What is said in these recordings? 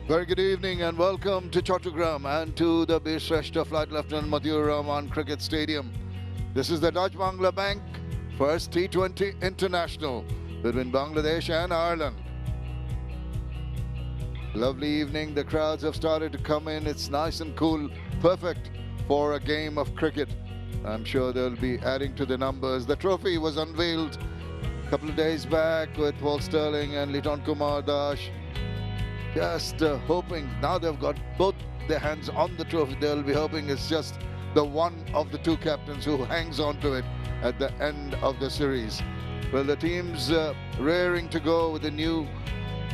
Very good evening and welcome to Chattogram and to the Bishreshtha Flight Lieutenant Mathur Rahman Cricket Stadium. This is the Dutch Bangla Bank first T20 International between Bangladesh and Ireland. Lovely evening. The crowds have started to come in. It's nice and cool, perfect for a game of cricket. I'm sure they'll be adding to the numbers. The trophy was unveiled a couple of days back with Paul Stirling and Liton Kumar Das. Just hoping, now they've got both their hands on the trophy, they'll be hoping it's just the one of the two captains who hangs on to it at the end of the series. Well, the team's raring to go with a new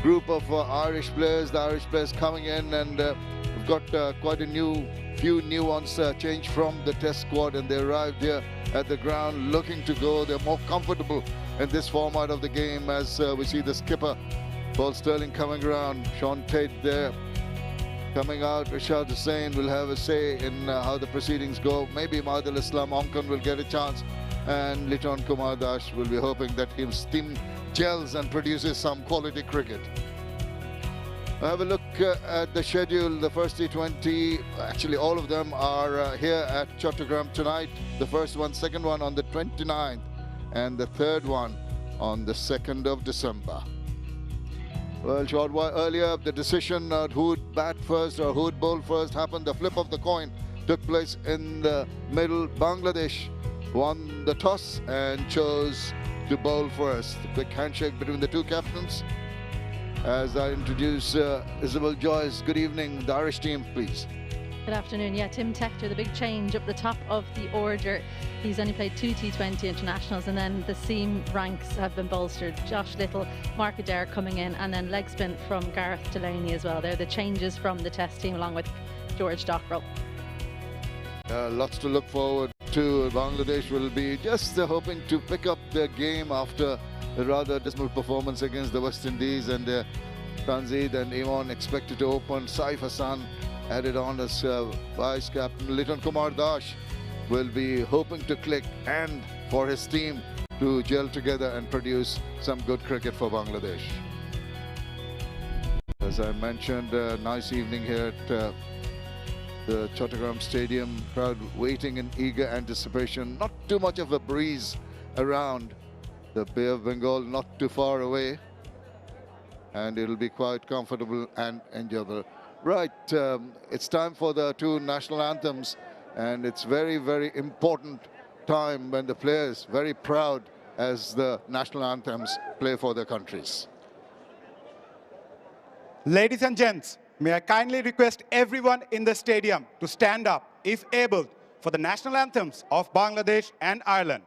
group of Irish players, the Irish players coming in, and we've got quite a few new ones changed from the test squad, and they arrived here at the ground looking to go. They're more comfortable in this format of the game as we see the skipper Paul Stirling coming around, Sean Tate there coming out. Rishad Hussain will have a say in how the proceedings go. Maybe Mahadul Islam Onkan will get a chance, and Liton Kumar Das will be hoping that his team gels and produces some quality cricket. Have a look at the schedule. The first T20, actually all of them are here at Chattogram tonight. The first one, second one on the 29th, and the third one on the 2nd of December. Well, short while earlier, the decision who would bat first or who would bowl first happened. The flip of the coin took place in the middle. Bangladesh won the toss and chose to bowl first. The quick handshake between the two captains. As I introduce Isabel Joyce, good evening. The Irish team, please. Good afternoon. Yeah, Tim Tector, the big change up the top of the order. He's only played 2 T20 internationals, and then the seam ranks have been bolstered. Josh Little, Mark Adair coming in, and then leg spin from Gareth Delaney as well. They're the changes from the test team along with George Dockrell. Lots to look forward to. Bangladesh will be just hoping to pick up their game after a rather dismal performance against the West Indies, and Tanzid and Imran expected to open. Saif Hassan added on as vice captain. Liton Kumar Das will be hoping to click and for his team to gel together and produce some good cricket for Bangladesh. As I mentioned, a nice evening here at the Chattogram Stadium. Crowd waiting in eager anticipation. Not too much of a breeze around. The Bay of Bengal not too far away, and it'll be quite comfortable and enjoyable. Right, it's time for the two national anthems, and it's very, very important time when the players very proud as the national anthems play for their countries. Ladies and gents, may I kindly request everyone in the stadium to stand up, if able, for the national anthems of Bangladesh and Ireland.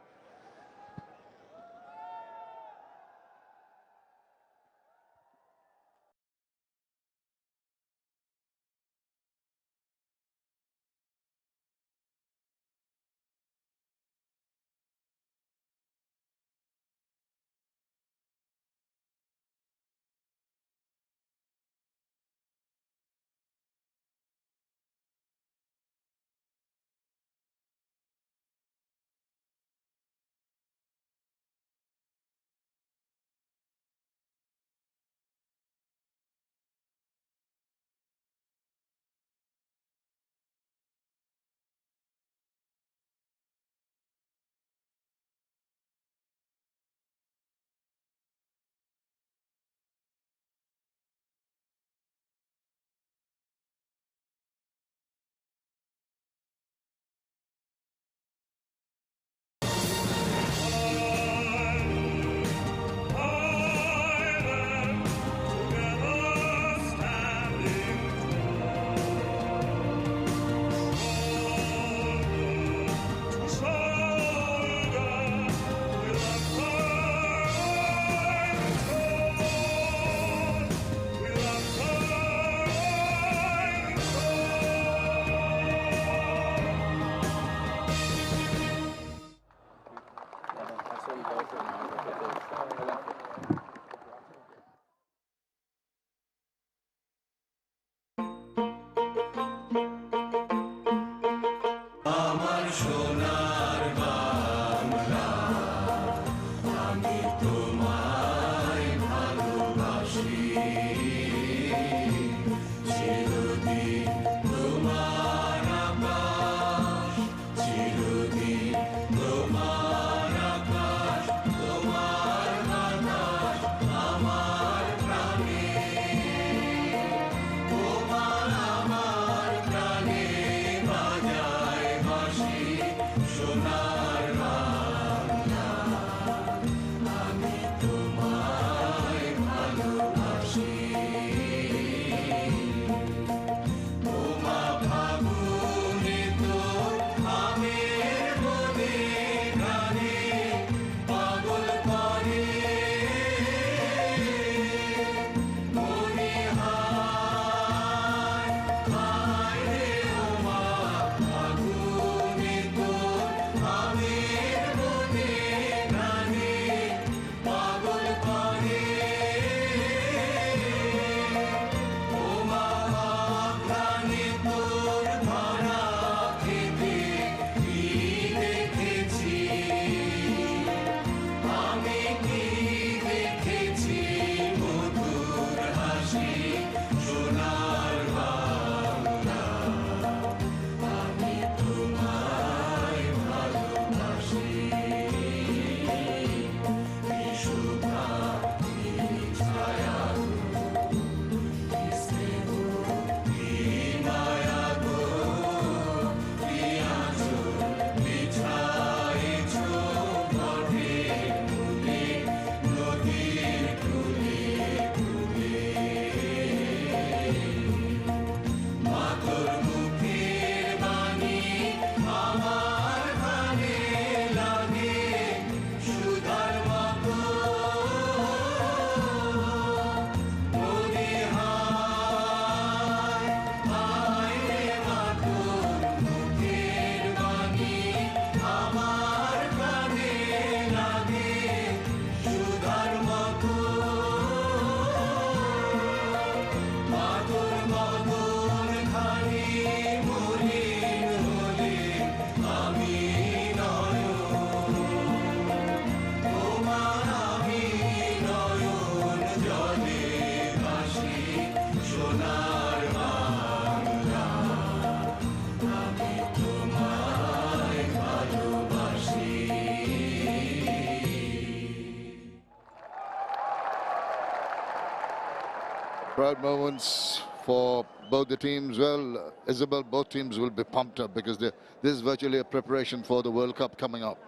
Proud moments for both the teams. Well, Isabel, both teams will be pumped up because this is virtually a preparation for the World Cup coming up.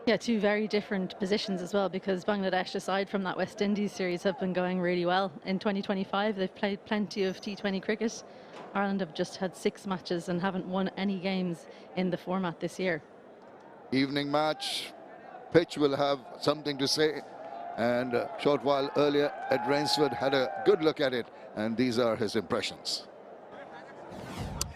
Yeah, two very different positions as well, because Bangladesh, aside from that West Indies series, have been going really well. In 2025, they've played plenty of T20 cricket. Ireland have just had 6 matches and haven't won any games in the format this year. Evening match. Pitch will have something to say. And a short while earlier, Ed Rainsford had a good look at it, and these are his impressions.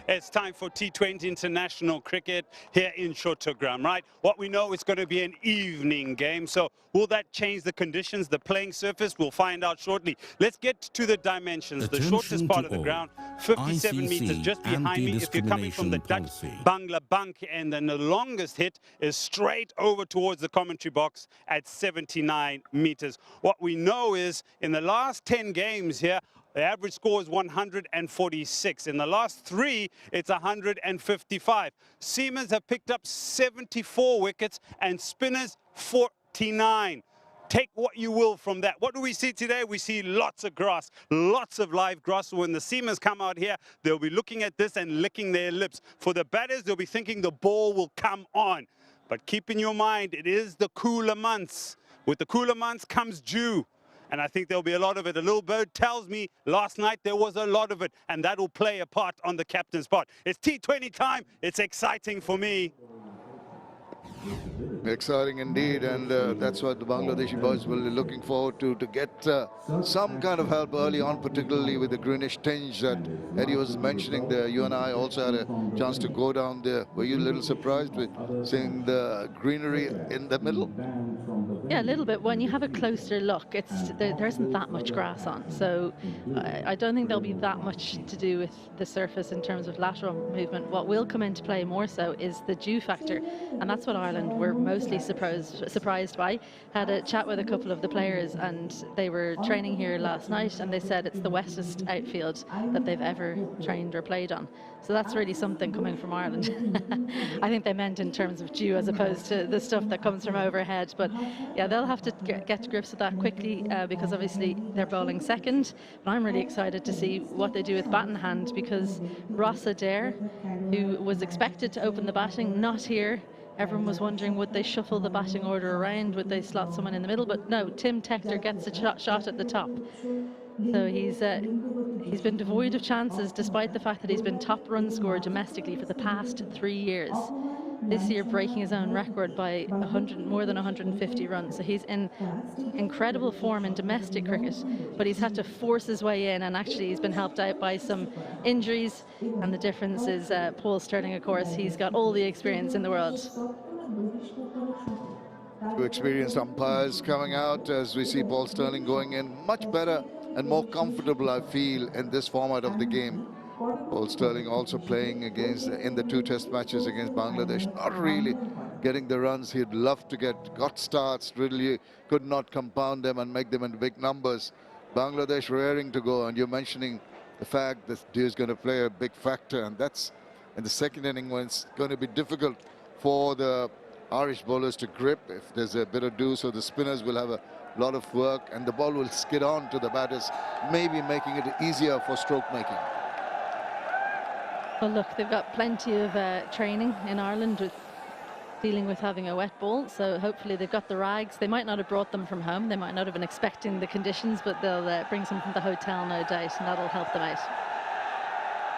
It's time for T20 international cricket here in Shorturl, right? What we know is going to be an evening game. So will that change the conditions, the playing surface? We'll find out shortly. Let's get to the dimensions. The shortest part of the ground, 57 meters, just behind me if you're coming from the Dutch Bangla Bank. And then the longest hit is straight over towards the commentary box at 79 meters. What we know is in the last 10 games here, the average score is 146. In the last 3, it's 155. Seamers have picked up 74 wickets and spinners 49. Take what you will from that. What do we see today? We see lots of grass, lots of live grass. When the seamers come out here, they'll be looking at this and licking their lips. For the batters, they'll be thinking the ball will come on. But keep in your mind, it is the cooler months. With the cooler months comes dew. And I think there'll be a lot of it. A little bird tells me last night there was a lot of it, and that will play a part on the captain's part. It's T20 time. It's exciting for me. Exciting indeed, and that's what the Bangladeshi boys will be looking forward to get some kind of help early on, particularly with the greenish tinge that Eddie was mentioning there. You and I also had a chance to go down there. Were you a little surprised with seeing the greenery in the middle? Yeah, a little bit. When you have a closer look, there isn't that much grass on, so I don't think there'll be that much to do with the surface in terms of lateral movement. What will come into play more so is the dew factor, and that's what Ireland were mostly surprised by. Had a chat with a couple of the players, and they were training here last night, and they said it's the wettest outfield that they've ever trained or played on. So that's really something coming from Ireland. I think they meant in terms of dew as opposed to the stuff that comes from overhead. But yeah, they'll have to get to grips with that quickly because obviously they're bowling second. But I'm really excited to see what they do with bat in hand, because Ross Adair, who was expected to open the batting, not here. Everyone was wondering, would they shuffle the batting order around? Would they slot someone in the middle? But no, Tim Tector gets a shot at the top. So he's been devoid of chances, despite the fact that he's been top run scorer domestically for the past 3 years. This year breaking his own record by more than 150 runs. So he's in incredible form in domestic cricket, but he's had to force his way in, and actually he's been helped out by some injuries. And the difference is Paul Stirling, of course, he's got all the experience in the world. Two experienced umpires coming out as we see Paul Stirling going in much better and more comfortable, I feel, in this format of the game. Paul Stirling also playing in the 2 test matches against Bangladesh, not really getting the runs he'd love to get. Got starts, really could not compound them and make them into big numbers. Bangladesh raring to go, and you're mentioning the fact that dew is going to play a big factor, and that's in the second inning when it's going to be difficult for the Irish bowlers to grip if there's a bit of dew, so the spinners will have a lot of work and the ball will skid on to the batters, maybe making it easier for stroke making. Well, look, they've got plenty of training in Ireland with dealing with having a wet ball, so hopefully they've got the rags. They might not have brought them from home, they might not have been expecting the conditions, but they'll bring some from the hotel, no doubt, and that'll help them out.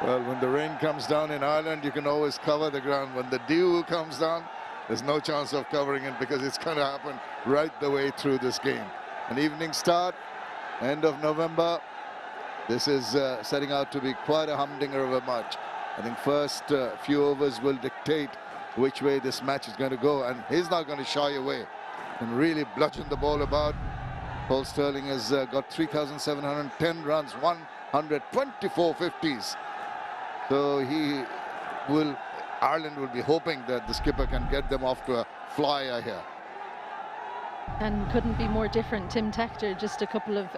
Well, when the rain comes down in Ireland, you can always cover the ground. When the dew comes down, there's no chance of covering it, because it's going to happen right the way through this game. An evening start, end of November. This is setting out to be quite a humdinger of a match. I think first few overs will dictate which way this match is going to go, and he's not going to shy away and really bludgeon the ball about. Paul Stirling has got 3,710 runs, 124 50s. So Ireland will be hoping that the skipper can get them off to a flyer here. And couldn't be more different. Tim Tector, just a couple of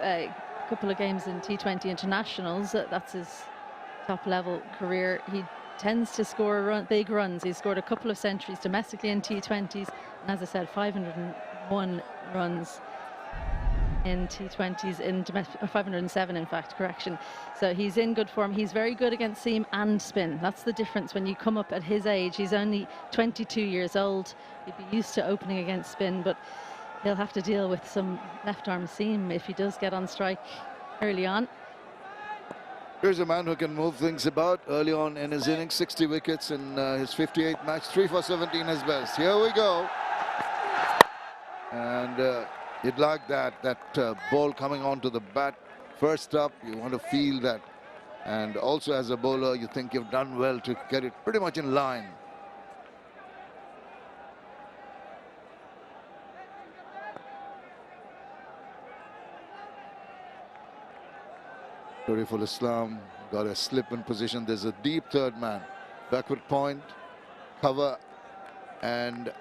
games in T20 internationals. That's his top level career. He tends to score big runs. He's scored a couple of centuries domestically in T20s, and as I said, 501 runs. in T20s, in 507 in fact, correction. So he's in good form. He's very good against seam and spin. That's the difference when you come up at his age. He's only 22 years old. He'd be used to opening against spin, but he'll have to deal with some left arm seam if he does get on strike early on. Here's a man who can move things about early on in his innings. 60 wickets in his 58th match. 3 for 17 his best. Here we go. And you'd like that ball coming onto the bat. First up, you want to feel that. And also as a bowler, you think you've done well to get it pretty much in line. 𝗃𝗶𝗱𝗲 got a slip in position. There's a deep third man. Backward point, cover, and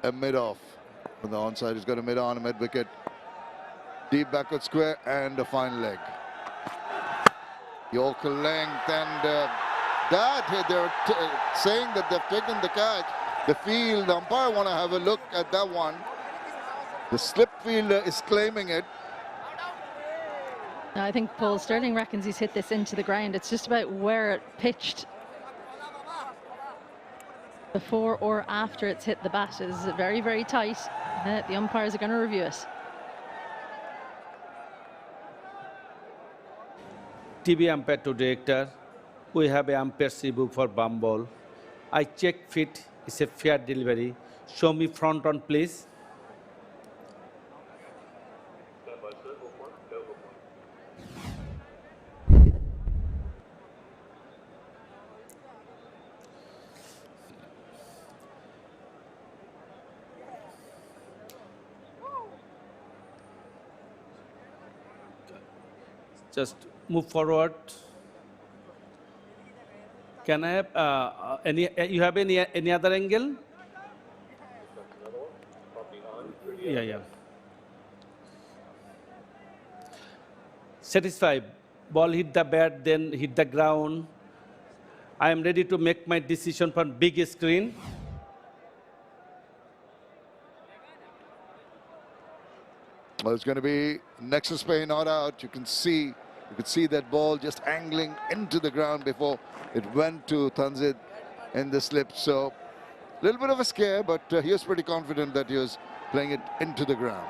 a mid-off. On the onside, he's got a mid-on, a mid-wicket. Deep backward square and a fine leg. Yorker length, and they're saying that they've taken the catch. The field umpire want to have a look at that one. The slip fielder is claiming it. I think Paul Stirling reckons he's hit this into the ground. It's just about where it pitched before or after it's hit the bat is very, very tight. The umpires are going to review it. TV umpire to director, we have a umpire book for bum ball. I check fit is a fair delivery. Show me front on, please. Just move forward. Can I have you have any other angle? Yeah. Satisfied. Ball hit the bat, then hit the ground. I am ready to make my decision from big screen. Well, it's going to be Nexus Bay not out. You could see that ball just angling into the ground before it went to Tanzid in the slip. So a little bit of a scare, but he was pretty confident that he was playing it into the ground.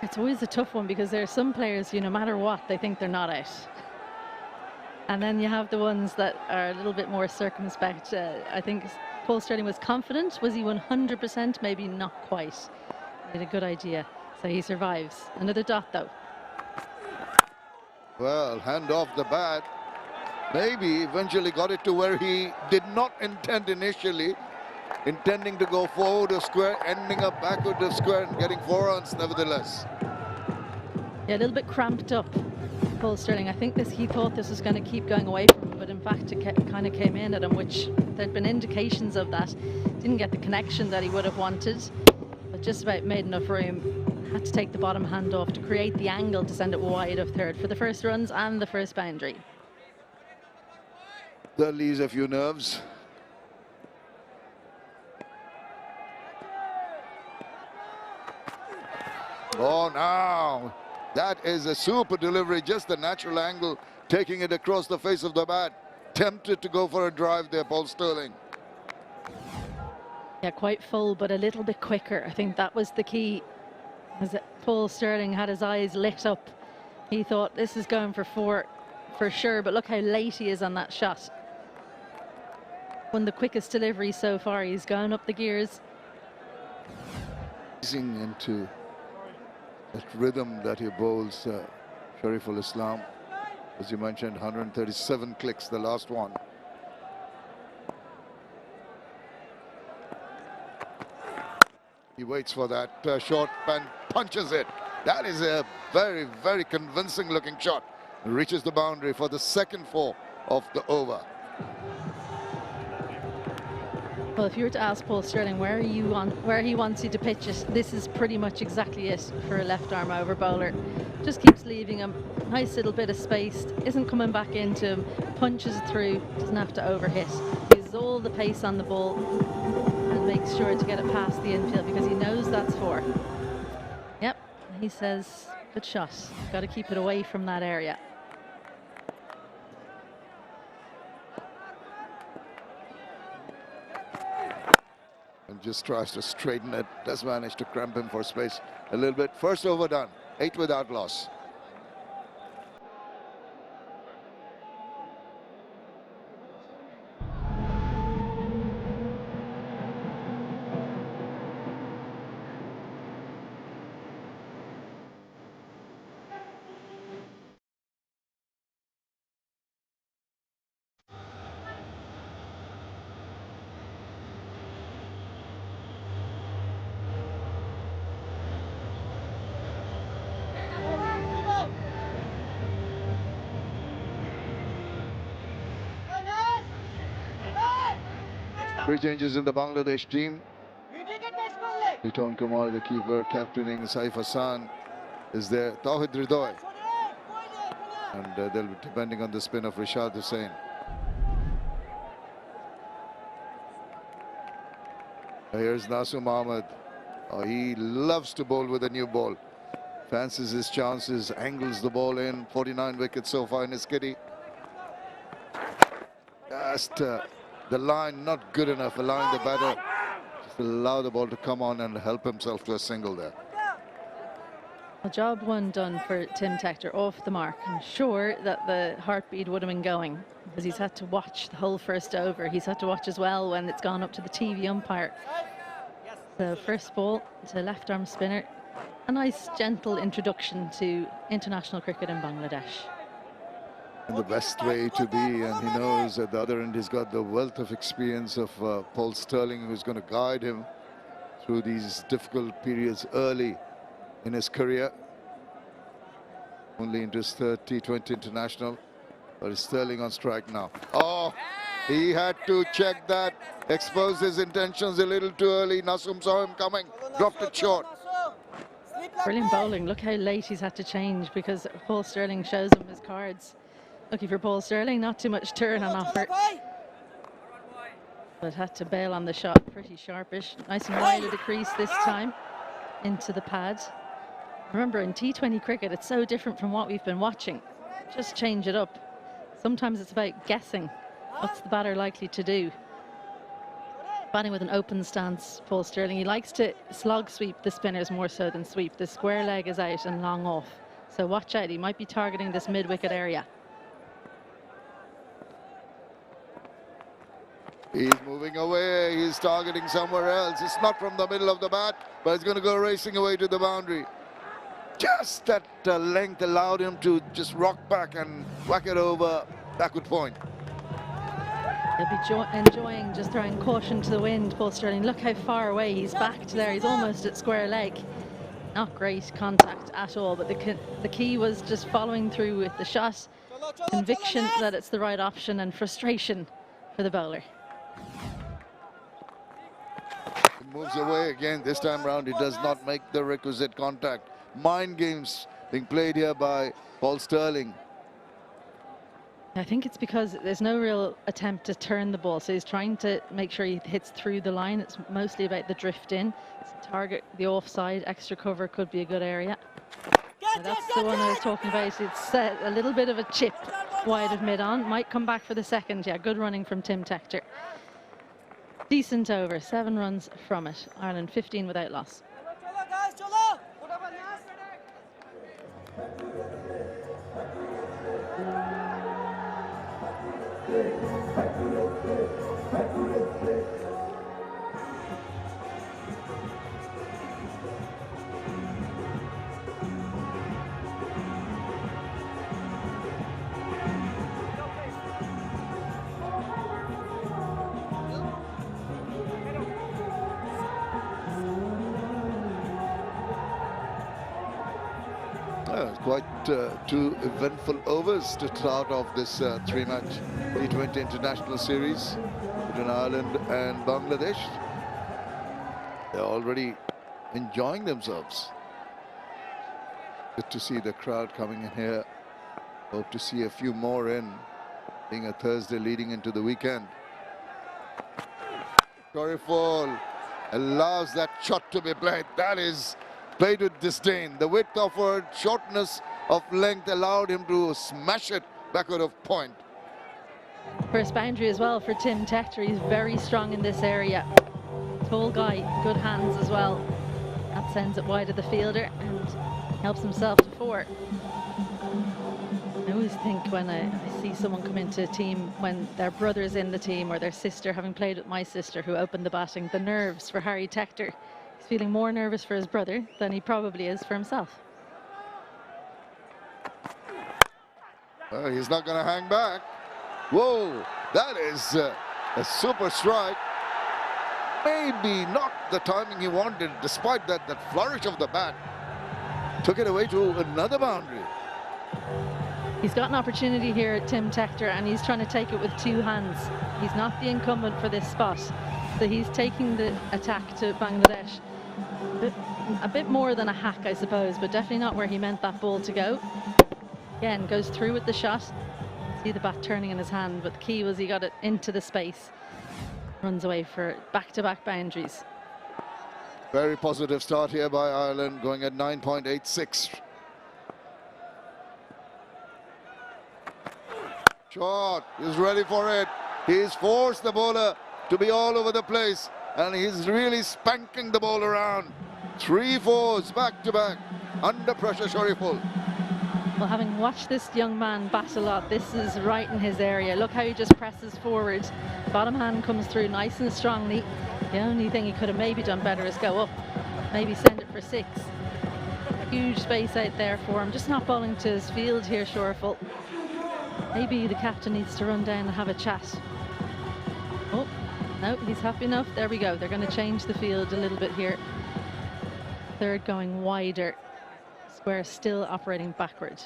It's always a tough one because there are some players, no matter what, they think they're not out. And then you have the ones that are a little bit more circumspect. I think Paul Stirling was confident. Was he 100%? Maybe not quite. He had a good idea. So he survives. Another dot, though. Well, hand off the bat. Maybe eventually got it to where he did not intend initially. Intending to go forward a square, ending up backward a square and getting 4 runs nevertheless. Yeah, a little bit cramped up, Paul Stirling. I think he thought this was going to keep going away from him, but in fact it kind of came in at him, which there'd been indications of that. Didn't get the connection that he would have wanted, but just about made enough room. Had to take the bottom hand off to create the angle to send it wide of third for the first runs and the first boundary. That leaves a few nerves. Oh, now that is a super delivery, just the natural angle, taking it across the face of the bat. Tempted to go for a drive there, Paul Stirling. Yeah, quite full, but a little bit quicker. I think that was the key. As Paul Stirling had his eyes lit up. He thought this is going for 4 for sure, but look how late he is on that shot. One of the quickest deliveries so far. He's going up the gears. Easing into that rhythm that he bowls, 𝗃𝗧𝗏. As you mentioned, 137 clicks, the last one. He waits for that short and punches it. That is a very, very convincing looking shot. Reaches the boundary for the second 4 of the over. Well, if you were to ask Paul Stirling where he wants you to pitch it, this is pretty much exactly it for a left arm over bowler. Just keeps leaving him. Nice little bit of space. Isn't coming back into him. Punches it through. Doesn't have to overhit. Uses all the pace on the ball. And makes sure to get it past the infield because he knows that's 4. Yep, he says, good shot. Got to keep it away from that area. And just tries to straighten it. Does manage to cramp him for space a little bit. First over done. 8 without loss. Three changes in the Bangladesh team. Return Kumar, the keeper, captaining Saif Hassan is there. 𝗃𝗃𝗃𝗃𝗃. And they'll be depending on the spin of Rishad Hussain. Here's Nasum Ahmed. Oh, he loves to bowl with a new ball. Fancies his chances, angles the ball in. 49 wickets so far in his kitty. Just the line not good enough, allowing the batter just allow the ball to come on and help himself to a single there. A job one done for Tim Tector off the mark. I'm sure that the heartbeat would have been going because he's had to watch the whole first over. He's had to watch as well when it's gone up to the TV umpire. The first ball to left arm spinner. A nice gentle introduction to international cricket in Bangladesh. And the best way to be, and he knows at the other end he's got the wealth of experience of Paul Stirling, who's going to guide him through these difficult periods early in his career. Only into his 3rd T20 international, but it's Stirling on strike now. Oh, he had to check that, expose his intentions a little too early. Nasum saw him coming, dropped it short. Brilliant bowling. Look how late he's had to change because Paul Stirling shows him his cards. Lucky for Paul Stirling, not too much turn on offer. But had to bail on the shot, pretty sharpish. Nice and wide of the crease this time, into the pad. Remember, in T20 cricket, it's so different from what we've been watching. Just change it up. Sometimes it's about guessing. What's the batter likely to do? Batting with an open stance, Paul Stirling. He likes to slog sweep the spinners more so than sweep. The square leg is out and long off. So watch out, he might be targeting this mid-wicket area. He's moving away, he's targeting somewhere else. It's not from the middle of the bat, but it's going to go racing away to the boundary. Just that length allowed him to just rock back and whack it over backward point. He'll be enjoying just throwing caution to the wind, Paul Stirling. Look how far away he's backed there. He's almost at square leg. Not great contact at all, but the key was just following through with the shot, conviction that it's the right option, and frustration for the bowler. He moves away again. This time round, he does not make the requisite contact. Mind games being played here by Paul Stirling. I think it's because there's no real attempt to turn the ball, so he's trying to make sure he hits through the line. It's mostly about the drift in. Target the offside, extra cover could be a good area. Now that's the one I was talking about. It's a little bit of a chip wide of mid-on. Might come back for the second. Yeah, good running from Tim Tector. Decent over, 7 runs from it. Ireland 15 without loss. Quite 2 eventful overs to start off this 3-match T20 International Series between Ireland and Bangladesh. They're already enjoying themselves. Good to see the crowd coming in here. Hope to see a few more in, being a Thursday leading into the weekend. Sorry fall, allows that shot to be played. That is played with disdain. The width of her shortness of length allowed him to smash it backward of point. First boundary as well for Tim Tector. He's very strong in this area. Tall guy, good hands as well. That sends it wide of the fielder and helps himself to 4. I always think when I see someone come into a team when their brother's in the team or their sister, having played with my sister who opened the batting, the nerves for Harry Tector. He's feeling more nervous for his brother than he probably is for himself. Well, he's not going to hang back. Whoa, that is a super strike. Maybe not the timing he wanted, despite that flourish of the bat. Took it away to another boundary. He's got an opportunity here at Tim Tector, and he's trying to take it with 2 hands. He's not the incumbent for this spot, so he's taking the attack to Bangladesh. A bit more than a hack, I suppose, but definitely not where he meant that ball to go. Again, goes through with the shot. See the bat turning in his hand, but the key was he got it into the space. Runs away for back-to-back boundaries. Very positive start here by Ireland, going at 9.86. Shot, he's ready for it. He's forced the bowler to be all over the place, and he's really spanking the ball around. 3 fours back to back, under pressure, Shoriful. Well, having watched this young man bat a lot, this is right in his area. Look how he just presses forward. Bottom hand comes through nice and strongly. The only thing he could have maybe done better is go up, maybe send it for 6. Huge space out there for him, just not bowling to his field here, Shoriful. Maybe the captain needs to run down and have a chat. Oh, no, he's happy enough. There we go. They're going to change the field a little bit here. Third going wider. Square still operating backward.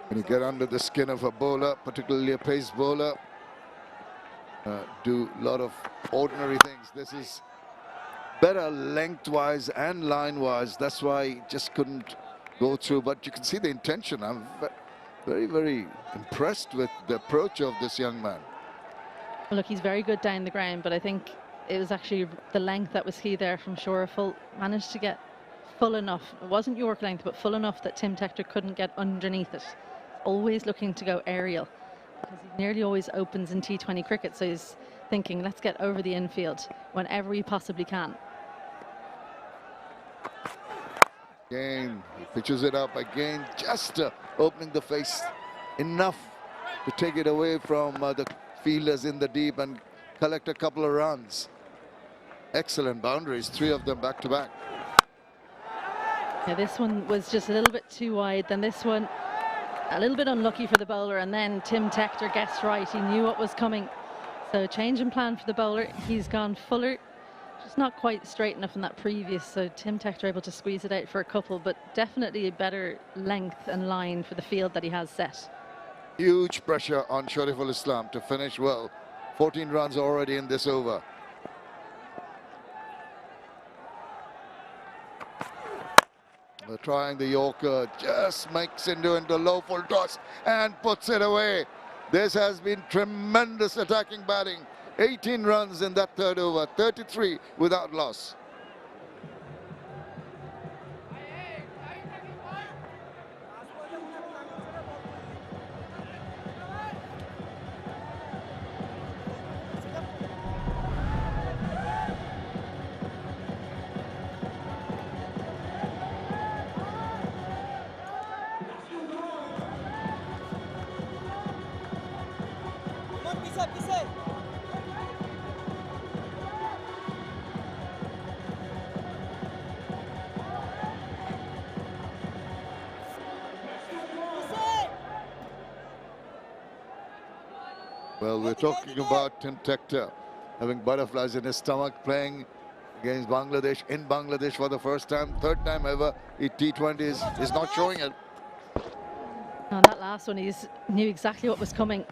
When you get under the skin of a bowler, particularly a pace bowler, do a lot of ordinary things. This is better lengthwise and line-wise. That's why he just couldn't go through. But you can see the intention. I'm very, very impressed with the approach of this young man. Well, look, he's very good down the ground, but I think it was actually the length that was key there from Shoriful. Managed to get full enough. It wasn't York length, but full enough that Tim Tector couldn't get underneath it. Always looking to go aerial, because he nearly always opens in T20 cricket, so he's thinking, let's get over the infield whenever we possibly can. Again, he pitches it up again, just opening the face enough to take it away from the fielders in the deep and collect a couple of runs. Excellent boundaries, 3 of them back to back. Yeah, this one was just a little bit too wide. Then this one, a little bit unlucky for the bowler, and then Tim Tector guessed right. He knew what was coming. So change in plan for the bowler. He's gone fuller. Just not quite straight enough in that previous, so Tim Tector able to squeeze it out for a couple, but definitely a better length and line for the field that he has set. Huge pressure on Shoriful Islam to finish well. 14 runs already in this over. They're trying the Yorker, just makes into low full toss and puts it away. This has been tremendous attacking batting. 18 runs in that 3rd over, 33 without loss. Well, we're talking about Tim Tector having butterflies in his stomach, playing against Bangladesh in Bangladesh for the first time, 3rd time ever. T20 is not showing it. On that last one, he knew exactly what was coming.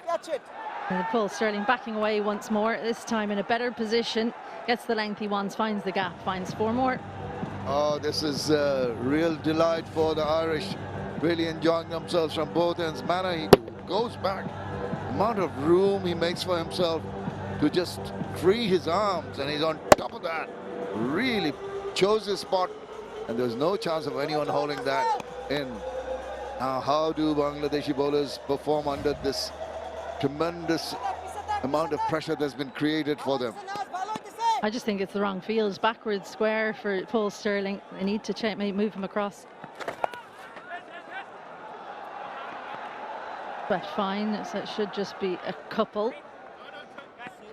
Catch it. And the pull, Sterling backing away once more, this time in a better position, gets the length he wants, finds the gap, finds 4 more. Oh, this is a real delight for the Irish, really enjoying themselves from both ends. Manner, he goes back, amount of room he makes for himself, to just free his arms, and he's on top of that. Really chose his spot, and there's no chance of anyone holding that in. Now, how do Bangladeshi bowlers perform under this tremendous amount of pressure that's been created for them? I just think it's the wrong field. Backwards square for Paul Stirling. They need to move him across. But fine, so it should just be a couple.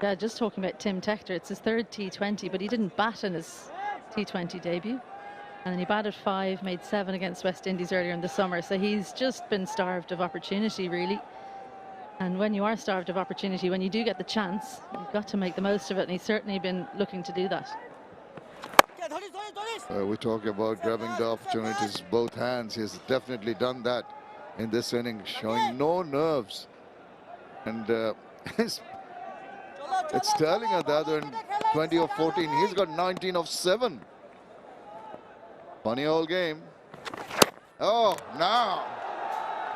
Yeah, just talking about Tim Tector, it's his third T20, but he didn't bat in his T20 debut. And then he batted 5, made 7 against West Indies earlier in the summer. So he's just been starved of opportunity, really. And when you are starved of opportunity, when you do get the chance, you've got to make the most of it. And he's certainly been looking to do that. We talk about grabbing the opportunities both hands. He has definitely done that in this inning, showing no nerves. And it's Sterling at the other end, 20 of 14. He's got 19 of 7. Funny old game. Oh, now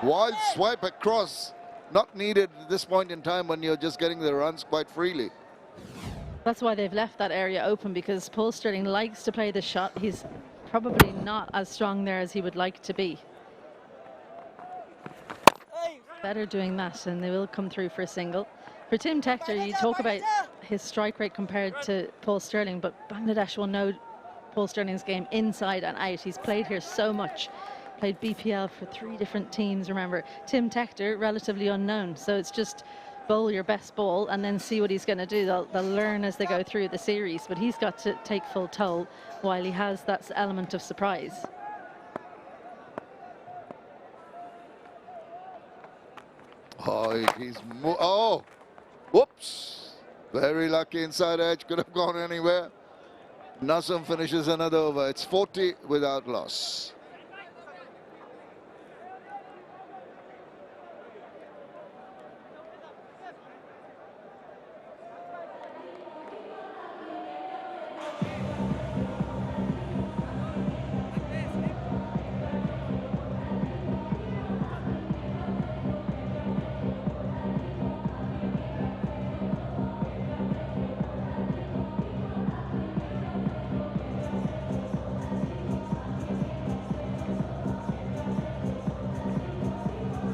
wild swipe across. Not needed at this point in time when you're just getting the runs quite freely. That's why they've left that area open, because Paul Stirling likes to play the shot. He's probably not as strong there as he would like to be. Better doing that, and they will come through for a single. For Tim Tector, you talk about his strike rate compared to Paul Stirling, but Bangladesh will know Paul Stirling's game inside and out. He's played here so much. Played BPL for 3 different teams, remember. Tim Tector, relatively unknown, so it's just bowl your best ball and then see what he's going to do. They'll learn as they go through the series, but he's got to take full toll while he has that element of surprise. Oh, whoops. Very lucky inside edge, could have gone anywhere. Nazem finishes another over. It's 40 without loss.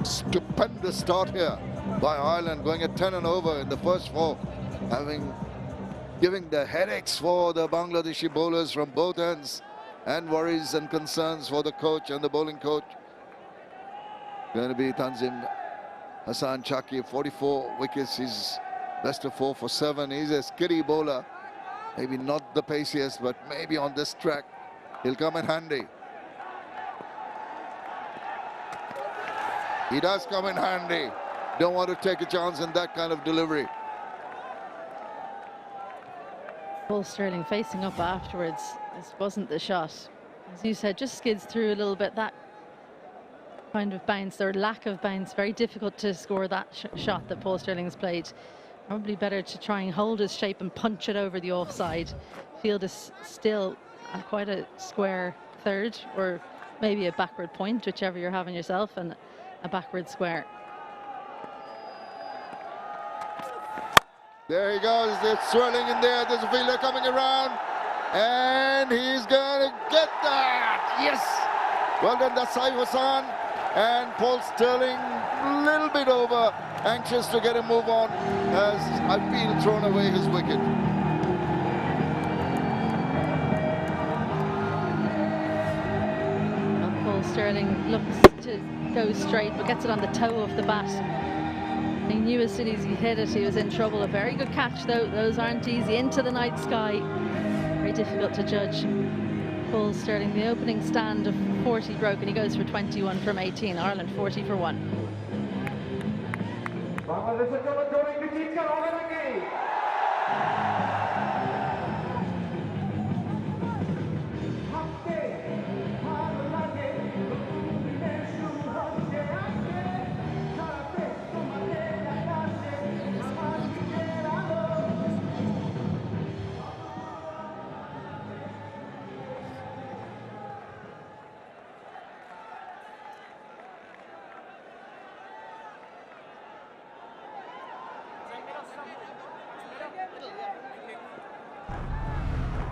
Stupendous start here by Ireland, going at 10 and over in the first 4, giving the headaches for the Bangladeshi bowlers from both ends, and worries and concerns for the coach and the bowling coach. Going to be Tanzim Hassan Chaki, 44 wickets. He's best of 4 for 7. He's a skitty bowler, maybe not the paciest, but maybe on this track he'll come in handy. He does come in handy. Don't want to take a chance in that kind of delivery. Paul Stirling facing up afterwards. This wasn't the shot. As you said, just skids through a little bit. That kind of bounce or lack of bounce, very difficult to score that shot that Paul Stirling has played. Probably better to try and hold his shape and punch it over the offside. Field is still quite a square third, or maybe a backward point, whichever you're having yourself, and a backward square. There he goes. It's swirling in there. There's a fielder coming around, and he's going to get that. Yes. Well done, that's Saif Hassan. And Paul Stirling, a little bit over, anxious to get a move on, as I feel thrown away his wicket. And Paul Stirling looks to go straight, but gets it on the toe of the bat. He knew as soon as he hit it, he was in trouble. A very good catch, though. Those aren't easy. Into the night sky. Very difficult to judge. Paul Stirling, the opening stand of 40 broken. He goes for 21 from 18. Ireland 40 for 1.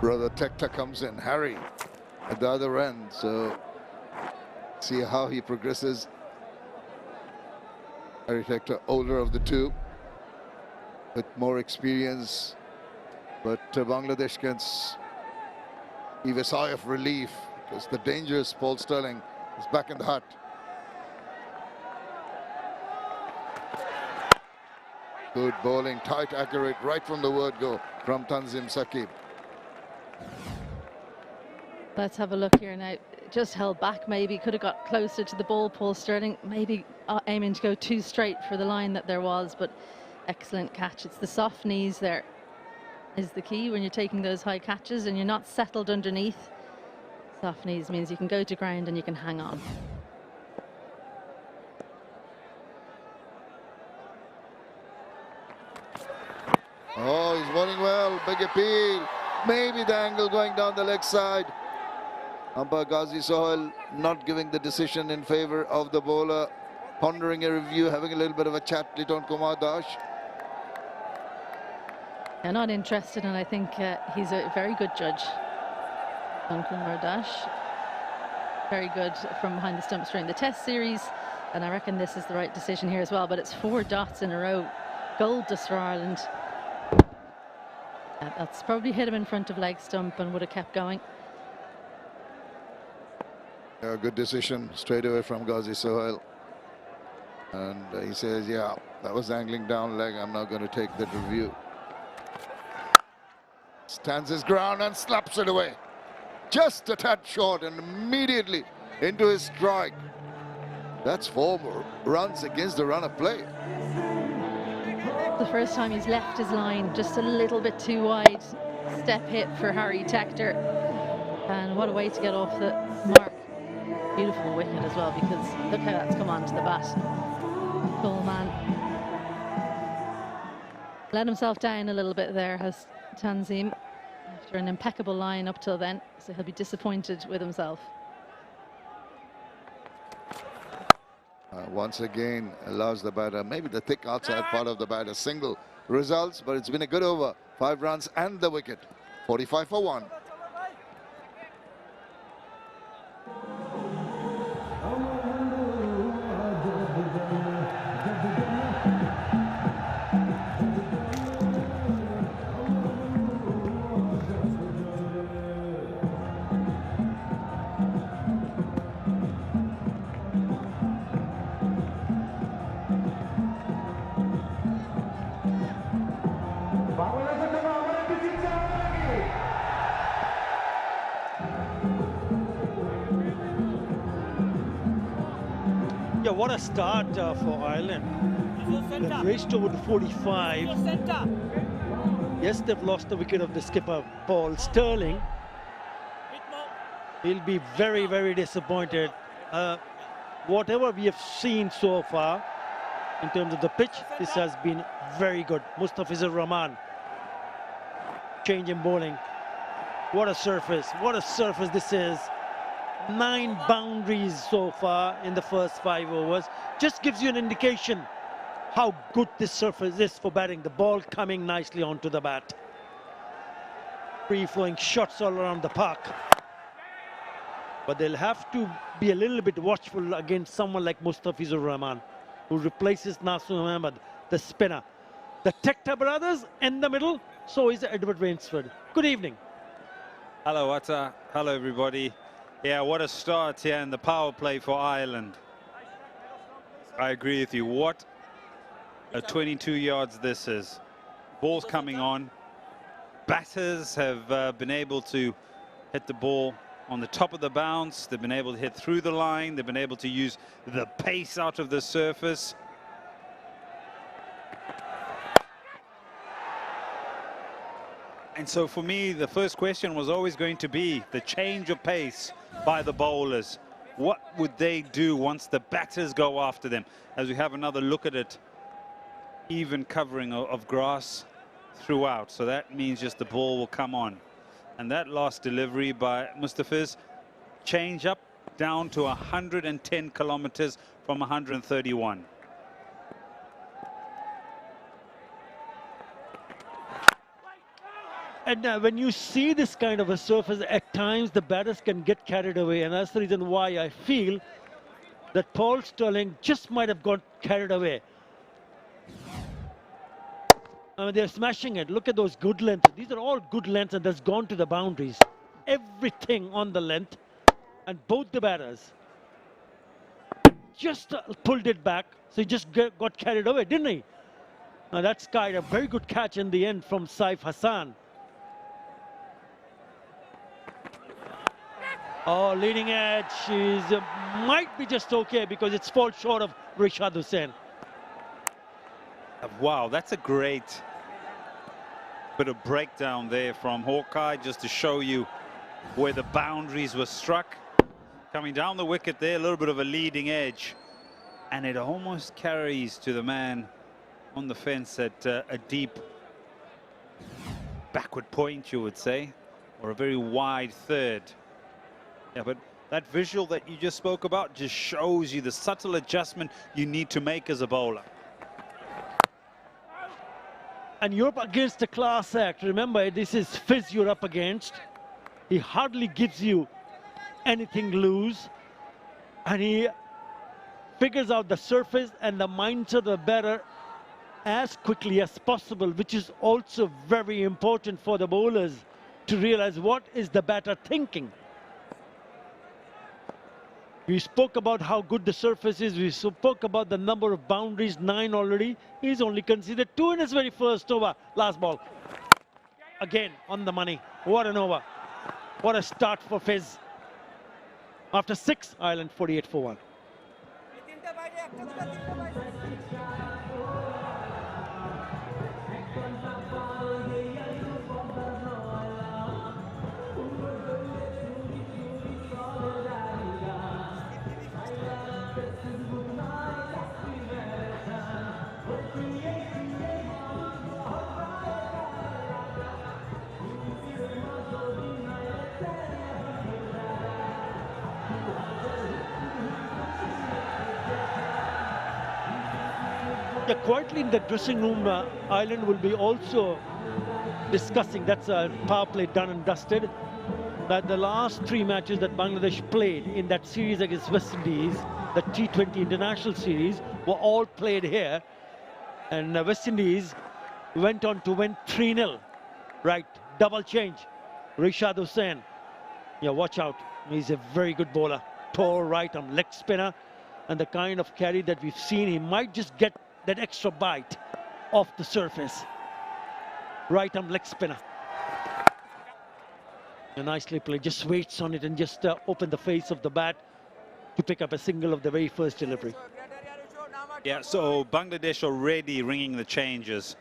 brother Tector comes in, Harry at the other end. So see how he progresses. Harry Tector, older of the two, with more experience. But Bangladesh gets heave a sigh of relief because the dangerous Paul Stirling is back in the hut. Good bowling, tight, accurate, right from the word go from Tanzim Saqib. Let's have a look here now. Just held back, maybe could have got closer to the ball. Paul Stirling maybe aiming to go too straight for the line that there was, but excellent catch. It's the soft knees there is the key when you're taking those high catches and you're not settled underneath. Soft knees means you can go to ground and you can hang on. Oh, he's bowling well, big appeal. Maybe the angle going down the leg side. Umpire Ghazi Sohail not giving the decision in favor of the bowler. Pondering a review, having a little bit of a chat, Liton Kumar Dash. They're not interested, and I think he's a very good judge. Kumar Dash, very good from behind the stumps during the Test series, and I reckon this is the right decision here as well. But it's 4 dots in a row. Gold dust for Ireland. That's probably hit him in front of leg stump and would have kept going. Yeah, good decision straight away from Ghazi Sohail. And he says, yeah, that was angling down leg. I'm not going to take that review. Stands his ground and slaps it away. Just a tad short and immediately into his strike. That's 4 runs against the run of play. The first time he's left his line just a little bit too wide. Step hit for Harry Tector. And what a way to get off the mark. Beautiful wicket as well, because look how that's come onto the bat. Cool man. Let himself down a little bit there, has Tanzim, after an impeccable line up till then. So he'll be disappointed with himself. Once again allows the batter, maybe the thick outside part of the batter, single results, but it's been a good over. 5 runs and the wicket. 45 for 1. Yeah, what a start for Ireland. They've raced over to 45. Yes, they've lost the wicket of the skipper, Paul Stirling. He'll be very, very disappointed. Whatever we have seen so far in terms of the pitch, this has been very good. Mustafizur Rahman, change in bowling. What a surface this is. 9 boundaries so far in the first 5 overs. Just gives you an indication how good this surface is for batting. The ball coming nicely onto the bat. Free-flowing shots all around the park. But they'll have to be a little bit watchful against someone like Mustafizur Rahman, who replaces Nasir Ahmed, the spinner. The Tector brothers in the middle, so is Edward Rainsford. Good evening. Hello, Atta. Hello, everybody. Yeah, what a start here in the power play for Ireland. I agree with you. What a 22 yards this is. Ball's coming on. Batters have been able to hit the ball on the top of the bounce. They've been able to hit through the line. They've been able to use the pace out of the surface. And so for me, the first question was always going to be the change of pace by the bowlers. What would they do once the batters go after them? As we have another look at it, even covering of grass throughout. So that means just the ball will come on. And that last delivery by Mustafiz, change up down to 110 kilometers from 131. And when you see this kind of a surface, at times the batters can get carried away. And that's the reason why I feel that Paul Stirling just might have got carried away. I mean, they're smashing it. Look at those good lengths. These are all good lengths, and that's gone to the boundaries. Everything on the length. And both the batters just pulled it back. So he just got carried away, didn't he? Now that's kind of a very good catch in the end from Saif Hassan. Oh, leading edge is might be just okay because it's falls short of Rishad Hussain. Wow, that's a great bit of breakdown there from Hawkeye, just to show you where the boundaries were struck. Coming down the wicket there, a little bit of a leading edge, and it almost carries to the man on the fence at a deep backward point, you would say, or a very wide third. Yeah, but that visual that you just spoke about just shows you the subtle adjustment you need to make as a bowler. And you're up against a class act. Remember, this is Fizz you're up against. He hardly gives you anything loose. And he figures out the surface and the mindset of the batter as quickly as possible, which is also very important for the bowlers to realize what is the batter thinking. We spoke about how good the surface is. We spoke about the number of boundaries, 9 already. He's only conceded 2 in his very first over. Last ball. Again, on the money. What an over. What a start for Fizz. After 6, Ireland 48 for 1. Yeah, quietly in the dressing room, Ireland will be also discussing, that's a power play done and dusted, that the last 3 matches that Bangladesh played in that series against West Indies, the T20 International Series, were all played here. And West Indies went on to win 3-0. Right, double change. Rishad Hussain. Yeah, watch out. He's a very good bowler. Tall right arm leg spinner. And the kind of carry that we've seen, he might just get that extra bite off the surface. Right arm leg spinner. And nicely played, just waits on it and just open the face of the bat to pick up a single of the very first delivery. Yeah, so Bangladesh already ringing the changes.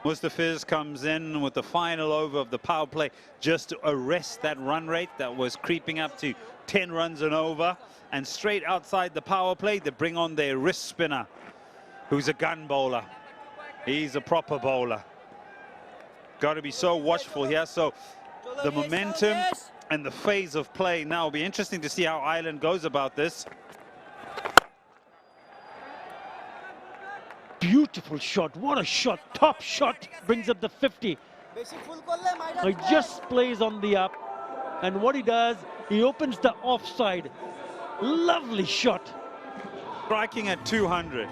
Mustafiz comes in with the final over of the power play just to arrest that run rate that was creeping up to 10 runs and over. And straight outside the power play, they bring on their wrist spinner, who's a gun bowler. He's a proper bowler. Got to be so watchful here. So the momentum and the phase of play now will be interesting to see how Ireland goes about this. Beautiful shot. What a shot. Top shot. Brings up the 50. He just plays on the up. And what he does, he opens the offside. Lovely shot. Striking at 200.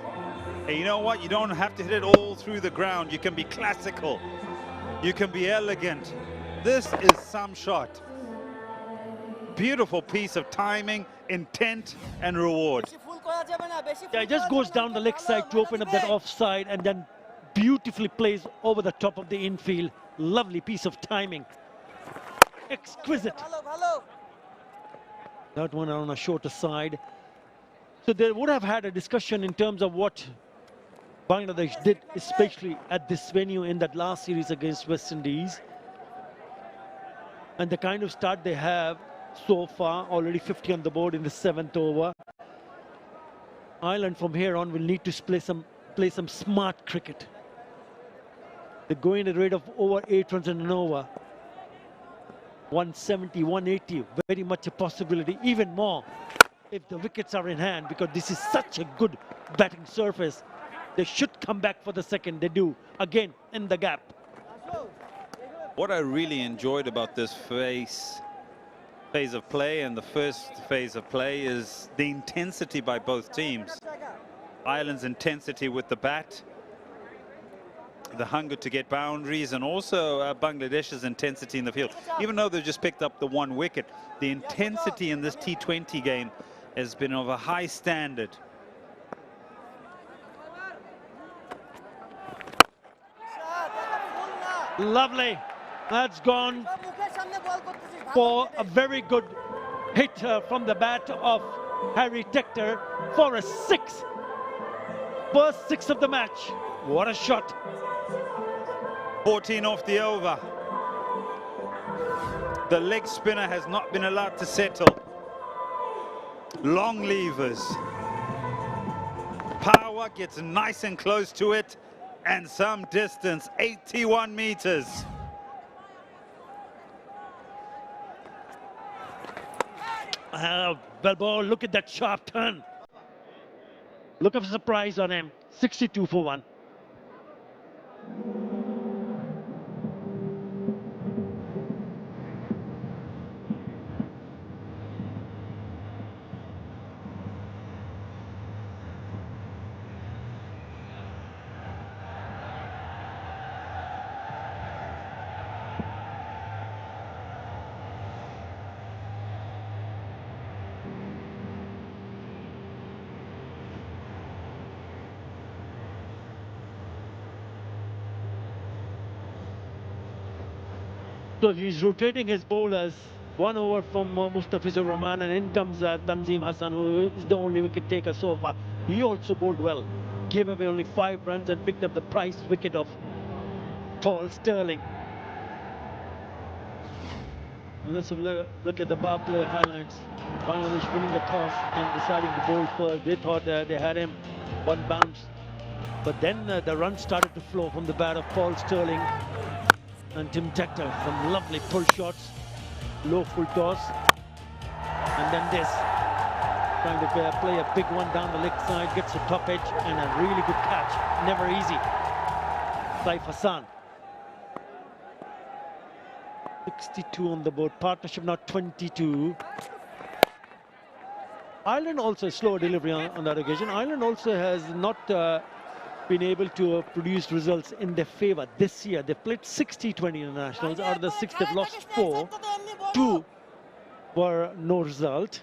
And you know what? You don't have to hit it all through the ground. You can be classical. You can be elegant. This is some shot. Beautiful piece of timing, intent, and reward. Yeah, it just goes down the leg side to open up that offside and then beautifully plays over the top of the infield. Lovely piece of timing. Exquisite. That one on a shorter side. So they would have had a discussion in terms of what Bangladesh did, especially at this venue in that last series against West Indies. And the kind of start they have so far, already 50 on the board in the 7th over. Ireland from here on will need to play some smart cricket. They're going at a rate of over 8 runs in an over. 170, 180, very much a possibility, even more if the wickets are in hand, because this is such a good batting surface. They should come back for the second. They do, again, in the gap. What I really enjoyed about this phase of play and the first phase of play is the intensity by both teams. Ireland's intensity with the bat, the hunger to get boundaries, and also Bangladesh's intensity in the field. Even though they've just picked up the 1 wicket, the intensity in this T20 game has been of a high standard. Lovely. That's gone for a very good hit from the bat of Harry Tector for a 6. First 6 of the match. What a shot. 14 off the over. The leg spinner has not been allowed to settle. Long levers. Power gets nice and close to it, and some distance, 81 meters. Balboa, look at that sharp turn. Look of surprise on him. 62 for 1. So he's rotating his bowlers. 1 over from Mustafizur Rahman, and in comes Tanzim Hassan, who is the only wicket taker so far. He also bowled well. Gave away only 5 runs and picked up the prize wicket of Paul Stirling. Let's look at the power play highlights. Bangladesh winning the toss and deciding to bowl first. They thought they had him 1 bounce. But then the runs started to flow from the bat of Paul Stirling and Tim Tector. Some lovely pull shots, low full toss, and then this, trying to play a big one down the leg side, gets the top edge, and a really good catch. Never easy. Saif Hassan. 62 on the board, partnership now 22. Ireland also slow delivery on that occasion. Ireland also has not been able to produce results in their favor this year. They've played 60-20 internationals. Out of the 6, they've lost 4. 2 were no result.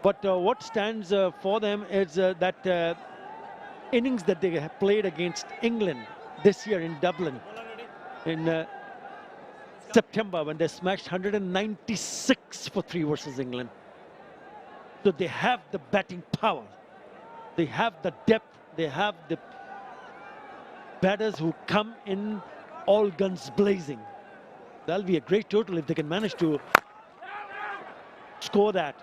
But what stands for them is that innings that they have played against England this year in Dublin in September, when they smashed 196 for 3 versus England. So they have the batting power. They have the depth. They have the batters who come in all guns blazing. That'll be a great total if they can manage to score that.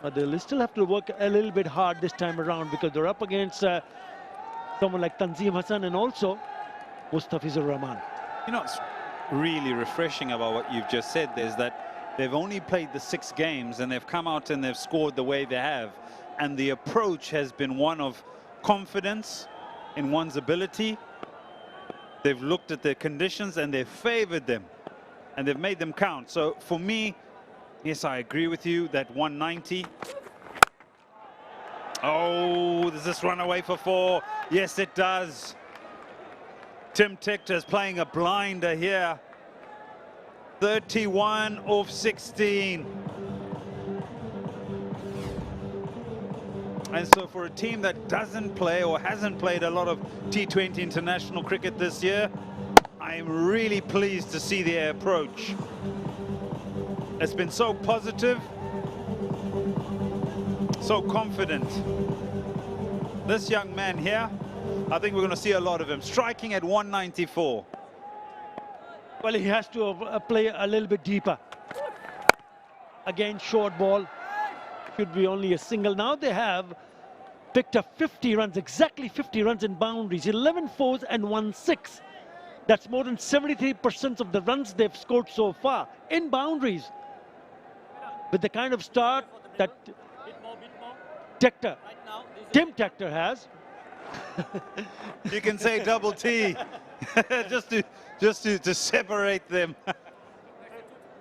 But they'll still have to work a little bit hard this time around, because they're up against someone like Tanzim Hassan and also Mustafizur Rahman. You know, it's really refreshing about what you've just said is that they've only played the 6 games and they've come out and they've scored the way they have. And the approach has been one of confidence in one's ability. They've looked at their conditions and they've favored them and they've made them count. So for me, yes, I agree with you that 190. Oh, does this run away for 4? Yes, it does. Tim Tector is playing a blinder here. 31 off 16. And so for a team that doesn't play or hasn't played a lot of T20 international cricket this year, I'm really pleased to see their approach. It's been so positive, so confident. This young man here, I think we're going to see a lot of him, striking at 194. Well, he has to play a little bit deeper. Again, short ball. Should be only a single. Now they have picked up 50 runs, exactly 50 runs in boundaries, 11 fours and 1 6. That's more than 73% of the runs they've scored so far in boundaries. With the kind of start that Tim Tector has, You can say double T, just to separate them.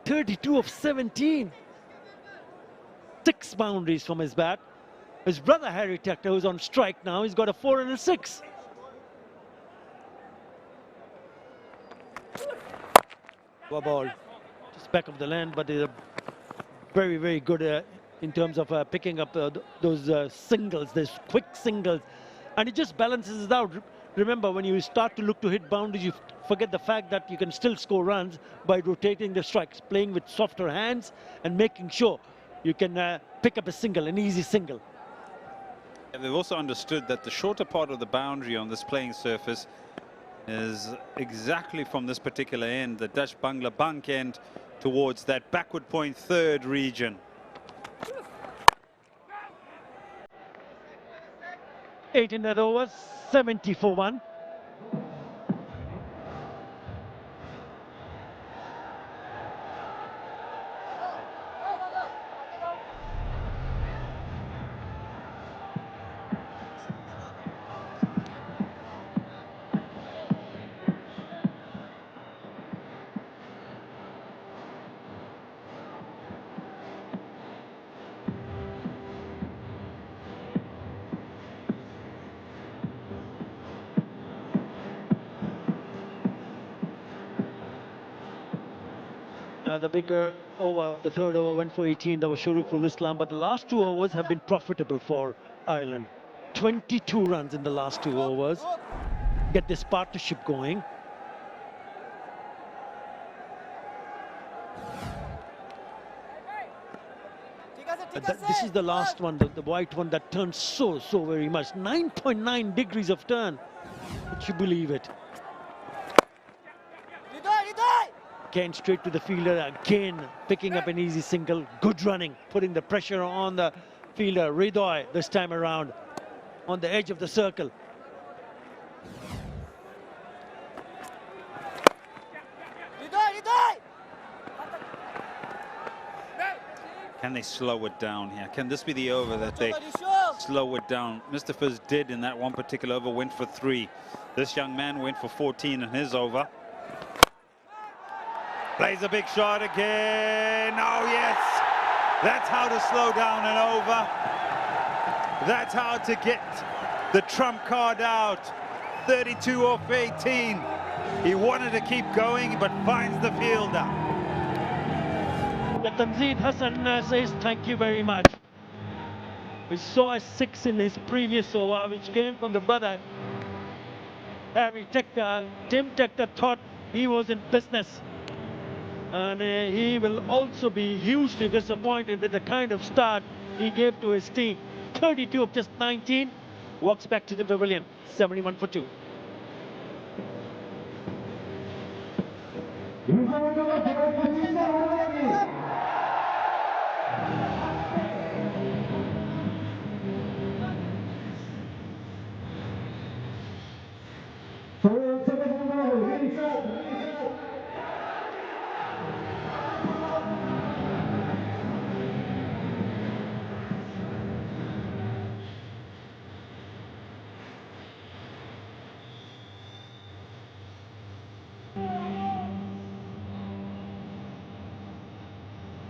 32 of 17. 6 boundaries from his bat. His brother Harry Tector, who's on strike now, he's got a 4 and a 6. Ball just back of the land, but they're very, very good in terms of picking up those singles, those quick singles. And it just balances it out. Remember, when you start to look to hit boundaries, you forget the fact that you can still score runs by rotating the strikes, playing with softer hands and making sure you can pick up a single, an easy single. And they've also understood that the shorter part of the boundary on this playing surface is exactly from this particular end, the Dutch Bangla Bank end, towards that backward point third region. 8 in that over, 70 for 1. The bigger over, the third over went for 18. That was shorturl.at, but the last 2 overs have been profitable for Ireland. 22 runs in the last 2 overs. Get this partnership going. This is the last one, the white one that turns so very much. 9.9 degrees of turn. Would you believe it? Again, straight to the fielder, again picking up an easy single. Good running, putting the pressure on the fielder. 𝗿𝗿 this time around on the edge of the circle. Can they slow it down here? Can this be the over that they slow it down? Mr. Fizz did in that one particular over, went for 3. This young man went for 14 in his over. Plays a big shot again. Oh, yes. That's how to slow down an over. That's how to get the trump card out. 32 off 18. He wanted to keep going, but finds the fielder. 𝗚𝗏 Hassan says thank you very much. We saw a 6 in his previous over, which came from the brother Harry Tector. Tim Tector thought he was in business. And he will also be hugely disappointed with the kind of start he gave to his team. 32 of just 19, walks back to the pavilion, 71 for 2.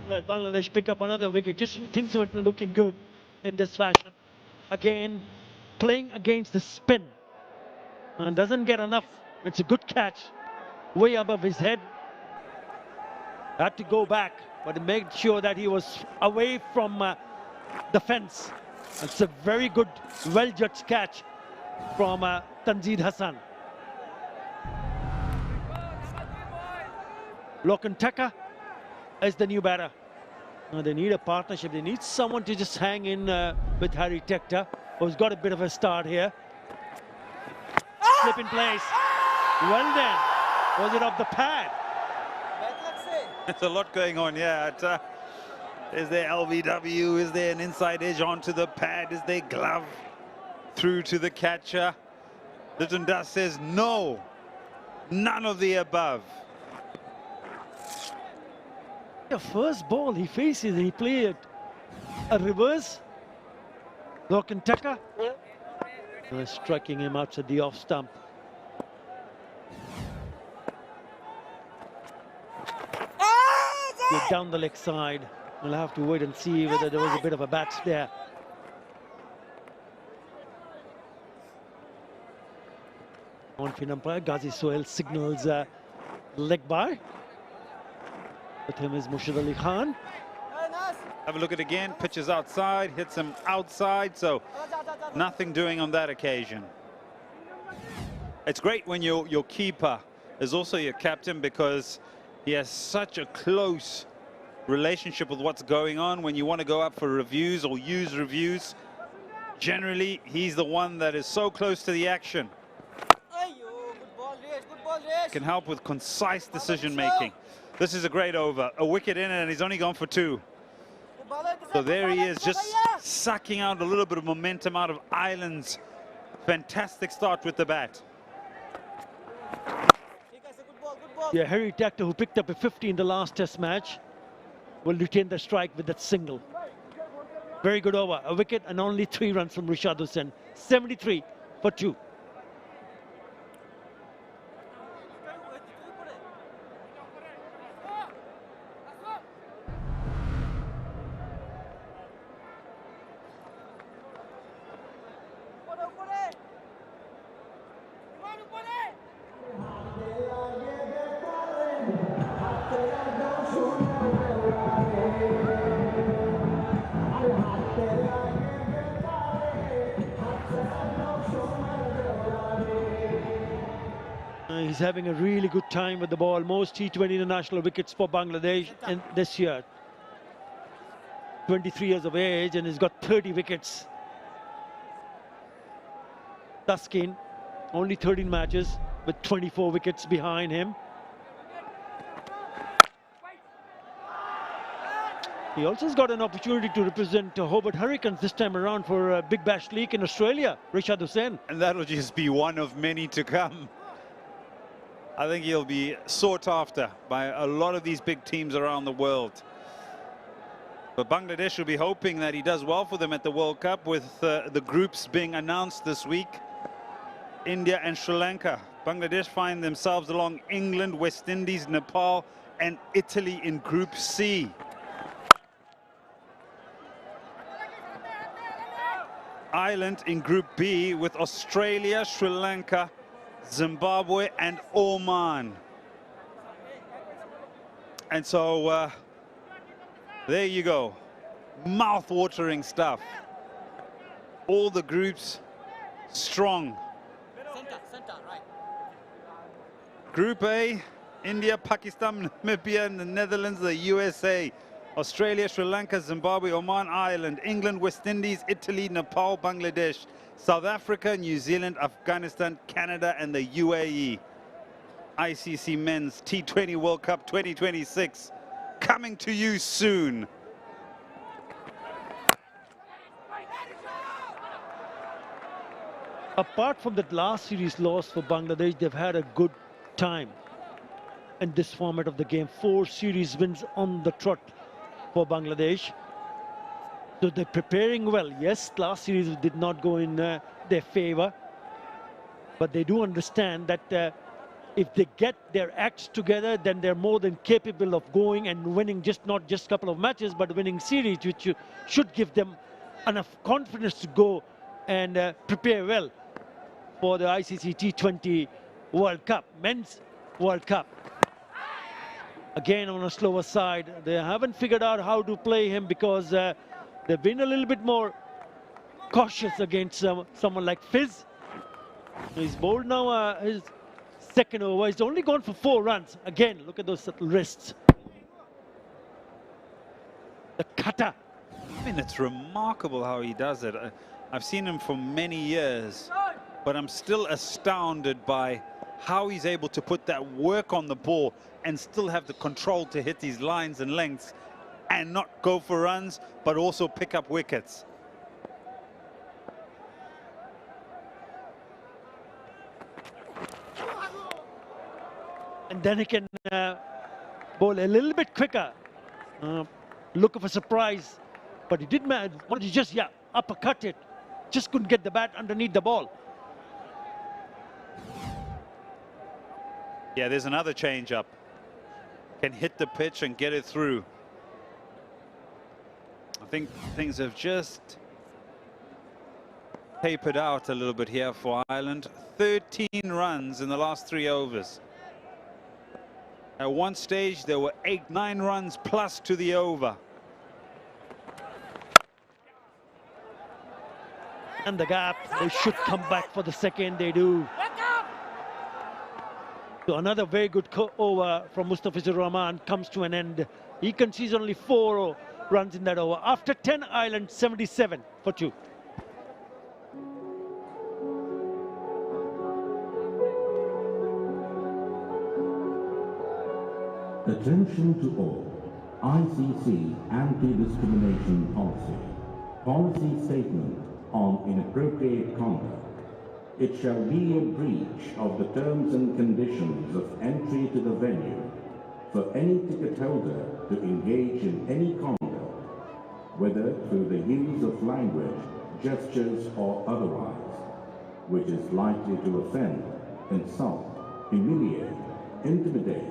Let Bangladesh pick up another wicket. Just things were looking good in this fashion. Again, playing against the spin. And doesn't get enough. It's a good catch. Way above his head. Had to go back, but he made sure that he was away from the fence. It's a very good, well-judged catch from Tanzid Hassan. Lokantaka is the new batter. Now they need a partnership. They need someone to just hang in with Harry Tector, who's got a bit of a start here. Slip in place. Well then. Was it off the pad? There's a lot going on, yeah. Is there LBW? Is there an inside edge onto the pad? Is there glove through to the catcher? Liton Das says no. None of the above. The first ball he faces, he played a reverse. Lokantaka Striking him outside the off stump. You're down the leg side. We'll have to wait and see whether there was a bit of a bat there. On-field umpire Ghazi Sohail signals leg by. With him is Murshid Ali Khan. Have a look at it again. Pitches outside, hits him outside, so nothing doing on that occasion. It's great when your keeper is also your captain, because he has such a close relationship with what's going on. When you want to go up for reviews or use reviews, generally he's the one that is so close to the action. Can help with concise decision making. This is a great over. A wicket in and he's only gone for 2. So there he is, just sucking out a little bit of momentum out of Ireland's fantastic start with the bat. Yeah, 𝗿𝗺𝗽𝗪, who picked up a 50 in the last test match, will retain the strike with that single. Very good over. A wicket and only 3 runs from Rishad Hussain. 73 for 2. He's having a really good time with the ball. Most T20 international wickets for Bangladesh and this year. 23 years of age and he's got 30 wickets. Taskin, only 13 matches with 24 wickets behind him. He also has got an opportunity to represent Hobart Hurricanes this time around for a Big Bash League in Australia, Rishad Hussain. And that'll just be one of many to come. I think he'll be sought after by a lot of these big teams around the world. But Bangladesh will be hoping that he does well for them at the World Cup, with the groups being announced this week. India and Sri Lanka. Bangladesh find themselves along England, West Indies, Nepal and Italy in Group C. Ireland in Group B with Australia, Sri Lanka, Zimbabwe and Oman. And so there you go, mouth-watering stuff. All the groups strong. Center, right. Group A, India, Pakistan, Namibia, the Netherlands, the USA, Australia, Sri Lanka, Zimbabwe, Oman, Ireland, England, West Indies, Italy, Nepal, Bangladesh, South Africa, New Zealand, Afghanistan, Canada and the UAE. ICC Men's T20 World Cup 2026 coming to you soon. Apart from that last series loss for Bangladesh, they've had a good time in this format of the game. 4 series wins on the trot for Bangladesh. So they're preparing well. Yes, last series did not go in their favor, but they do understand that if they get their acts together, then they're more than capable of going and winning not just a couple of matches, but winning series, which should give them enough confidence to go and prepare well for the ICC T20 World Cup, Men's World Cup. Again on a slower side. They haven't figured out how to play him because they've been a little bit more cautious against someone like Fizz. He's bowled now his second over. He's only gone for 4 runs. Again, look at those subtle wrists. The cutter. I mean, it's remarkable how he does it. I've seen him for many years, but I'm still astounded by how he's able to put that work on the ball and still have the control to hit these lines and lengths and not go for runs, but also pick up wickets. And then he can bowl a little bit quicker. Look of a surprise, but he did manage. What did he just, uppercut it just couldn't get the bat underneath the ball. Yeah, there's another change up. Can hit the pitch and get it through. I think things have just tapered out a little bit here for Ireland. 13 runs in the last 3 overs. At one stage, there were 8-9 runs plus to the over. And the gap, they should come back for the second, they do. So another very good over from Mustafizur Rahman comes to an end. He concedes only 4 runs in that over. After 10, Ireland 77 for 2. Attention to all. ICC Anti-Discrimination Policy. Policy statement on inappropriate conduct. It shall be a breach of the terms and conditions of entry to the venue for any ticket holder to engage in any conduct, whether through the use of language, gestures or otherwise, which is likely to offend, insult, humiliate, intimidate,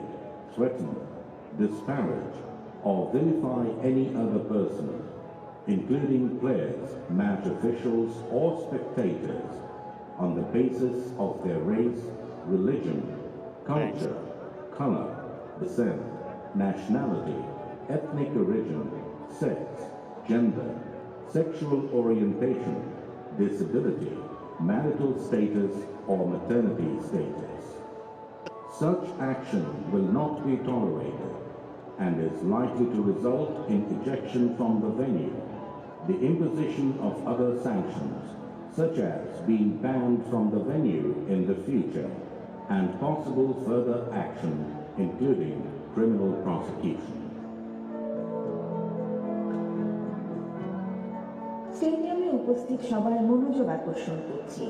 threaten, disparage or vilify any other person, including players, match officials or spectators, on the basis of their race, religion, culture, color, descent, nationality, ethnic origin, sex, gender, sexual orientation, disability, marital status, or maternity status. Such action will not be tolerated and is likely to result in ejection from the venue, the imposition of other sanctions, such as being banned from the venue in the future, and possible further action, including criminal prosecution. স্টেডিয়ামে উপস্থিত সবার মনোযোগ আকর্ষণ করছি।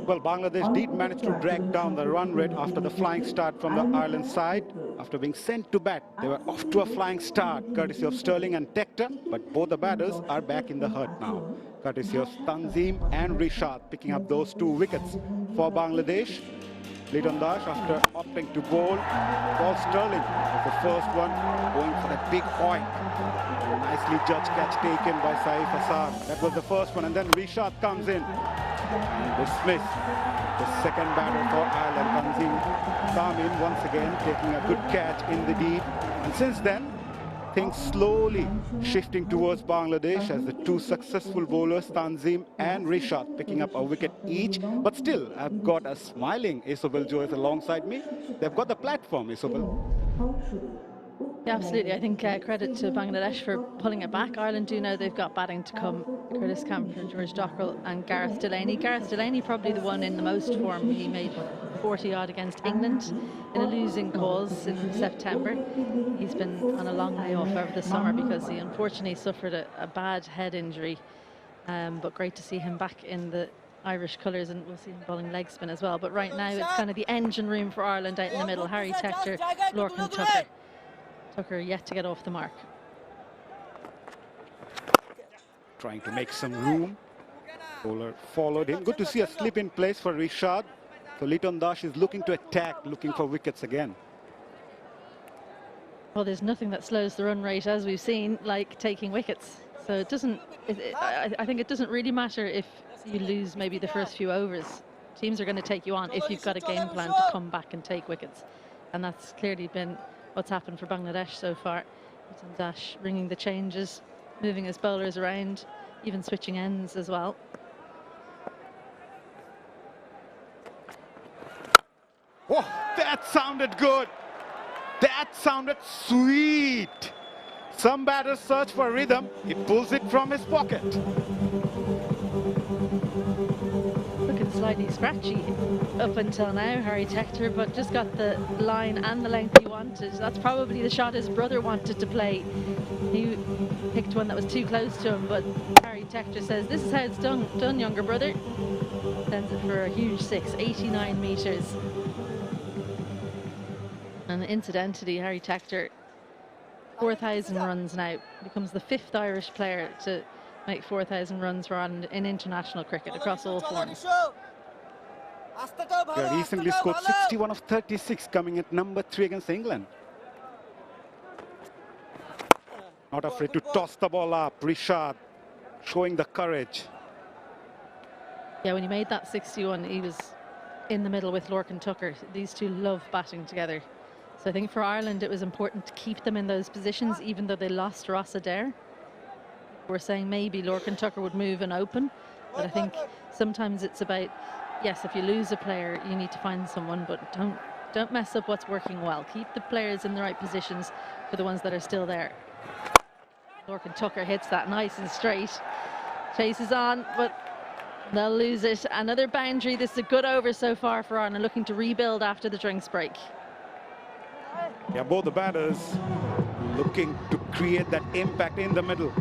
Well, Bangladesh did manage to drag down the run rate after the flying start from the Ireland side. After being sent to bat, they were off to a flying start, courtesy of Sterling and Tector, but both the batters are back in the herd now, courtesy of Tanzim and Rishad picking up those 2 wickets for Bangladesh. 𝗵𝗺𝗀, after opting to bowl, Paul Sterling was the first one, going for that big oink. Nicely judged catch taken by Saif Hassan. That was the first one, and then Rishad comes in and dismiss the second batter for Ireland. Tanzim come in once again, taking a good catch in the deep. And since then, things slowly shifting towards Bangladesh as the 2 successful bowlers, Tanzim and Rishad, picking up a wicket each. But still, I've got a smiling 𝗂𝗃𝗀𝗀 alongside me. They've got the platform, 𝗂𝗃𝗀𝗀. Yeah, absolutely. I think credit to Bangladesh for pulling it back. Ireland do know they've got batting to come. Curtis Campbell, George Dockrell and Gareth Delaney. Gareth Delaney probably the one in the most form. He made 40-odd against England in a losing cause in September. He's been on a long way off over the summer because he unfortunately suffered a bad head injury. But great to see him back in the Irish colours, and we'll see him bowling leg spin as well. But right now it's kind of the engine room for Ireland out in the middle. Harry Tector, Lorcan Tucker. Tucker yet to get off the mark. Trying to make some room. Bowler followed him. Good to see a slip in place for Rishad. So 𝗵𝗺𝗀 is looking to attack, looking for wickets again. Well, there's nothing that slows the run rate, as we've seen, like taking wickets. So it doesn't. I think it doesn't really matter if you lose maybe the first few overs. Teams are going to take you on if you've got a game plan to come back and take wickets, and that's clearly been what's happened for Bangladesh so far. 𝗵𝗺𝗀 bringing the changes, moving his bowlers around, even switching ends as well. Oh, that sounded good. That sounded sweet. Some batters search for rhythm. He pulls it from his pocket. Looking slightly scratchy up until now, Harry Tector, but just got the line and the length he wanted. That's probably the shot his brother wanted to play. He picked one that was too close to him, but Harry Tector says, "This is how it's done, younger brother." Sends it for a huge 6, 89 metres. And incidentally, Harry Tector, 4,000 runs now, becomes the 5th Irish player to make 4,000 runs for Ireland in international cricket across all forms. They recently scored 61 of 36, coming at number 3 against England. Not afraid to toss the ball up. Rishad showing the courage. Yeah, when he made that 61, he was in the middle with 𝗁𝗏. These two love batting together. So I think for Ireland, it was important to keep them in those positions, even though they lost 𝗁𝗏 Adair. We're saying maybe 𝗁𝗏 would move and open, but I think sometimes it's about, yes, if you lose a player, you need to find someone, but don't mess up what's working well. Keep the players in the right positions for the ones that are still there. 𝗁𝗏 hits that nice and straight. Chases on, but they'll lose it. Another boundary. This is a good over so far for Ireland, looking to rebuild after the drinks break. Yeah, both the batters looking to create that impact in the middle.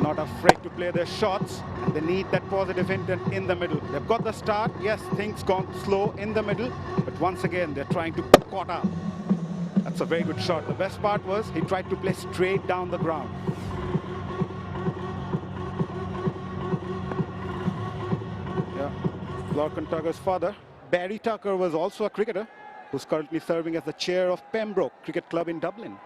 Not afraid to play their shots, and they need that positive intent in the middle. They've got the start. Yes, things gone slow in the middle, but once again, they're trying to caught up. That's a very good shot. The best part was he tried to play straight down the ground. Yeah, 𝗁𝗏's father, Barry Tucker, was also a cricketer who's currently serving as the chair of Pembroke Cricket Club in Dublin.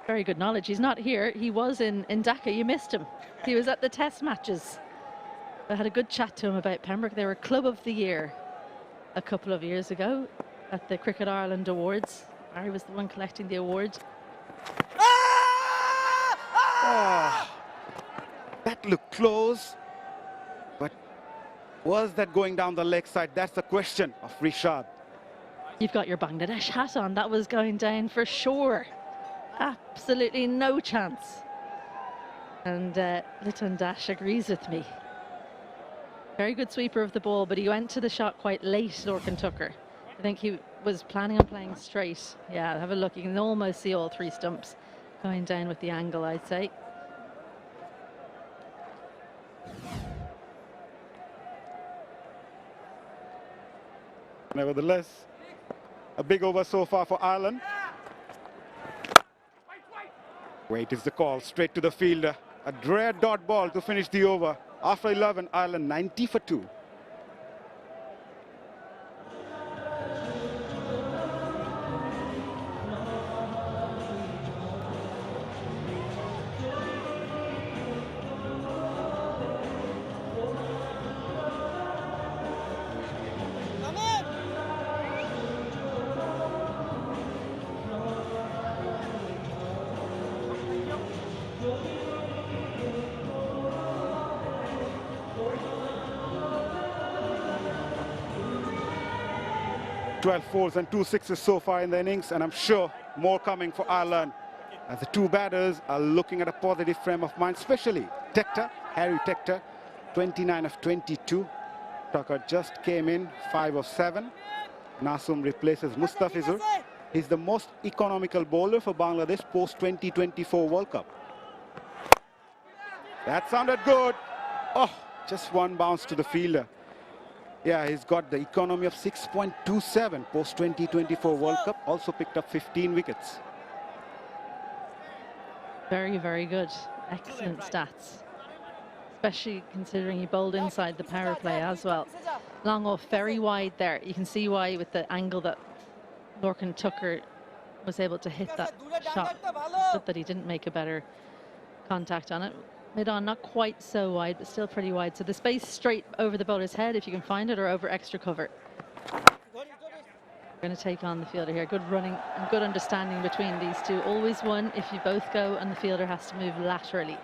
Very good knowledge. He's not here. He was in Dhaka. You missed him. He was at the test matches. I had a good chat to him about Pembroke. They were Club of the Year a couple of years ago at the Cricket Ireland Awards. Barry was the one collecting the award. Oh, that looked close, but was that going down the leg side? That's the question of Rishad. You've got your Bangladesh hat on. That was going down for sure. Absolutely no chance. And Liton Dash agrees with me. Very good sweeper of the ball, but he went to the shot quite late, 𝗁𝗏. I think he was planning on playing straight. Yeah, have a look. You can almost see all 3 stumps going down with the angle, I'd say. Nevertheless, a big over so far for Ireland. Wait is the call, straight to the fielder. A rare dot ball to finish the over. After 11, Ireland 90 for 2. Twelve fours and 2 sixes so far in the innings, and I'm sure more coming for Ireland as the two batters are looking at a positive frame of mind, especially Harry Tector, 29 of 22. Tucker just came in, 5 of 7. Nasum replaces Mustafizur. He's the most economical bowler for Bangladesh post-2024 World Cup. That sounded good. Oh, just one bounce to the fielder. Yeah, he's got the economy of 6.27 post-2024 World Cup. Also picked up 15 wickets. Very, very good. Excellent stats. Especially considering he bowled inside the power play as well. Long off, very wide there. You can see why with the angle that 𝗁𝗏 was able to hit that shot, but that he didn't make a better contact on it. Mid-on, not quite so wide, but still pretty wide. So the space straight over the bowler's head, if you can find it, or over extra cover. We're going to take on the fielder here. Good running and good understanding between these two. Always one if you both go and the fielder has to move laterally.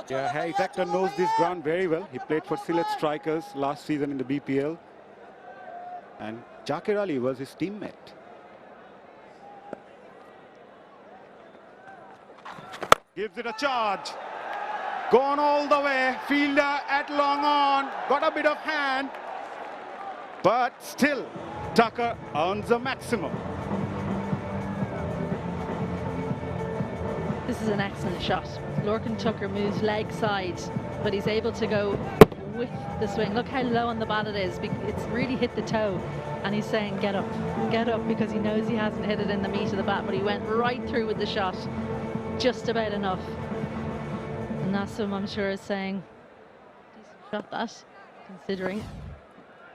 Yeah, Harry Tector knows this ground very well. He played for Sylhet Strikers last season in the BPL. And Zakir Ali was his teammate. Gives it a charge. Gone all the way. Fielder at long on. Got a bit of hand. But still, Tucker earns a maximum. This is an excellent shot. 𝗁𝗏 moves leg side, but he's able to go with the swing. Look how low on the bat it is. It's really hit the toe and he's saying, get up, because he knows he hasn't hit it in the meat of the bat, but he went right through with the shot, just about enough. And Nasum, I'm sure, is saying, decent shot that, considering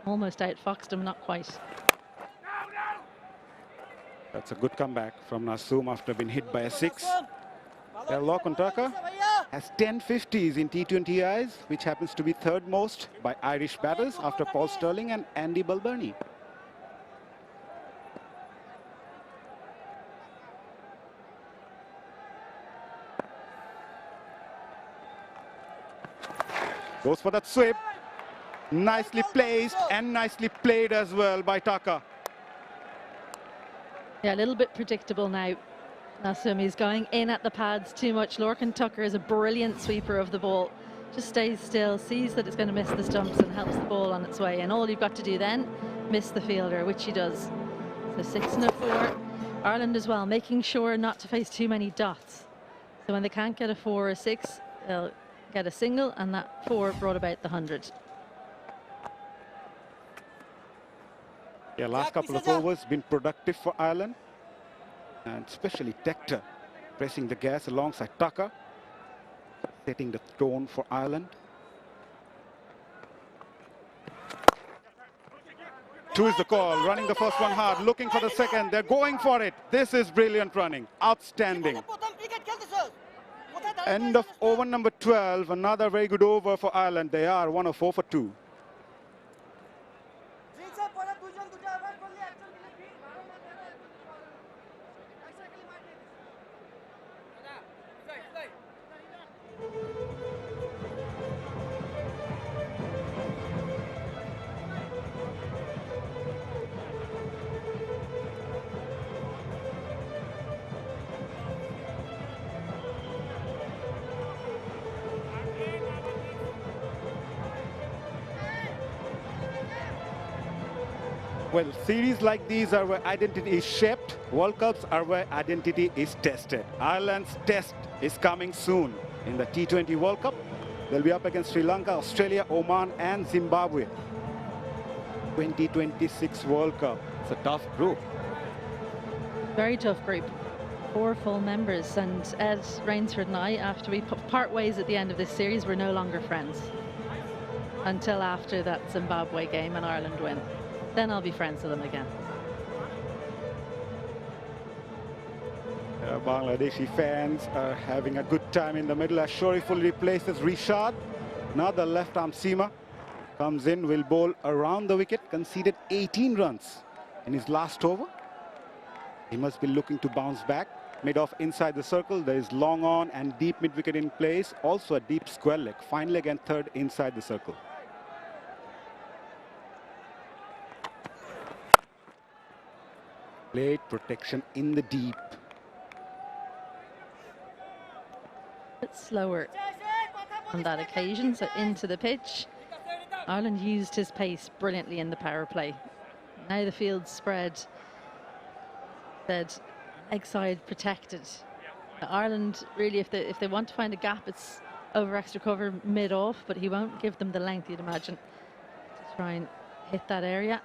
almost outfoxed him, not quite. That's a good comeback from Nasum after being hit by a 6. 𝗂𝗏𝗂𝗪𝗀 has 10 50s in T20Is, which happens to be third most by Irish batters after Paul Stirling and Andy Balbirnie. Goes for that sweep. Nicely placed and nicely played as well by Tucker. Yeah, a little bit predictable now. Nasum is going in at the pads too much. Lorcan Tucker is a brilliant sweeper of the ball. Just stays still, sees that it's going to miss the stumps and helps the ball on its way. And all you've got to do then, miss the fielder, which he does. So 6 and a 4. Ireland as well, making sure not to face too many dots. So when they can't get a 4 or a 6, they'll get a single, and that 4 brought about the 100. Yeah, last couple of overs been productive for Ireland, and especially Tector pressing the gas alongside Tucker, setting the tone for Ireland. 2 is the call, running the first one hard, looking for the second. They're going for it. This is brilliant running, outstanding. End of over number 12, another very good over for Ireland. They are 1 of 4 for 2. Well, series like these are where identity is shaped. World Cups are where identity is tested. Ireland's test is coming soon in the T20 World Cup. They'll be up against Sri Lanka, Australia, Oman and Zimbabwe. 2026 World Cup. It's a tough group. Very tough group. 4 full members, and Ed Rainsford and I, after we part ways at the end of this series, we're no longer friends until after that Zimbabwe game and Ireland win. Then I'll be friends with them again. Bangladeshi fans are having a good time in the middle as Shoriful replaces Rishad. Another left-arm seamer comes in, will bowl around the wicket, conceded 18 runs in his last over. He must be looking to bounce back. Mid-off inside the circle, there is long on and deep mid-wicket in place. Also a deep square leg, fine leg and third inside the circle. Plate protection in the deep. Bit slower on that occasion, so into the pitch. Ireland used his pace brilliantly in the power play. Now the field spread, said egg side protected. Ireland really, if they want to find a gap, it's over extra cover mid-off, but he won't give them the length, you'd imagine, to try and hit that area.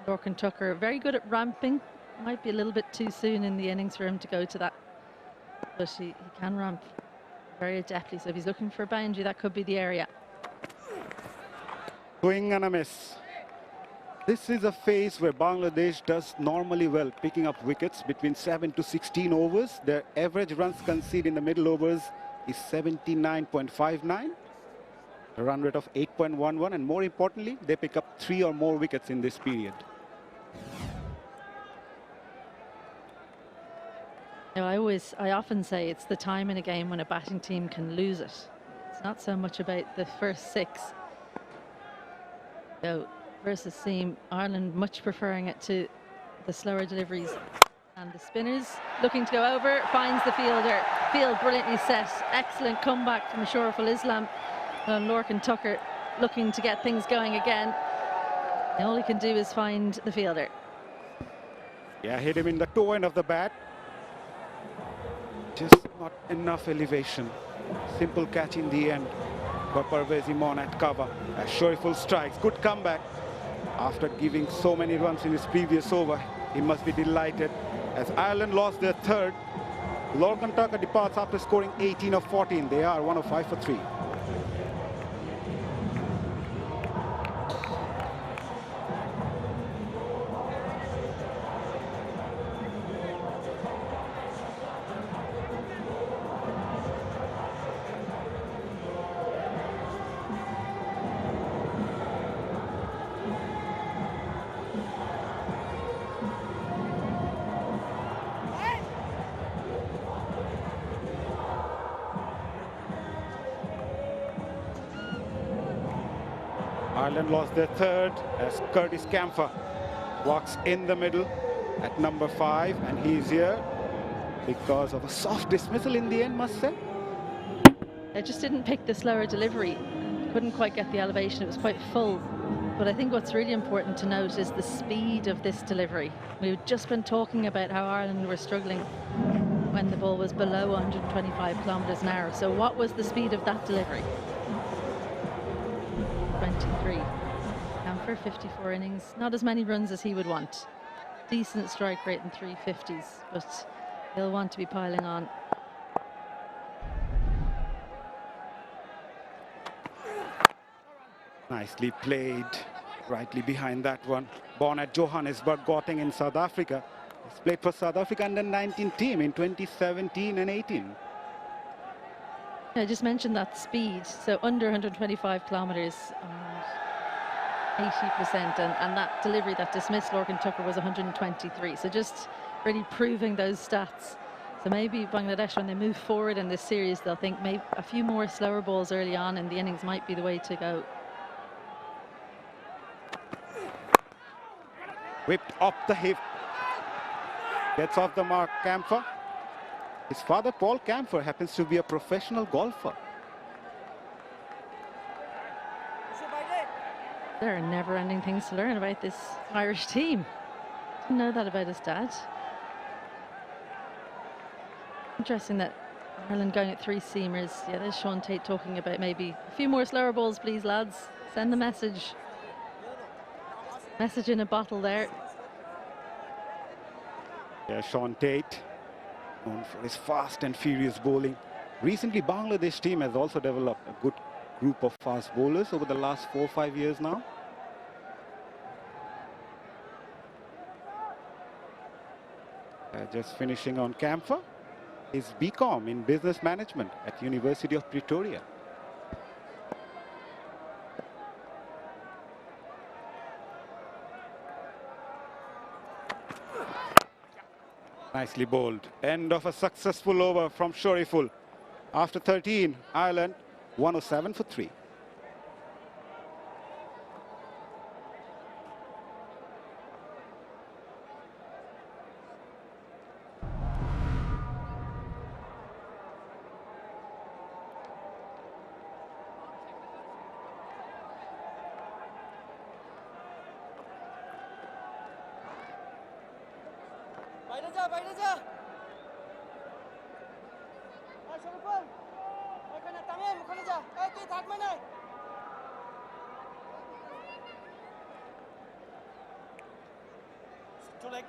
Lorcan Tucker very good at ramping. Might be a little bit too soon in the innings for him to go to that, but he can ramp very adeptly. So if he's looking for a boundary, that could be the area. Swing and a miss. This is a phase where Bangladesh does normally well, picking up wickets between 7 to 16 overs. Their average runs conceded in the middle overs is 79.59. A run rate of 8.11, and more importantly, they pick up 3 or more wickets in this period. You know, I often say it's the time in a game when a batting team can lose it. It's not so much about the first 6. So versus seam, Ireland much preferring it to the slower deliveries. And the spinners looking to go over, finds the fielder. Field brilliantly set. Excellent comeback from Shoriful Islam. And Lorcan Tucker looking to get things going again. And all he can do is find the fielder. Yeah, hit him in the toe end of the bat. Just not enough elevation. Simple catch in the end. 𝗂𝗶𝗴𝗲𝗂 at cover as Shoriful strikes. Good comeback. After giving so many runs in his previous over, he must be delighted. As Ireland lost their third, 𝗏𝗏𝗂𝗃𝗃 departs after scoring 18 of 14. They are 1 of 5 for 3. Ireland lost their third as Curtis Campher walks in the middle at number 5, and he's here because of a soft dismissal in the end, must say. I just didn't pick the slower delivery. Couldn't quite get the elevation. It was quite full. But I think what's really important to note is the speed of this delivery. We've just been talking about how Ireland were struggling when the ball was below 125 kilometres an hour. So what was the speed of that delivery? 23. Campher, 54 innings. Not as many runs as he would want. Decent strike rate in 350s, but he'll want to be piling on. Nicely played, rightly behind that one. Born at Johannesburg, Gauteng in South Africa. He's played for South Africa under 19 team in 2017 and 18. I just mentioned that speed, so under 125 kilometres, 80%, and that delivery that dismissed Lorcan Tucker was 123. So just really proving those stats. So maybe Bangladesh, when they move forward in this series, they'll think maybe a few more slower balls early on in the innings might be the way to go. Whipped up the hip. Gets off the mark, Campher. His father, Paul Campher, happens to be a professional golfer. There are never-ending things to learn about this Irish team. Didn't know that about his dad. Interesting that Ireland going at 3 seamers. Yeah, there's Sean Tate talking about maybe a few more slower balls, please, lads. Send the message. Message in a bottle there. Yeah, Sean Tate, known for his fast and furious bowling. Recently, Bangladesh team has also developed a good group of fast bowlers over the last 4 or 5 years now. Just finishing on Campher is BCom in business management at University of Pretoria. Nicely bowled. End of a successful over from shorturl. After 13, Ireland 107 for 3. leg.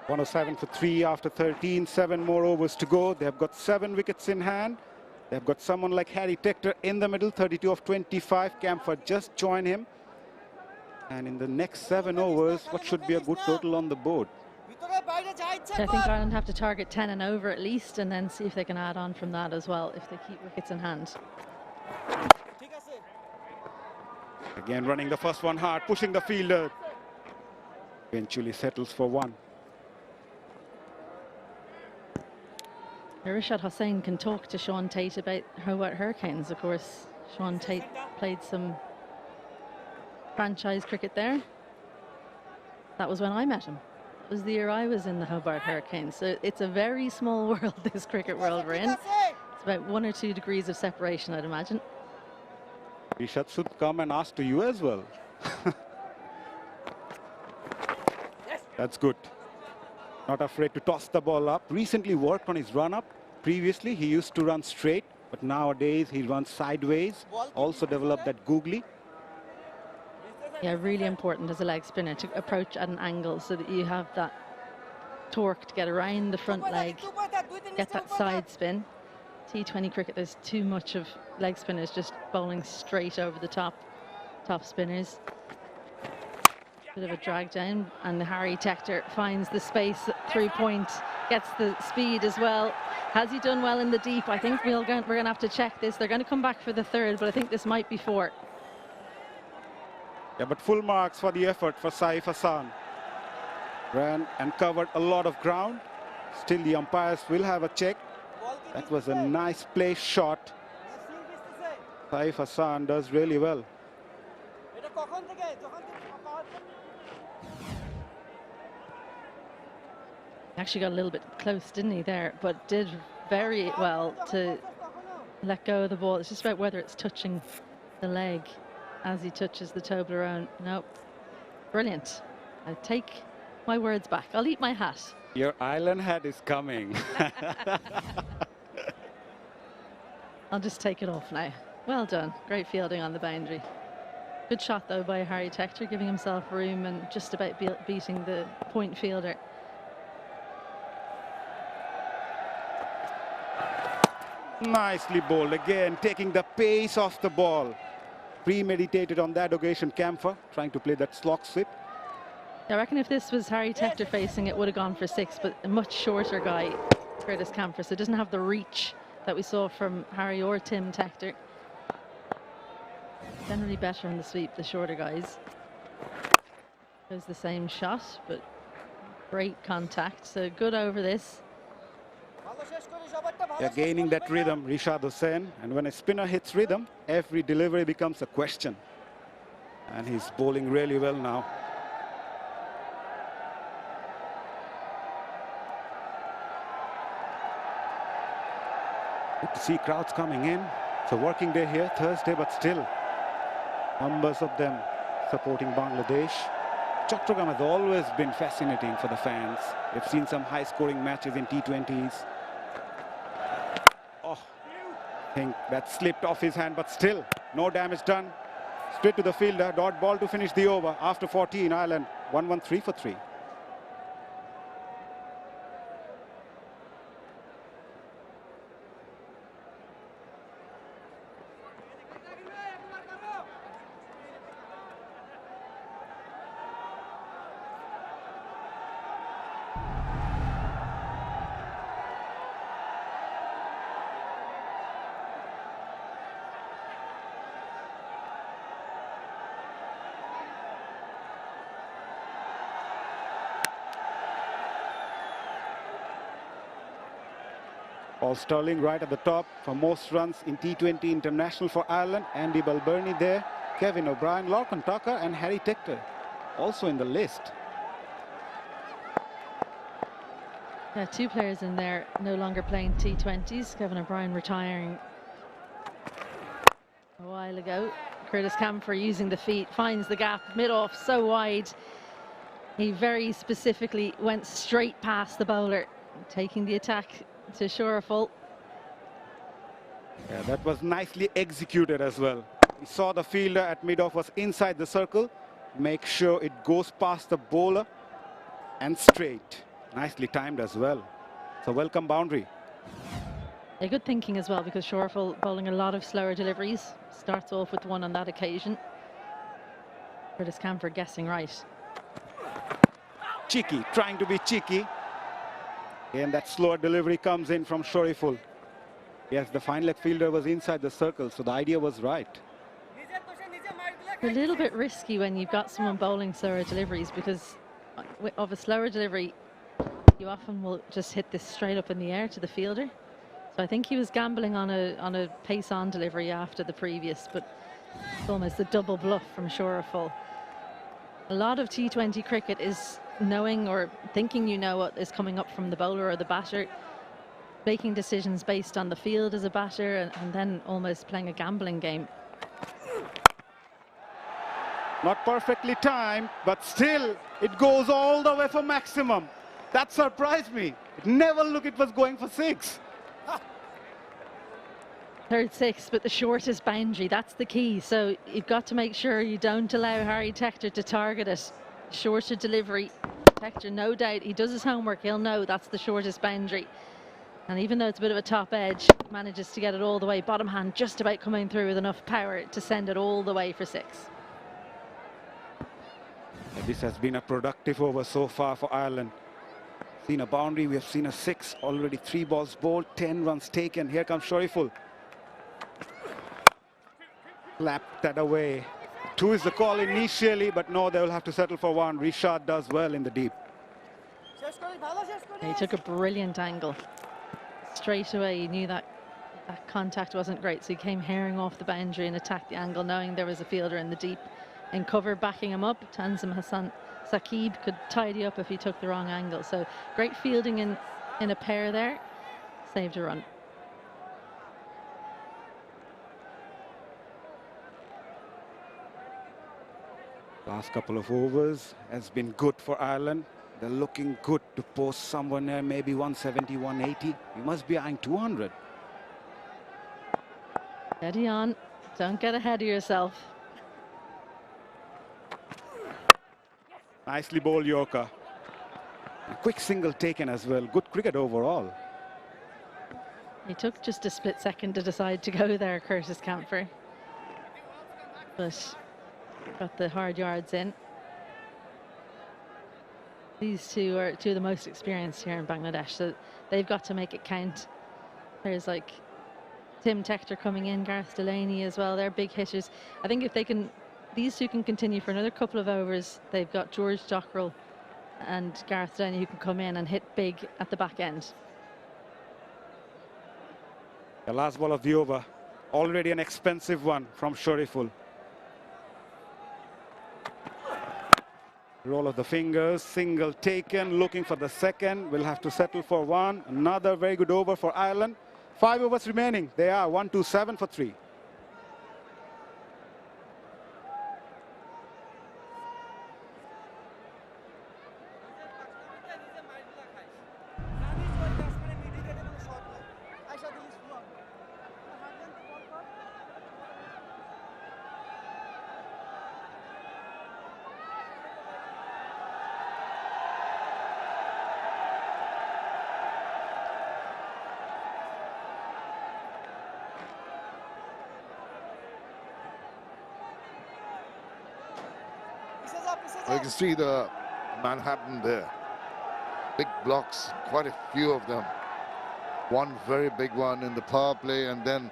107 for 3 after 13, 7 more overs to go. They have got 7 wickets in hand. They have got someone like Harry Tector in the middle, 32 of 25. Campher just joined him. And in the next 7 overs, what should be a good total on the board? I think Ireland have to target 10 and over at least, and then see if they can add on from that as well, if they keep wickets in hand. Again, running the first one hard, pushing the fielder. Eventually settles for 1. Rishad Hossain can talk to Sean Tate about Hobart Hurricanes. Of course, Sean Tate played some franchise cricket there. That was when I met him. It was the year I was in the Hobart Hurricanes. So it's a very small world, this cricket world we're in. It's about 1 or 2 degrees of separation, I'd imagine. Rishad should come and ask to you as well. That's good. Not afraid to toss the ball up. Recently worked on his run-up. Previously, he used to run straight, but nowadays he runs sideways. Also developed that googly. Yeah, really important as a leg spinner to approach at an angle so that you have that torque to get around the front leg, get that side spin. T20 cricket, there's too much of leg spinners just bowling straight over the top spinners. Bit of a drag down, and Harry Tector finds the space through point, gets the speed as well. Has he done well in the deep? I think we're going to have to check this. They're going to come back for the third, but I think this might be 4. Yeah, but full marks for the effort for Saif Hassan. Ran and covered a lot of ground. Still, the umpires will have a check. That was a nice place shot. Saif Hassan does really well. Actually got a little bit close, didn't he, there, but did very well to let go of the ball. It's just about whether it's touching the leg as he touches the 𝗃𝗶𝗱𝗲. Nope. Brilliant. I take my words back. I'll eat my hat. Your island hat is coming. I'll just take it off now. Well done. Great fielding on the boundary. Good shot, though, by Harry Tector, giving himself room and just about beating the point fielder. Nicely bowled again, taking the pace off the ball. Premeditated on that occasion, Camphor, trying to play that slog sweep. I reckon if this was Harry Tector facing, it would have gone for 6, but a much shorter guy, Curtis Camphor, so it doesn't have the reach that we saw from Harry or Tim Tector. Generally better on the sweep, the shorter guys. There's the same shot, but great contact, so good over this. They're gaining that rhythm, Rishad Hussain, and when a spinner hits rhythm, every delivery becomes a question. And he's bowling really well now. Good to see crowds coming in. It's a working day here, Thursday, but still numbers of them supporting Bangladesh. Chattogram has always been fascinating for the fans. We've seen some high-scoring matches in T20s. Oh, I think that slipped off his hand, but still no damage done. Straight to the fielder, dot ball to finish the over. After 14, Ireland 1-1-3 for 3. Paul Stirling right at the top for most runs in T20 international for Ireland. Andy Balbirnie there, Kevin O'Brien, Lorcan Tucker and Harry Tector also in the list. Yeah, 2 players in there no longer playing T20s. Kevin O'Brien retiring a while ago. Curtis Camphor using the feet, finds the gap, mid-off so wide. He very specifically went straight past the bowler, taking the attack to shorturl. Yeah, that was nicely executed as well. We saw the fielder at mid-off was inside the circle. Make sure it goes past the bowler and straight. Nicely timed as well. It's a welcome boundary. Yeah, good thinking as well, because shorturl bowling a lot of slower deliveries. Starts off with one on that occasion. Curtis Camphor guessing right. Cheeky, trying to be cheeky. And that slower delivery comes in from shorturl. Yes, the fine leg fielder was inside the circle, so the idea was right. A little bit risky when you've got someone bowling slower deliveries, because of a slower delivery, you often will just hit this straight up in the air to the fielder. So I think he was gambling on a pace-on delivery after the previous, but it's almost a double bluff from shorturl. A lot of T20 cricket is knowing or thinking you know what is coming up from the bowler or the batter, making decisions based on the field as a batter, and then almost playing a gambling game. Not perfectly timed, but still it goes all the way for maximum. That surprised me. It never looked it was going for 6. Third six, but the shortest boundary, that's the key. So you've got to make sure you don't allow Harry Tector to target it. Shorter delivery. Tector, no doubt, he does his homework, he'll know that's the shortest boundary. And even though it's a bit of a top edge, manages to get it all the way. Bottom hand just about coming through with enough power to send it all the way for six. This has been a productive over so far for Ireland. Seen a boundary, we have seen a six, already 3 balls bowled, 10 runs taken. Here comes Shorturl. Slapped that away. 2 is the call initially, but no, they will have to settle for 1. Rishad does well in the deep. He took a brilliant angle. Straight away, he knew that contact wasn't great, so he came herring off the boundary and attacked the angle, knowing there was a fielder in the deep. In cover, backing him up, 𝗪𝗓 𝗂𝗂𝗪 could tidy up if he took the wrong angle. So great fielding in a pair there. Saved a run. Last couple of overs has been good for Ireland. They're looking good to post somewhere near maybe 170, 180. You must be eyeing 200. Steady on. Don't get ahead of yourself. Nicely bowled Yorker. A quick single taken as well. Good cricket overall. He took just a split second to decide to go there, Curtis Camphor. But got the hard yards in. These two are 2 of the most experienced here in Bangladesh, so they've got to make it count. There's like Tim Tector coming in, Gareth Delaney as well. They're big hitters. I think if they can, these 2 can continue for another couple of overs. They've got George Dockrell and Gareth Delaney who can come in and hit big at the back end. The last ball of the over. Already an expensive one from Shorturl. Roll of the fingers, single taken, looking for the second. Will have to settle for 1. Another very good over for Ireland. 5 overs remaining. They are 127 for 3. You can see the Manhattan there. Big blocks, quite a few of them. One very big one in the power play, and then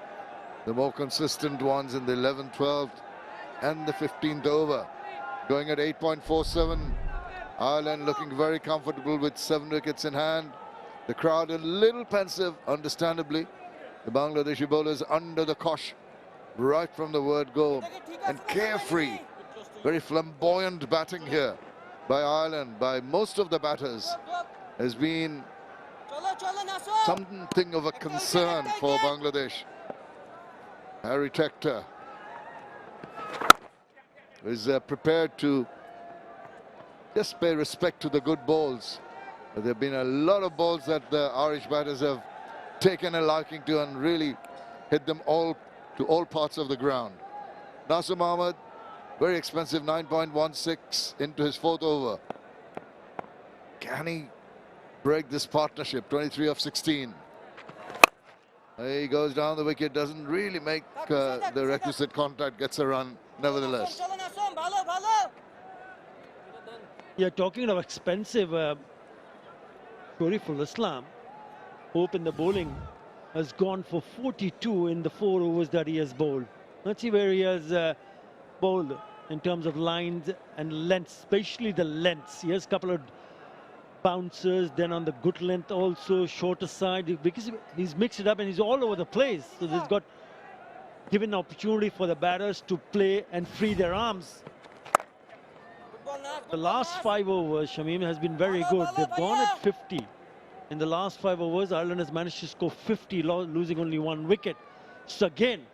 the more consistent ones in the 11th, 12th, and the 15th over. Going at 8.47. Ireland looking very comfortable with 7 wickets in hand. The crowd a little pensive, understandably. The Bangladeshi bowlers under the cosh right from the word go, and carefree. Very flamboyant batting here by Ireland, by most of the batters, has been something of a concern for Bangladesh. Harry Tector is prepared to just pay respect to the good balls. There have been a lot of balls that the Irish batters have taken a liking to and really hit them all to all parts of the ground. Nasir Mohammed, very expensive, 9.16 into his 4th over. Can he break this partnership? 23 of 16. He goes down the wicket, doesn't really make the requisite contact, gets a run nevertheless. Yeah, talking of expensive, Shorturl Islam, Hope in the bowling, has gone for 42 in the 4 overs that he has bowled. Let's see where he has bowled in terms of lines and lengths, especially the lengths. He has a couple of bouncers, then on the good length also, shorter side, because he's mixed it up and he's all over the place. So he's got given opportunity for the batters to play and free their arms. The last 5 overs, Shamim, has been very good. They've gone at 50. In the last 5 overs, Ireland has managed to score 50, losing only 1 wicket. So again,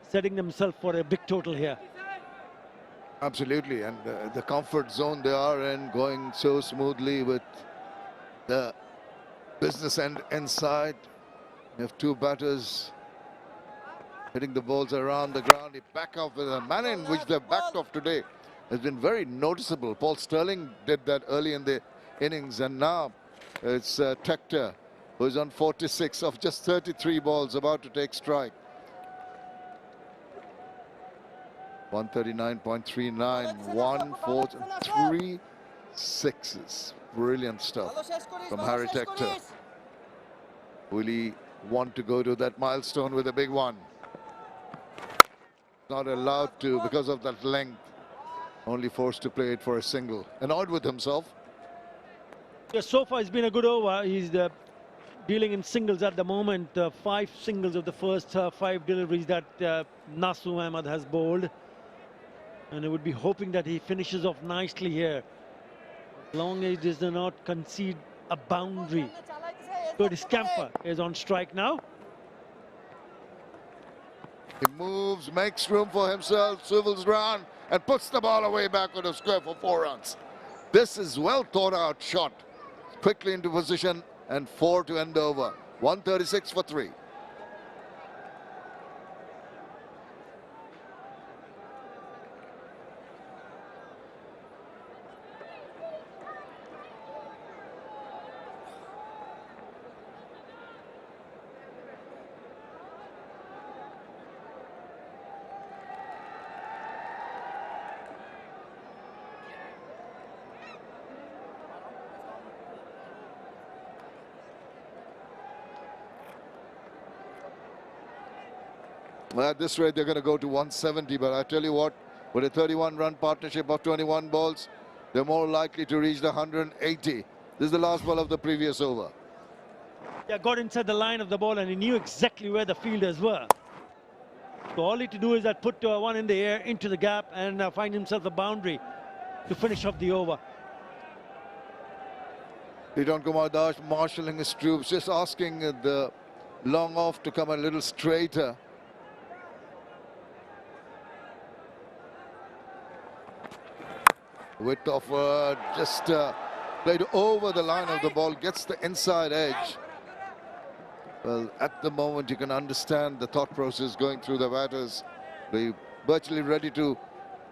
setting themselves for a big total here. Absolutely, and the comfort zone they are in, going so smoothly with the business end inside. You have 2 batters hitting the balls around the ground. He back off with a manner in which they've backed off today has been very noticeable. Paul Stirling did that early in the innings, and now it's 𝗃𝗃, who's on 46 of just 33 balls, about to take strike. 139.39, 1 4 and 3 sixes. Brilliant stuff from Harry 𝗃𝗃. Will he want to go to that milestone with a big one? Not allowed to because of that length. Only forced to play it for a single. Annoyed with himself. Yeah, so far it's been a good over. He's dealing in singles at the moment. 5 singles of the first 5 deliveries that Nasu Ahmed has bowled. And I would be hoping that he finishes off nicely here, as long as he does not concede a boundary. 𝗃𝗃 𝗵𝗃 is on strike now. He moves, makes room for himself, swivels round and puts the ball away backward of square for 4 runs. This is well thought out shot. Quickly into position and 4 to end over. 136 for 3. Well, at this rate, they're going to go to 170. But I tell you what, with a 31-run partnership of 21 balls, they're more likely to reach the 180. This is the last ball of the previous over. Yeah, got inside the line of the ball and he knew exactly where the fielders were. So all he had to do is that put one in the air into the gap and find himself a boundary to finish off the over. 𝗃𝗃 marshalling his troops, just asking the long off to come a little straighter. Width of just played over the line of the ball, gets the inside edge. Well, at the moment you can understand the thought process going through the batters. They're virtually ready to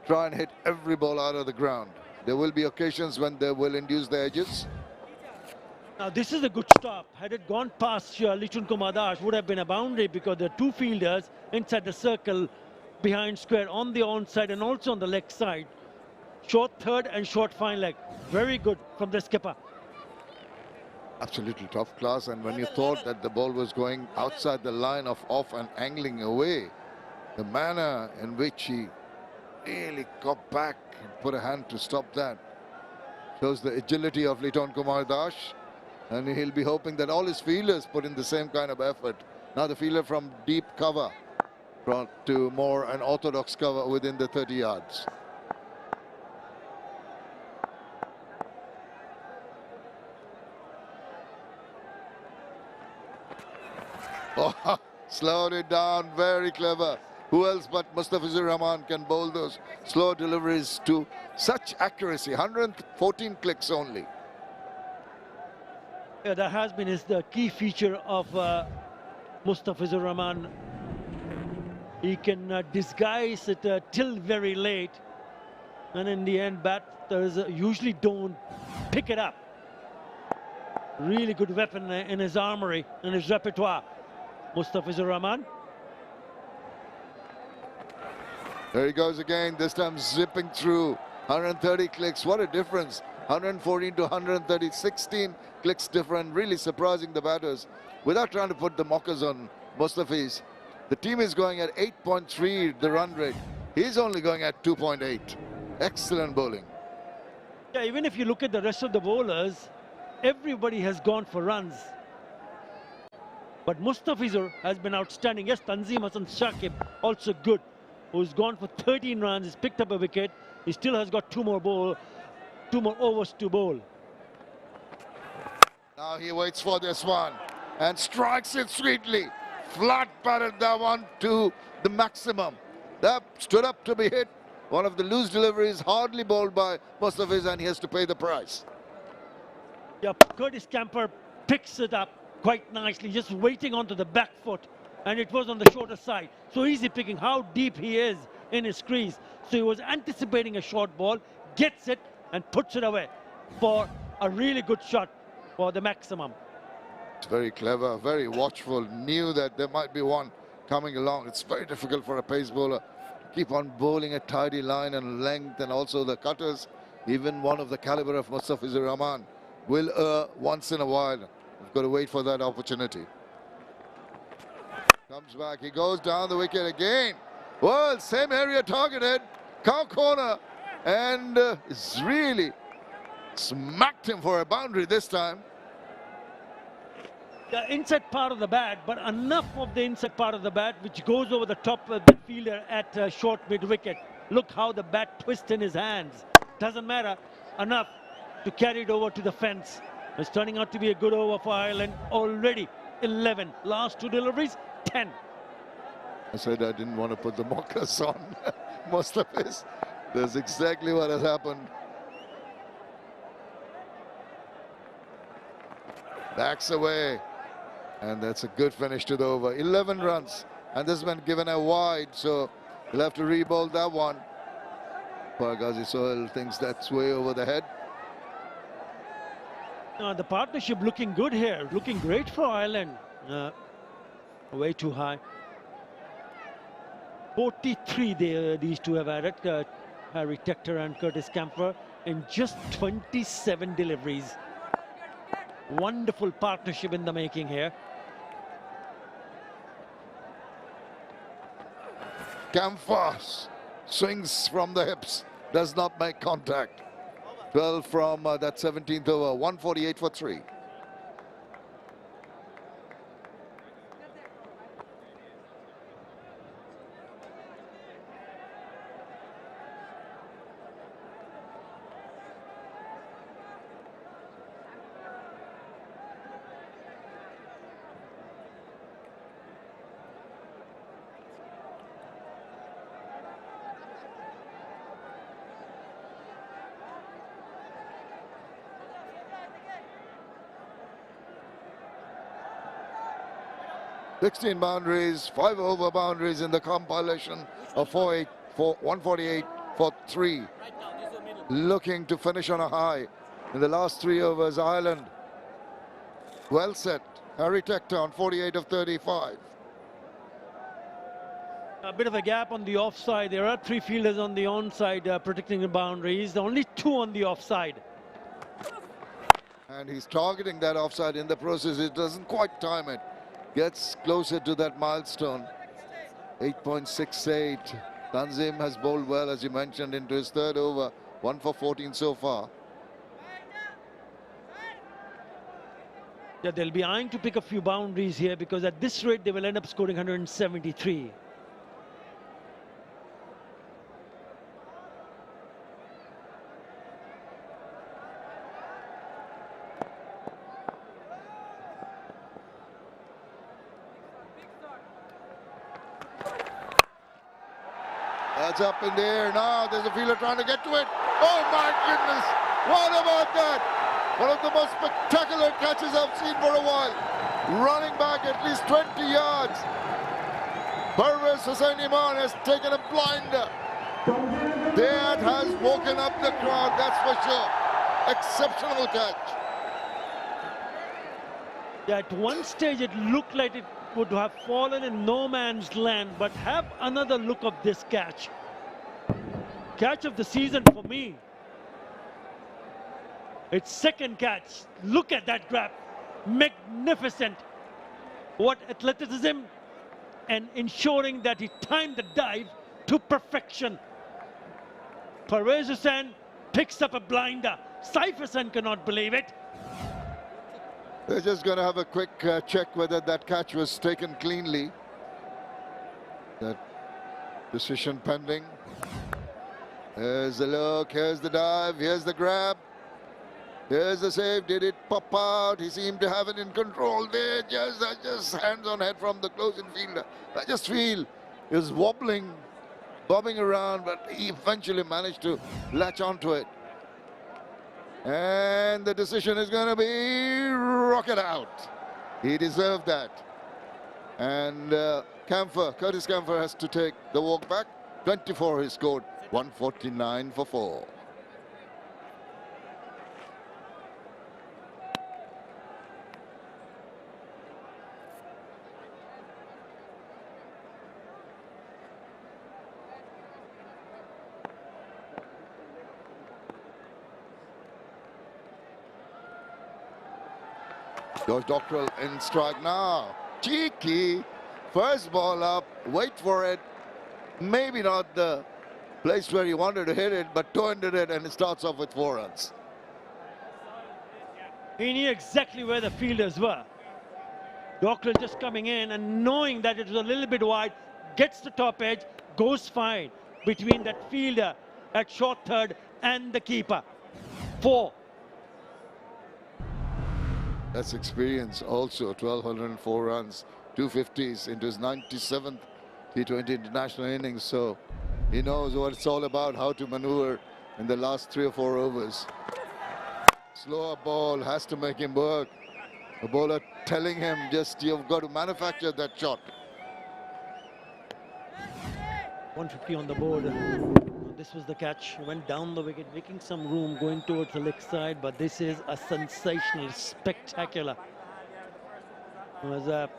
try and hit every ball out of the ground. There will be occasions when they will induce the edges. Now this is a good stop. Had it gone past 𝗃𝗃 would have been a boundary, because there are 2 fielders inside the circle behind square on the onside and also on the leg side. Short third and short fine leg. Very good from the skipper. Absolutely top class. And when you thought that the ball was going outside the line of off and angling away, the manner in which he really got back and put a hand to stop that shows the agility of 𝗃𝗃. And he'll be hoping that all his fielders put in the same kind of effort. Now the fielder from deep cover brought to more an orthodox cover within the 30 yards. Oh, slowed it down, very clever. Who else but Mustafizur Rahman can bowl those slow deliveries to such accuracy? 114 clicks only. Yeah, that has been the key feature of Mustafizur Rahman. He can disguise it till very late, and in the end batters usually don't pick it up. Really good weapon in his armory, in his repertoire, Mustafizur Rahman. There he goes again, this time zipping through. 130 clicks, what a difference. 114 to 130, 16 clicks different, really surprising the batters. Without trying to put the mockers on Mustafiz, the team is going at 8.3 the run rate. He's only going at 2.8. Excellent bowling. Yeah, even if you look at the rest of the bowlers, everybody has gone for runs. But Mustafizur has been outstanding. Yes, Tanzim Hassan Shakib also good, who's gone for 13 runs. He's picked up a wicket. He still has got two more overs to bowl. Now he waits for this one and strikes it sweetly. Flat batted that one to the maximum. That stood up to be hit. One of the loose deliveries, hardly bowled by Mustafiz, and he has to pay the price. Yeah, 𝗃𝗃 𝗵𝗃 picks it up quite nicely, just waiting onto the back foot and it was on the shorter side. So easy picking how deep he is in his crease. So he was anticipating a short ball, gets it, and puts it away for a really good shot for the maximum. It's very clever, very watchful, knew that there might be one coming along. It's very difficult for a pace bowler to keep on bowling a tidy line and length, and also the cutters. Even one of the caliber of Mustafizur Rahman will once in a while. We've got to wait for that opportunity. Comes back, he goes down the wicket again. Well, same area targeted, cow corner, and it's really smacked him for a boundary this time. The inside part of the bat, but enough of the inside part of the bat which goes over the top of the fielder at short mid-wicket. Look how the bat twists in his hands. Doesn't matter, enough to carry it over to the fence. It's turning out to be a good over for Ireland. Already 11. Last 2 deliveries, 10. I said I didn't want to put the mockers on Mustafiz. That's exactly what has happened. Backs away. And that's a good finish to the over. 11 runs. And this has been given a wide, so he'll have to re-bowl that one. 𝗂𝗂 𝗂𝗂 thinks that's way over the head. The partnership looking good here. Looking great for Ireland. Way too high. 43 these two have added. Harry Tector and Curtis Campher in just 27 deliveries. Wonderful partnership in the making here. Campher swings from the hips, does not make contact. 12 from that 17th over, 148 for 3. Sixteen boundaries, 5 over boundaries in the compilation of 148 for 3. Looking to finish on a high in the last 3 overs. Ireland well set. Harry Tector on 48 of 35. A bit of a gap on the offside. There are 3 fielders on the onside protecting the boundaries. Only 2 on the offside. And he's targeting that offside in the process. It doesn't quite time it. Gets closer to that milestone. 8.68. Tanzim has bowled well, as you mentioned, into his 3rd over. 1 for 14 so far. Yeah, they'll be eyeing to pick a few boundaries here, because at this rate they will end up scoring 173. That's up in the air now. There's a fielder trying to get to it. Oh my goodness! What about that? One of the most spectacular catches I've seen for a while. Running back at least 20 yards. 𝗂𝗂 𝗂𝗂 has taken a blinder. That has woken up the crowd, that's for sure. Exceptional catch. Yeah, at one stage it looked like it would have fallen in no man's land, but have another look of this catch. Catch of the season for me. Its 2nd catch. Look at that grab. Magnificent. What athleticism, and ensuring that he timed the dive to perfection. Parvez Hussain picks up a blinder. Saif Hassan cannot believe it. They're just going to have a quick check whether that catch was taken cleanly. That decision pending. Here's the look, here's the dive, here's the grab. Here's the save. Did it pop out? He seemed to have it in control there. Just hands on head from the closing fielder. I just feel he was wobbling, bobbing around, but he eventually managed to latch onto it. And the decision is going to be rocket out. He deserved that. And Curtis Campher has to take the walk back. 24 he scored, 149 for 4. Goes Dockrell in strike now. Cheeky. First ball up. Wait for it. Maybe not the place where he wanted to hit it, but turned it, and it starts off with 4 runs. He knew exactly where the fielders were. Dockrell just coming in and knowing that it was a little bit wide, gets the top edge, goes fine between that fielder at short third and the keeper. 4. That's experience also. 1,204 runs, 250s into his 97th T20 international innings. So he knows what it's all about, how to maneuver in the last 3 or 4 overs. Slower ball has to make him work. The bowler telling him, just you've got to manufacture that shot. 150 on the board. This was the catch. Went down the wicket, making some room, going towards the leg side. But this is a sensational, spectacular. As a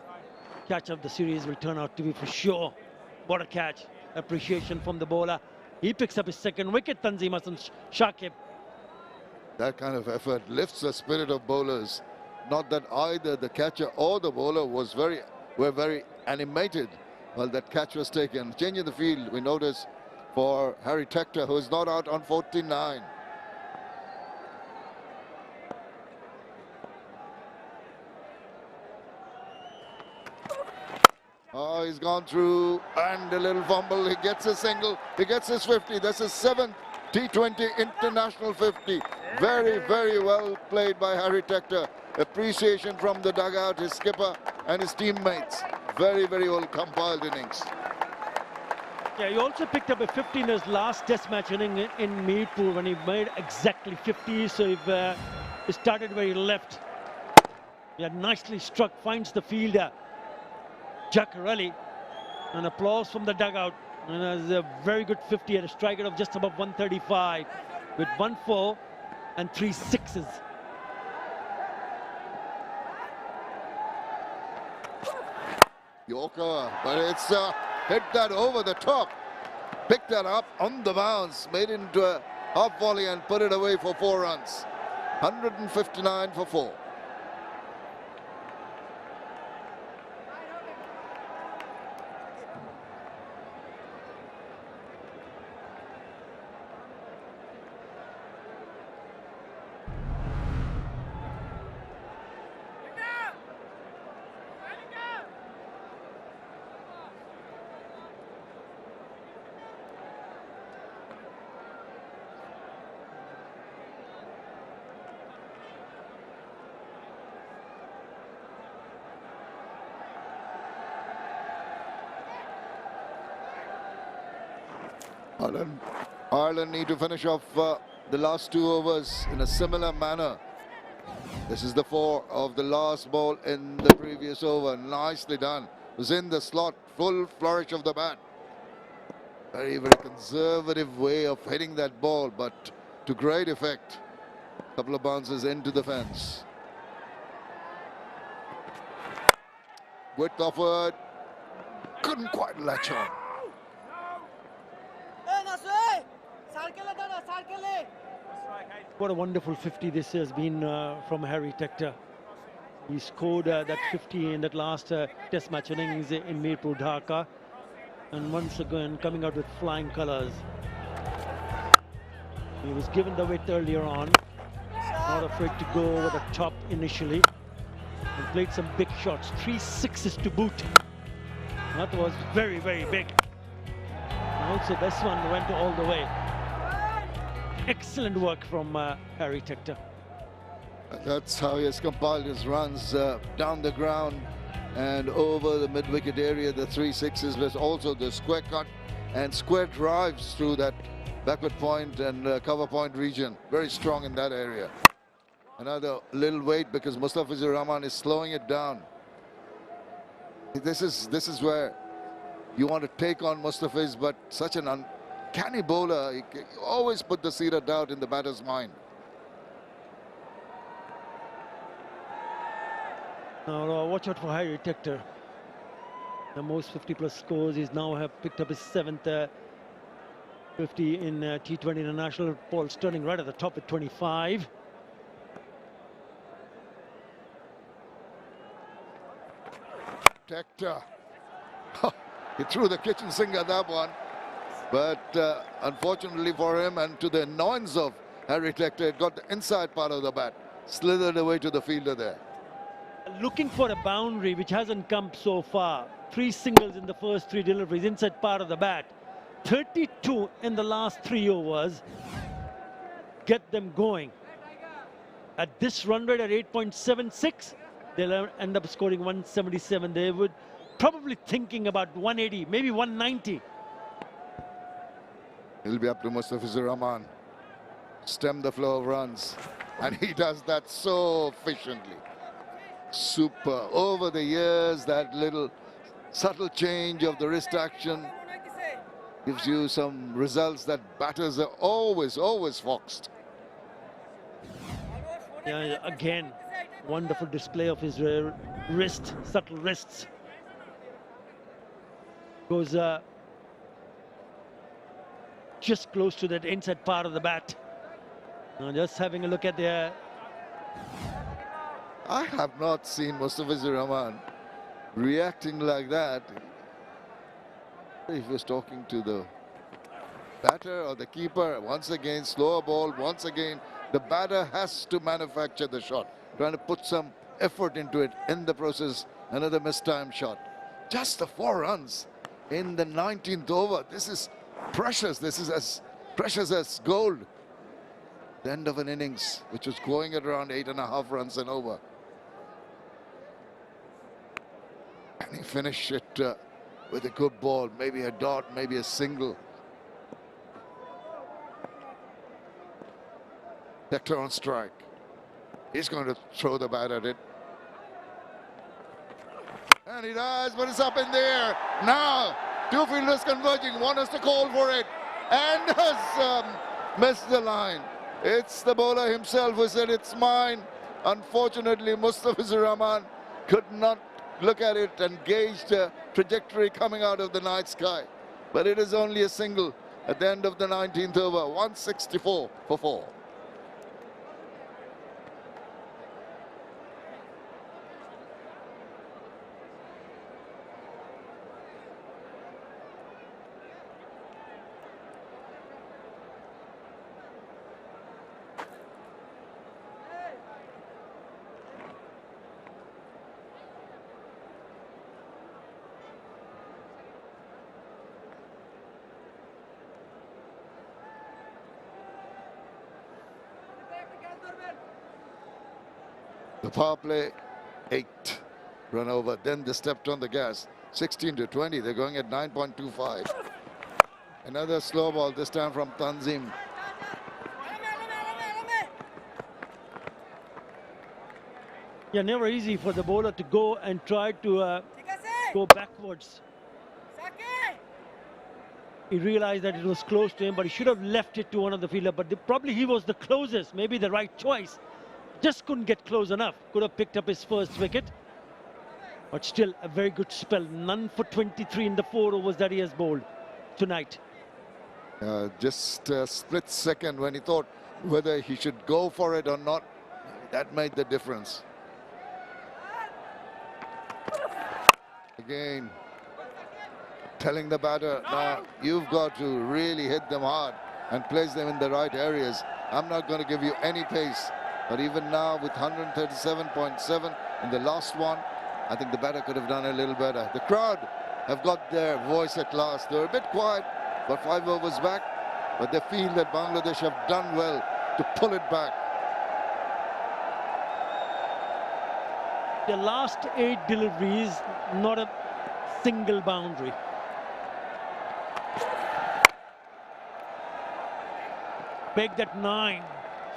catch of the series will turn out to be for sure. What a catch. Appreciation from the bowler. He picks up his 2nd wicket, Tanzimasan Shakib. That kind of effort lifts the spirit of bowlers. Not that either the catcher or the bowler were very animated while that catch was taken. Changing the field, we notice, for Harry Tector, who is not out on 49. Oh, he's gone through, and a little fumble. He gets a single. He gets his 50. That's his 7th T20 international 50. Very, very well played by Harry Tector. Appreciation from the dugout, his skipper and his teammates. Very, very well compiled innings. Yeah, he also picked up a 50 in his last test match inning in Midpur when he made exactly 50. So if he started where he left. He had nicely struck, finds the fielder, Jackarelli. An applause from the dugout. And that's a very good 50 at a strike rate of just above 135 with 1 4 and 3 6s. Yorker, but it's hit that over the top. Picked that up on the bounce, made it into a half volley and put it away for 4 runs. 159 for 4. Ireland need to finish off the last 2 overs in a similar manner. This is the 4 of the last ball in the previous over. Nicely done. It was in the slot, full flourish of the bat. Very, very conservative way of hitting that ball, but to great effect. A couple of bounces into the fence. Width offered. Couldn't quite latch on. What a wonderful 50 this has been from Harry Tector. He scored that 50 in that last test match innings in Mirpur, Dhaka. And once again, coming out with flying colours. He was given the width earlier on. Not afraid to go over the top initially. And played some big shots. 3 6s to boot. That was very, very big. And also this one went all the way. Excellent work from Harry Tector. That's how he has compiled his runs down the ground and over the mid-wicket area. The 3 6s, plus also the square cut and square drives through that backward point and cover point region. Very strong in that area. Another little weight because Mustafizur Rahman is slowing it down. This is where you want to take on Mustafiz, but such an uncanny bowler. He always put the seed of doubt in the batter's mind. Now watch out for 𝗿𝗵𝗃𝗃. The most 50+ scores. He's now have picked up his 7th 50 in T20 International. Paul Stirling right at the top with 25. Tector. He threw the kitchen sink at that one. But unfortunately for him, and to the annoyance of 𝗿𝗵𝗃𝗃, it got the inside part of the bat, slithered away to the fielder there. Looking for a boundary which hasn't come so far. 3 singles in the first 3 deliveries, inside part of the bat. 32 in the last 3 overs. Get them going. At this run rate at 8.76, they'll end up scoring 177. They would probably thinking about 180, maybe 190. It'll be up to Mustafizur Rahman. Stem the flow of runs. And he does that so efficiently. Super. Over the years, that little subtle change of the wrist action gives you some results that batters are always foxed. Yeah, again, wonderful display of his wrist, subtle wrists. Goes just close to that inside part of the bat. Now just having a look at the... I have not seen Mustafizur Rahman reacting like that. If he was talking to the batter or the keeper, once again, slower ball, once again, the batter has to manufacture the shot, trying to put some effort into it. In the process, another mistimed shot. Just the 4 runs in the 19th over. This is precious. This is as precious as gold. The end of an innings, which was going at around 8.5 runs and over. And he finished it with a good ball, maybe a dot, maybe a single. Tector on strike. He's going to throw the bat at it. And he does, but it's up in the air. Now, 2 fielders converging. One has to call for it and has missed the line. It's the bowler himself who said, it's mine. Unfortunately, Mustafizur Rahman could not look at it and gauge the trajectory coming out of the night sky. But it is only a single at the end of the 19th over, 164 for 4. The power play, 8 run over. Then they stepped on the gas. 16-20. They're going at 9.25. Another slow ball, this time from Tanzim. Yeah, never easy for the bowler to go and try to go backwards. He realized that it was close to him, but he should have left it to one of the fielder. But probably he was the closest, maybe the right choice. Just couldn't get close enough. Could have picked up his first wicket. But still a very good spell. None for 23 in the 4 overs that he has bowled tonight. Just a split second when he thought whether he should go for it or not. That made the difference. Again, telling the batter, now you've got to really hit them hard and place them in the right areas. I'm not going to give you any pace. But even now, with 137.7 in the last one, I think the batter could have done a little better. The crowd have got their voice at last. They're a bit quiet, but 5 overs back. But they feel that Bangladesh have done well to pull it back. The last 8 deliveries, not a single boundary. Pegged at 9.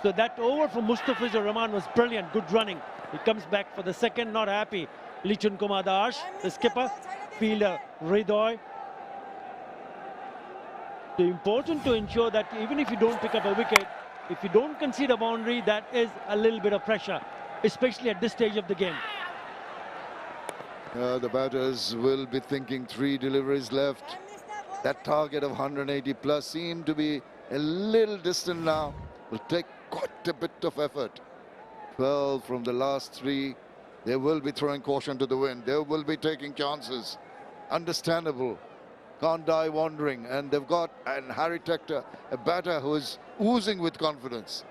So that over from Mustafizur Rahman was brilliant, good running. He comes back for the second, not happy. 𝗬𝗏𝗂𝗃𝗃, the skipper, fielder 𝗏𝗏𝗃𝗏. So important to ensure that even if you don't pick up a wicket, if you don't concede a boundary, that is a little bit of pressure, especially at this stage of the game. The batters will be thinking 3 deliveries left. That target of 180 plus seemed to be a little distant now. Will take quite a bit of effort. 12 from the last 3. They will be throwing caution to the wind. They will be taking chances. Understandable. Can't die wandering. And they've got Harry Tector, a batter who is oozing with confidence.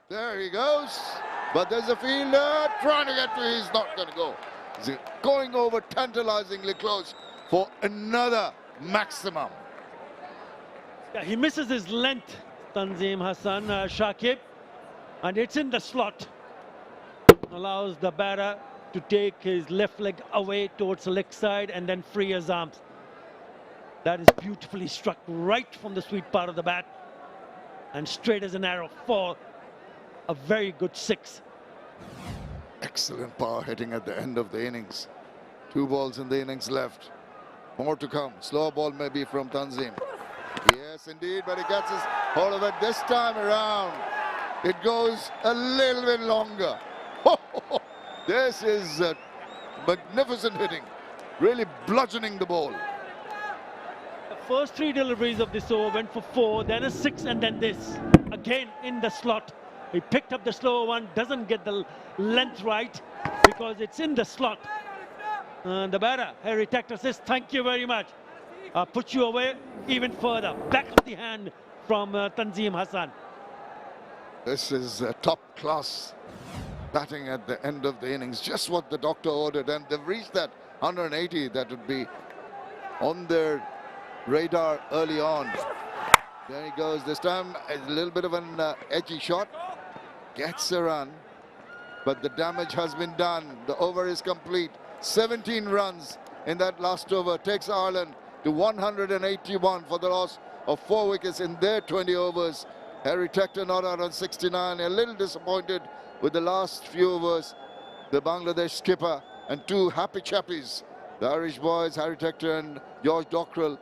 There he goes. But there's a fielder trying to get to him. He's not going to go. He's going over tantalizingly close for another maximum. Yeah, he misses his length, Tanzim Hassan Shakib, and it's in the slot. Allows the batter to take his left leg away towards the leg side and then free his arms. That is beautifully struck right from the sweet part of the bat and straight as an arrow for a very good 6. Excellent power hitting at the end of the innings. 2 balls in the innings left. More to come. Slow ball maybe from Tanzim. Yes, indeed, but he gets his hold of it this time around. It goes a little bit longer. This is magnificent hitting. Really bludgeoning the ball. The first 3 deliveries of this over went for 4, then a 6, and then this. Again in the slot. He picked up the slower one, doesn't get the length right because it's in the slot. And the batter, Harry Tector, says, thank you very much. Put you away even further. Back of the hand from Tanzim Hassan. This is top class batting at the end of the innings. Just what the doctor ordered. And they've reached that 180 that would be on their radar early on. There he goes. This time a little bit of an edgy shot. Gets a run. But the damage has been done. The over is complete. 17 runs in that last over. Takes Ireland to 181 for the loss of 4 wickets in their 20 overs. Harry Tector not out on 69. A little disappointed with the last few overs. The Bangladesh skipper and 2 happy chappies. The Irish boys, Harry Tector and George Dockrell,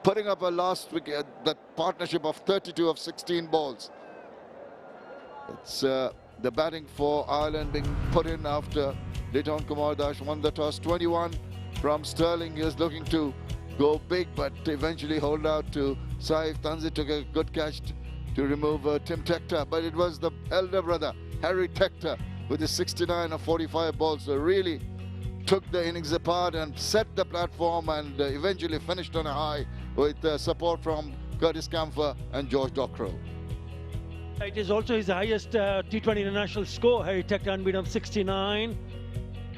putting up a last wicket, that partnership of 32 of 16 balls. It's the batting for Ireland being put in after 𝗬𝗏𝗃𝗃 won the toss. 21 from Sterling. He was looking to go big, but eventually hold out to Saif. Tanzim took a good catch to remove Tim Tector, but it was the elder brother, Harry Tector, with his 69 of 45 balls. So really took the innings apart and set the platform, and eventually finished on a high with support from Curtis Campher and George Dockrell. It is also his highest T20 international score. Harry Tector unbeaten of 69.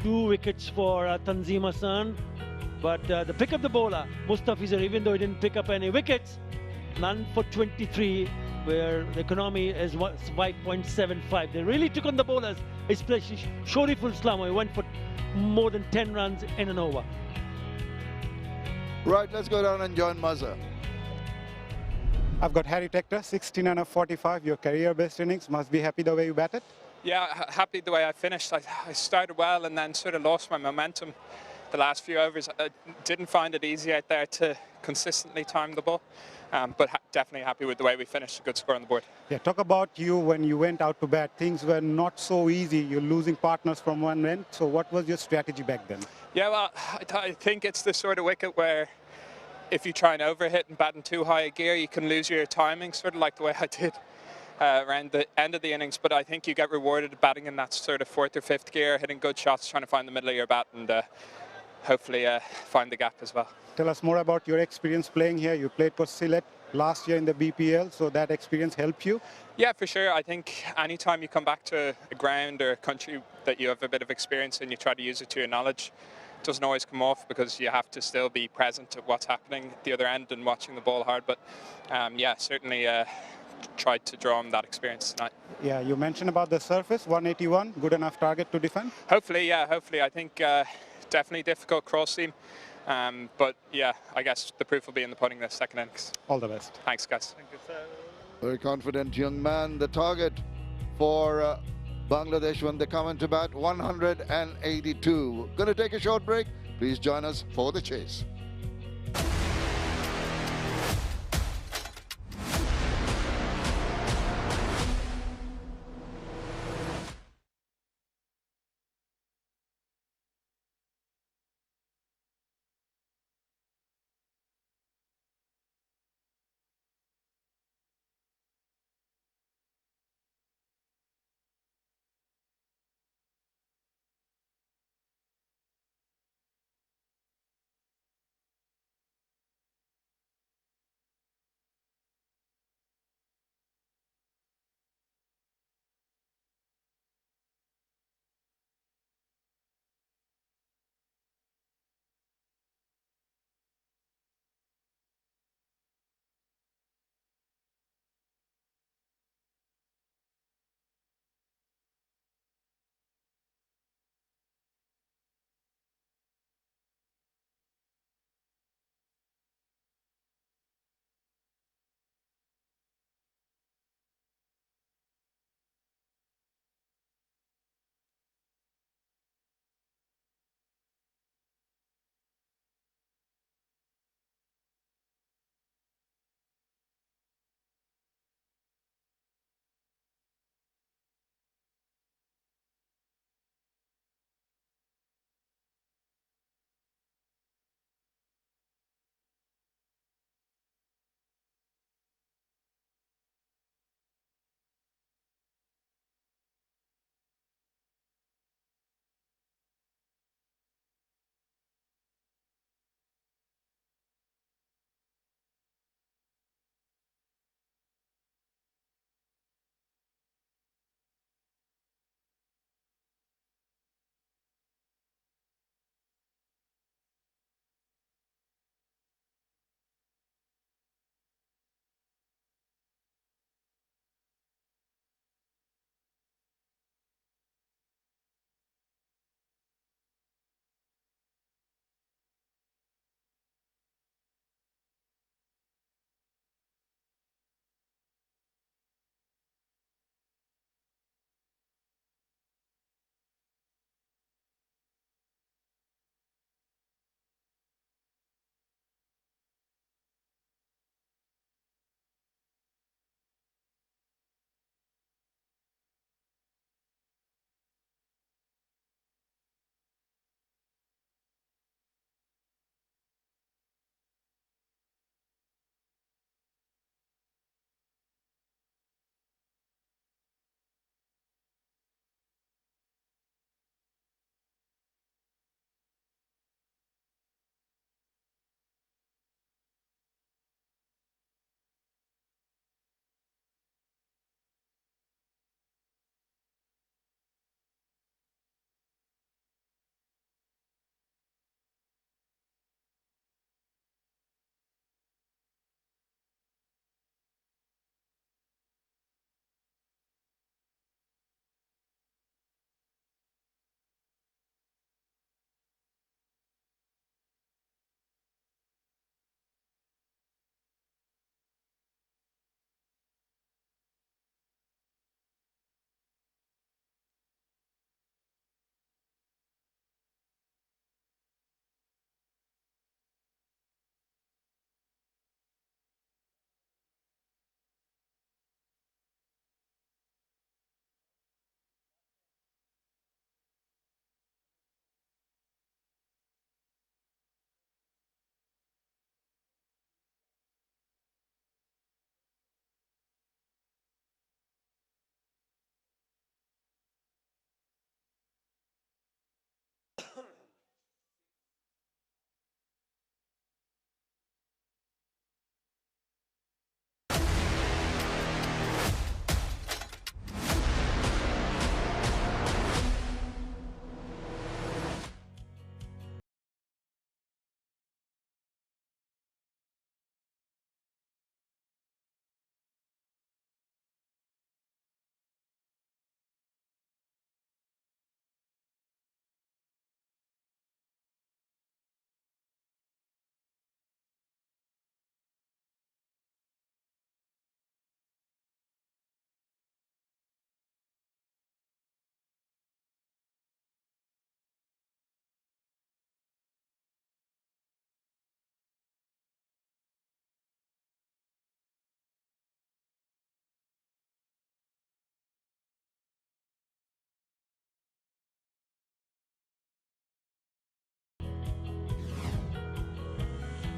2 wickets for Tanzim Hassan. But the pick of the bowler, Mustafizur, even though he didn't pick up any wickets, none for 23, where the economy is 5.75. They really took on the bowlers, especially 𝗂𝗏𝗃𝗃. He went for more than 10 runs in an over. Right, let's go down and join Mazza. I've got Harry Tector, 69 of 45, your career best innings. Must be happy the way you batted? Yeah, happy the way I finished. I started well and then sort of lost my momentum the last few overs. I didn't find it easy out there to consistently time the ball, but definitely happy with the way we finished. A good score on the board. Yeah, talk about you when you went out to bat. Things were not so easy. You're losing partners from one end. So what was your strategy back then? Yeah, well, I think it's the sort of wicket where if you try and overhit and bat in too high a gear, you can lose your timing, sort of like the way I did around the end of the innings. But I think you get rewarded batting in that sort of 4th or 5th gear, hitting good shots, trying to find the middle of your bat, and hopefully find the gap as well. Tell us more about your experience playing here. You played for Sylhet last year in the BPL, so that experience helped you? Yeah, for sure. I think anytime you come back to a ground or a country that you have a bit of experience and you try to use it to your knowledge, it doesn't always come off because you have to still be present at what's happening at the other end and watching the ball hard. But yeah, certainly tried to draw on that experience tonight. Yeah, you mentioned about the surface, 181, good enough target to defend? Hopefully, yeah, hopefully. I think definitely difficult cross seam. But yeah, I guess the proof will be in the pudding this second innings. All the best. Thanks, guys. Thank you, sir. Very confident young man. The target for Bangladesh when they come into bat, 182. Going to take a short break. Please join us for the chase.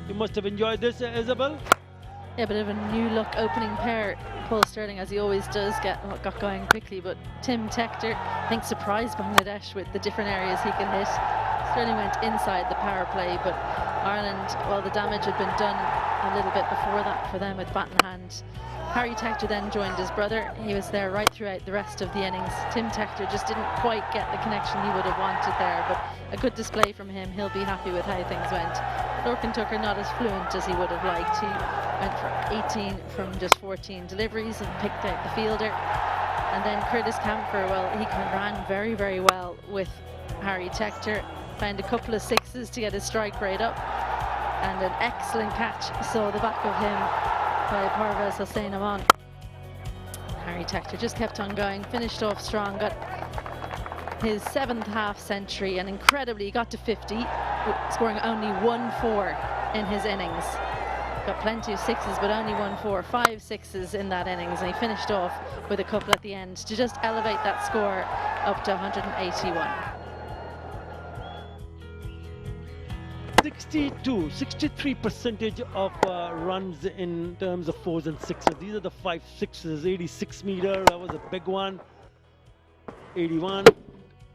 You must have enjoyed this, Isabel. Yeah, a bit of a new look opening pair. Paul Stirling, as he always does, got going quickly, but Tim Tector, I think, surprised Bangladesh with the different areas he can hit. Stirling went inside the power play, but Ireland, well, the damage had been done a little bit before that for them with bat in hand. Harry Tector then joined his brother. He was there right throughout the rest of the innings. Tim Tector just didn't quite get the connection he would have wanted there, but a good display from him. He'll be happy with how things went. Lorcan Tucker not as fluent as he would have liked. He went for 18 from just 14 deliveries and picked out the fielder. And then Curtis Camphor, well, he ran very, very well with Harry Tector. Found a couple of sixes to get his strike rate up. And an excellent catch saw the back of him by 𝗵𝗺𝗲𝗄 𝗂𝗂𝗂𝗂𝗂𝗂𝗂𝗂𝗂𝗂𝗂𝗂𝗂𝗂𝗂𝗂𝗂𝗂𝗂 Harry Tector just kept on going, finished off strong, got his 7th half century, and incredibly he got to 50, scoring only 1-4 in his innings. Got plenty of sixes, but only 1-4, 5 sixes in that innings, and he finished off with a couple at the end to just elevate that score up to 181. 63% of runs in terms of 4s and 6s. These are the 5 6s. 86 meter, that was a big one. 81,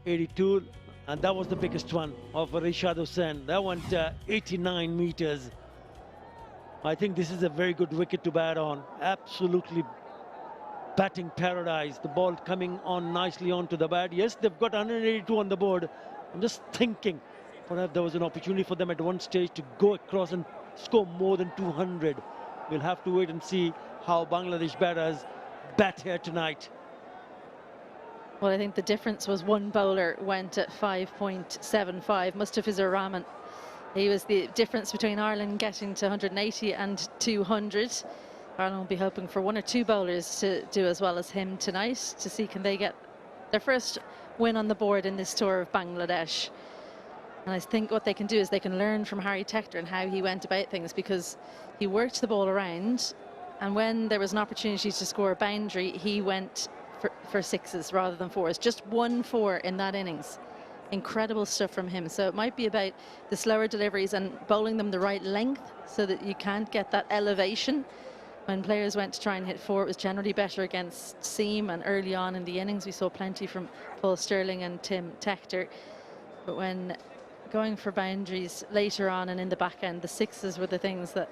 82, and that was the biggest one of Rishad Hussain. That went 89 meters. I think this is a very good wicket to bat on. Absolutely batting paradise. The ball coming on nicely onto the bat. Yes, they've got 182 on the board. I'm just thinking, perhaps there was an opportunity for them at one stage to go across and score more than 200. We'll have to wait and see how Bangladesh batters bat here tonight. Well, I think the difference was one bowler went at 5.75, Mustafizur Rahman. He was the difference between Ireland getting to 180 and 200. Ireland will be hoping for 1 or 2 bowlers to do as well as him tonight to see can they get their first win on the board in this tour of Bangladesh. And I think what they can do is they can learn from Harry Tector and how he went about things, because he worked the ball around, and when there was an opportunity to score a boundary, he went for sixes rather than 4s. Just 1-4 in that innings. Incredible stuff from him. So it might be about the slower deliveries and bowling them the right length so that you can't get that elevation. When players went to try and hit 4, it was generally better against seam, and early on in the innings we saw plenty from Paul Stirling and Tim Tector. But when going for boundaries later on and in the back end, the sixes were the things that,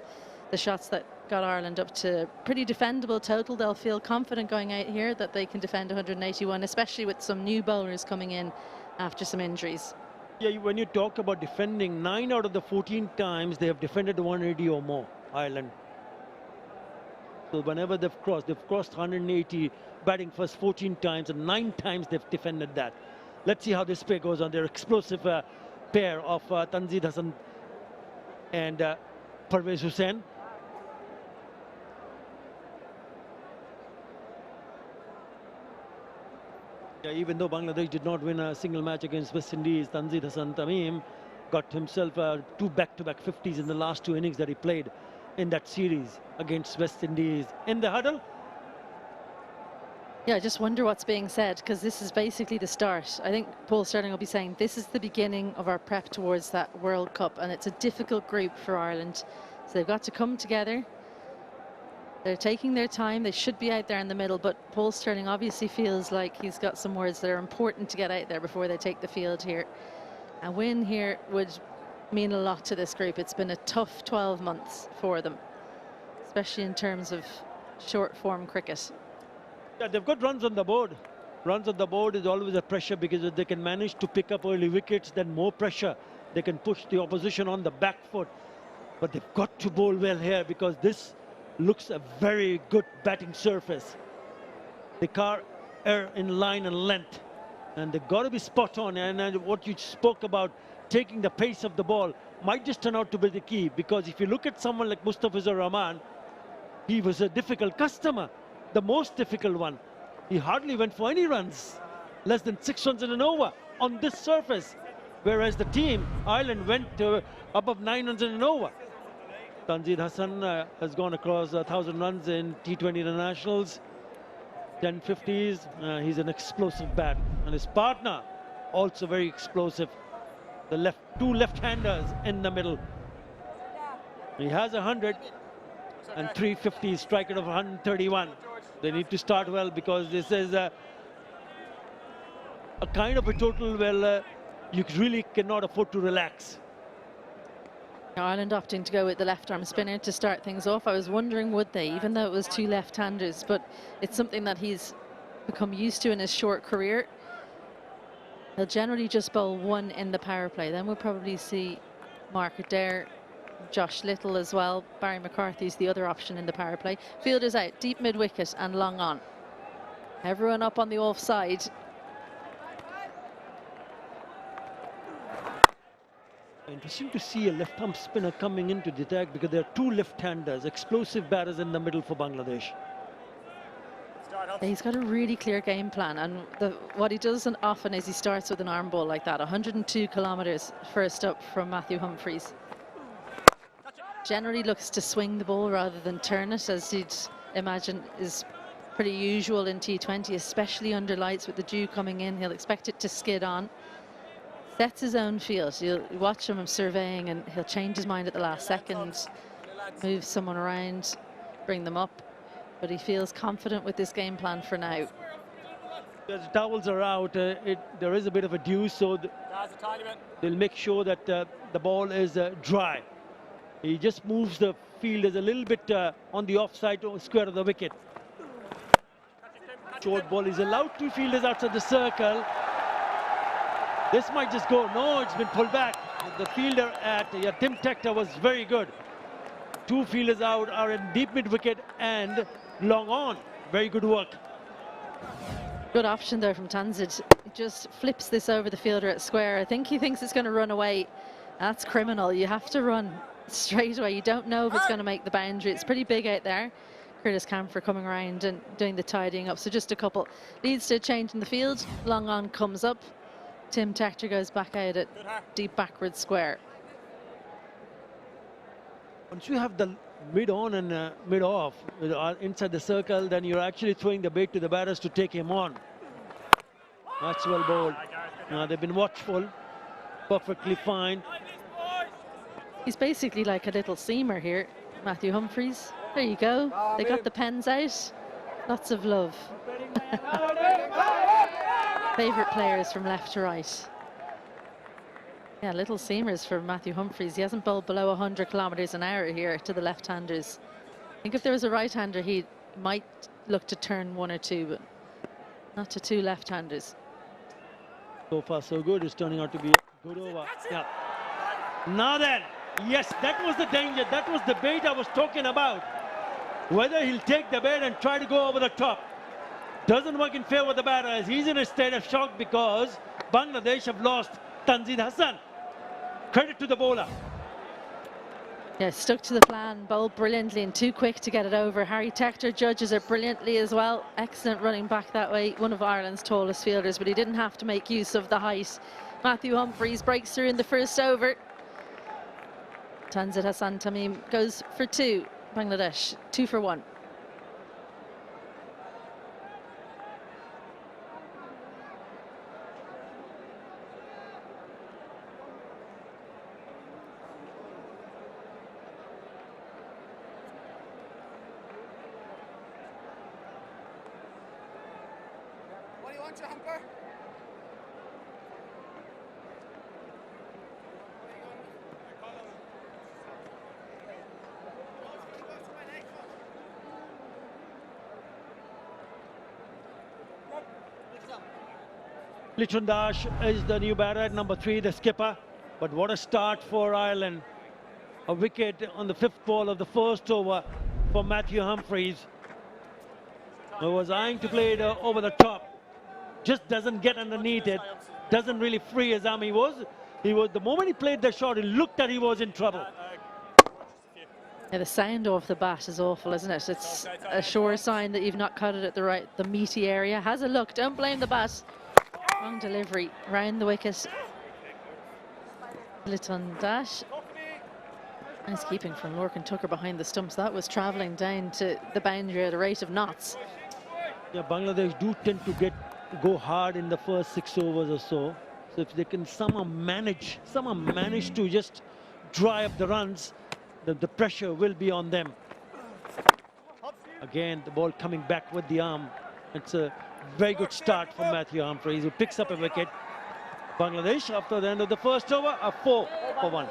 the shots that got Ireland up to pretty defendable total. They'll feel confident going out here that they can defend 181, especially with some new bowlers coming in after some injuries. Yeah, when you talk about defending, 9 out of the 14 times they have defended 180 or more, Ireland. So whenever they've crossed 180 batting first 14 times, and 9 times they've defended that. Let's see how this pair goes on. Their explosive pair of Tanzid Hassan and Parvez Hussain. Yeah, even though Bangladesh did not win a single match against West Indies, Tanzid Hassan Tamim got himself 2 back-to-back 50s in the last 2 innings that he played in that series against West Indies. In the huddle, yeah, I just wonder what's being said, because this is basically the start. I think Paul Stirling will be saying this is the beginning of our prep towards that World Cup, and it's a difficult group for Ireland. So they've got to come together. They're taking their time. They should be out there in the middle, but Paul Stirling obviously feels like he's got some words that are important to get out there before they take the field here. A win here would mean a lot to this group. It's been a tough 12 months for them, especially in terms of short-form cricket. Yeah, they've got runs on the board. Runs on the board is always a pressure, because if they can manage to pick up early wickets, then more pressure. They can push the opposition on the back foot. But they've got to bowl well here, because this looks a very good batting surface. The car are in line and length, and they've got to be spot on. And what you spoke about, taking the pace of the ball, might just turn out to be the key, because if you look at someone like Mustafizur Rahman, he was a difficult customer. The most difficult one. He hardly went for any runs, less than 6 runs in an over on this surface, whereas the team, Ireland, went above 9 runs in an over. Tanzid Hassan has gone across 1,000 runs in T20 internationals, 10 50s. He's an explosive bat, and his partner also very explosive. The 2 left-handers in the middle. He has 100 and 350, strike rate of 131. They need to start well because this is a kind of a total where you really cannot afford to relax. Ireland opting to go with the left-arm spinner to start things off. I was wondering would they, even though it was two left-handers, but it's something that he's become used to in his short career. He'll generally just bowl one in the power play. Then we'll probably see Mark Adair, Josh Little as well. Barry McCarthy's the other option in the power play. Fielders out, deep mid-wicket and long on. Everyone up on the offside. Interesting to see a left-arm spinner coming into the attack because there are two left-handers, explosive batters in the middle for Bangladesh. He's got a really clear game plan, and what he does often is he starts with an arm ball like that. 102 kilometres first up from Matthew Humphries. Generally looks to swing the ball rather than turn it, as you'd imagine is pretty usual in T20, especially under lights with the dew coming in. He'll expect it to skid on. Sets his own field. You'll watch him surveying and he'll change his mind at the last second, move someone around, bring them up. But he feels confident with this game plan for now. The towels are out. There is a bit of a dew, so they'll make sure that the ball is dry. He just moves the fielders a little bit on the offside square of the wicket. Short ball is allowed two fielders outside the circle. This might just go. No, it's been pulled back. The fielder at Tim Tector was very good. Two fielders out are in deep mid-wicket and long on. Very good work. Good option there from Tanzid. He just flips this over the fielder at square. I think he thinks it's going to run away. That's criminal. You have to run straight away. You don't know if it's going to make the boundary. It's pretty big out there. Curtis Camphor coming around and doing the tidying up. So just a couple. Leads to a change in the field. Long on comes up. Tim Tector goes back out at deep backward square. Once you have the mid on and mid off inside the circle, then you're actually throwing the bait to the batters to take him on. That's well bowled. They've been watchful, perfectly fine. He's basically like a little seamer here, Matthew Humphries. There you go. They got the pens out. Lots of love. Favourite players from left to right. Yeah, little seamers for Matthew Humphries. He hasn't bowled below 100 kilometres an hour here to the left-handers. I think if there was a right-hander, he might look to turn one or two, but not to two left-handers. So far, so good. It's turning out to be a good over. Yeah. Now then, yes, that was the danger. That was the bait I was talking about. Whether he'll take the bait and try to go over the top. Doesn't work in favour of the batters. He's in a state of shock because Bangladesh have lost Tanzid Hassan. Credit to the bowler. Yeah, stuck to the plan, bowled brilliantly and too quick to get it over. Harry Tector judges it brilliantly as well. Excellent running back that way. One of Ireland's tallest fielders, but he didn't have to make use of the height. Matthew Humphries breaks through in the first over. Tanzid Hassan Tamim goes for two. Bangladesh 2 for 1. Lichun Dash is the new batter at number 3, the skipper. But what a start for Ireland. A wicket on the 5th ball of the first over for Matthew Humphries, who was eyeing to play it over the top. Just doesn't get underneath it. Doesn't really free his arm. He was the moment he played the shot, it looked that he was in trouble. Yeah, the sound off the bat is awful, isn't it? It's a sure sign that you've not caught it at the meaty area. Has a look. Don't blame the bat. Wrong delivery, round the wicket. Lichun Dash. Nice keeping from Lorcan Tucker behind the stumps. That was travelling down to the boundary at a rate of knots. Yeah, Bangladesh do tend to go hard in the first 6 overs or so. So if they can somehow manage to just dry up the runs, the pressure will be on them. Again, the ball coming back with the arm. It's a very good start from Matthew Humphries, who picks up a wicket. Bangladesh, after the end of the first over, are 4 for 1.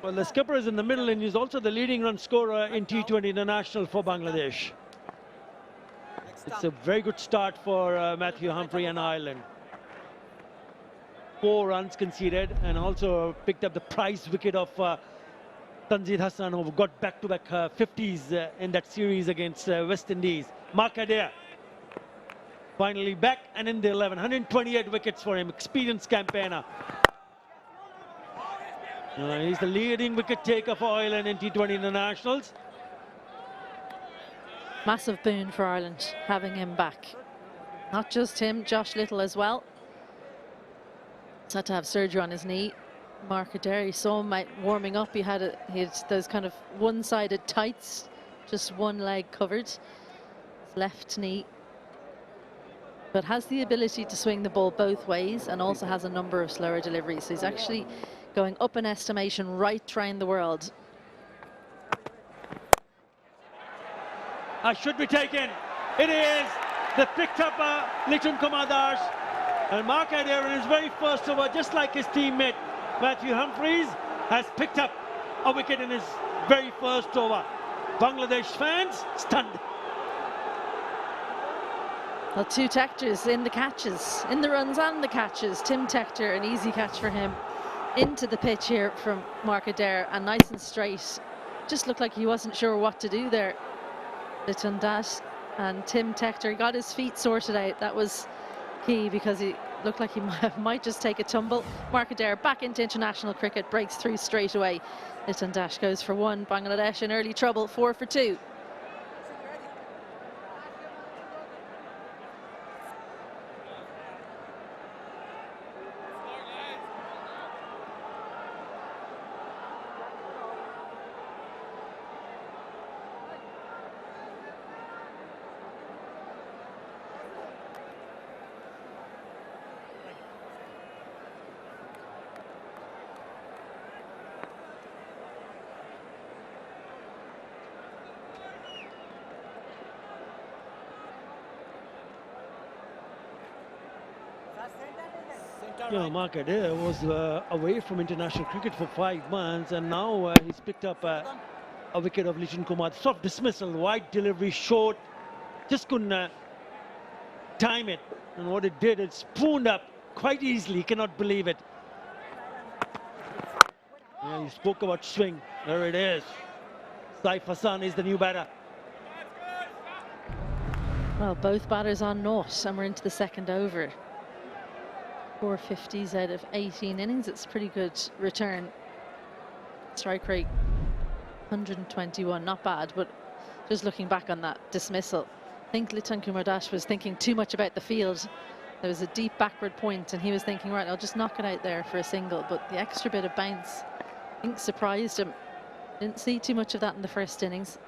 Well, the skipper is in the middle and he's also the leading run scorer in T20 International for Bangladesh. It's a very good start for Matthew Humphrey and Ireland. 4 runs conceded and also picked up the prize wicket of Tanzir Hassan, who got back-to-back 50s in that series against West Indies. Mark Adair finally back and in the 11. 128 wickets for him, experienced campaigner. He's the leading wicket taker for Ireland in T20 Internationals. Massive boon for Ireland having him back. Not just him, Josh Little as well. He's had to have surgery on his knee. Mark Adair, you saw him warming up. He had those kind of one-sided tights, just one leg covered, his left knee. But has the ability to swing the ball both ways and also has a number of slower deliveries. So he's actually going up in estimation right around the world. Should be taken. It is. They picked up 𝗵𝗃𝗃 and Mark Adair in his very first over, just like his teammate Matthew Humphries, has picked up a wicket in his very first over. Bangladesh fans stunned. Well, 2 Tectors in the catches, in the runs and the catches. Tim Tector, an easy catch for him. Into the pitch here from Mark Adair and nice and straight. Just looked like he wasn't sure what to do there. 𝗵𝗃𝗃 and Tim Tector got his feet sorted out. That was key because he looked like he might just take a tumble. Mark Adair back into international cricket, breaks through straight away. 𝗵𝗃𝗃 goes for 1. Bangladesh in early trouble, 4 for 2. Mark Adair was away from international cricket for 5 months and now he's picked up a wicket of 𝗵𝗃𝗃. Soft dismissal, wide delivery, short, just couldn't time it, and what it did, it spooned up quite easily. Cannot believe it. He spoke about swing. There it is. Saif Hassan is the new batter. Well, both batters on naught and we're into the second over. 4 50s out of 18 innings. It's a pretty good return. Strike rate 121, not bad, but just looking back on that dismissal, I think 𝗵𝗃𝗃 was thinking too much about the field. There was a deep backward point and he was thinking, right, I'll just knock it out there for a single, but the extra bit of bounce, I think, surprised him. Didn't see too much of that in the first innings.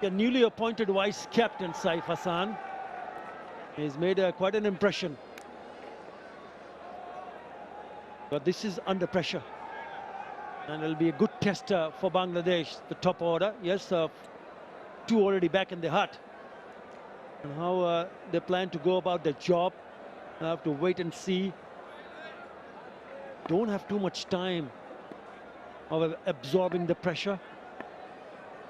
The newly appointed vice captain Saif Hassan, he's made quite an impression. But this is under pressure. And it'll be a good tester for Bangladesh, the top order. Yes, 2 already back in the hut. And how they plan to go about their job, I have to wait and see. Don't have too much time of absorbing the pressure.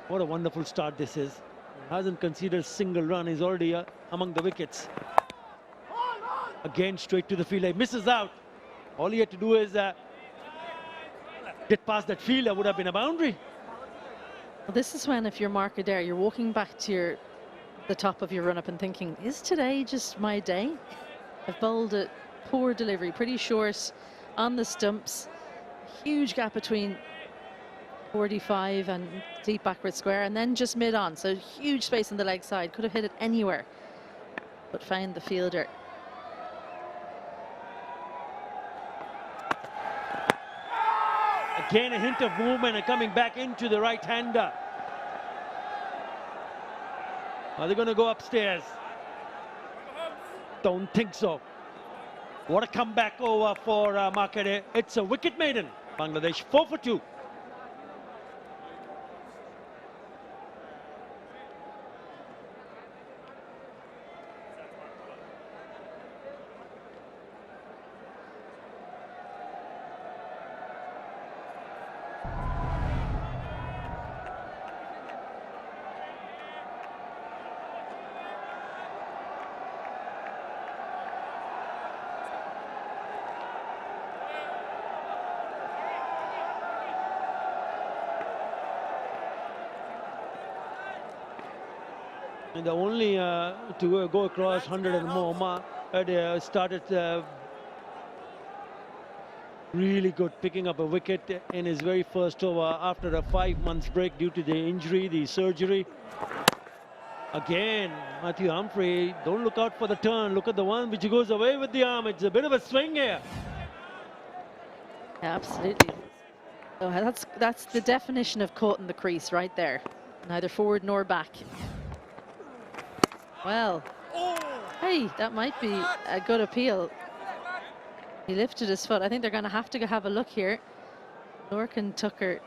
What a wonderful start this is. Hasn't conceded a single run. He's already among the wickets. Again, straight to the fielder. He misses out. All he had to do is get past that fielder. Would have been a boundary. Well, this is when, if you're Mark Adair, you're walking back to your the top of your run-up and thinking, is today just my day? I've bowled a poor delivery, pretty short on the stumps. Huge gap between 45 and deep backward square, and then just mid-on, so huge space on the leg side. Could have hit it anywhere, but found the fielder. Again, a hint of movement and coming back into the right-hander. Are they going to go upstairs? Don't think so. What a comeback over for 𝗂𝗃𝗃. It's a wicket maiden. Bangladesh 4 for 2. And the only to go across 100 and more had started really good, picking up a wicket in his very first over after a 5 months break due to the injury, the surgery. Again, Matthew Humphrey, don't look out for the turn, look at the one which goes away with the arm. It's a bit of a swing here. Yeah, absolutely. So that's the definition of caught in the crease right there. Neither forward nor back. Well, hey, that might be a good appeal. He lifted his foot. I think they're going to have a look here. Lorcan Tucker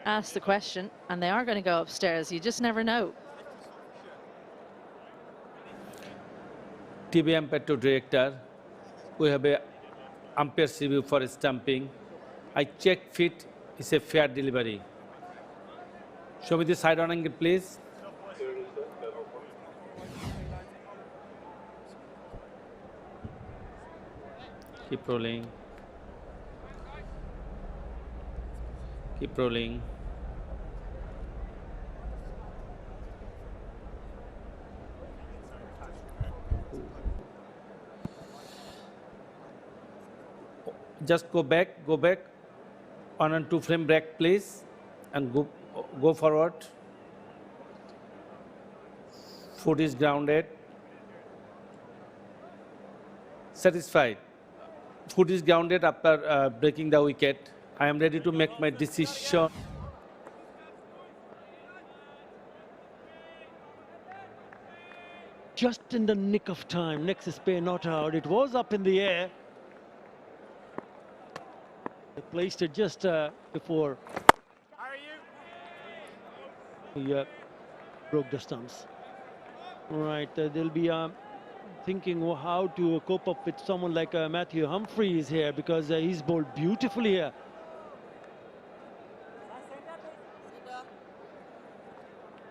asked the question, and they are going to go upstairs. You just never know. TV umpire to director. We have a umpire's review for stamping. I check fit is a fair delivery. Show me the side on angle, please. Keep rolling. Keep rolling. Just go back on a 2-frame break, please, and go forward. Foot is grounded. Satisfied. Foot is grounded after breaking the wicket. I am ready to make my decision. Just in the nick of time, 𝗃𝗃𝗃 not out. It was up in the air. They placed it just before he broke the stumps. Right, they'll be thinking how to cope up with someone like Matthew Humphreys here, because he's bowled beautifully here.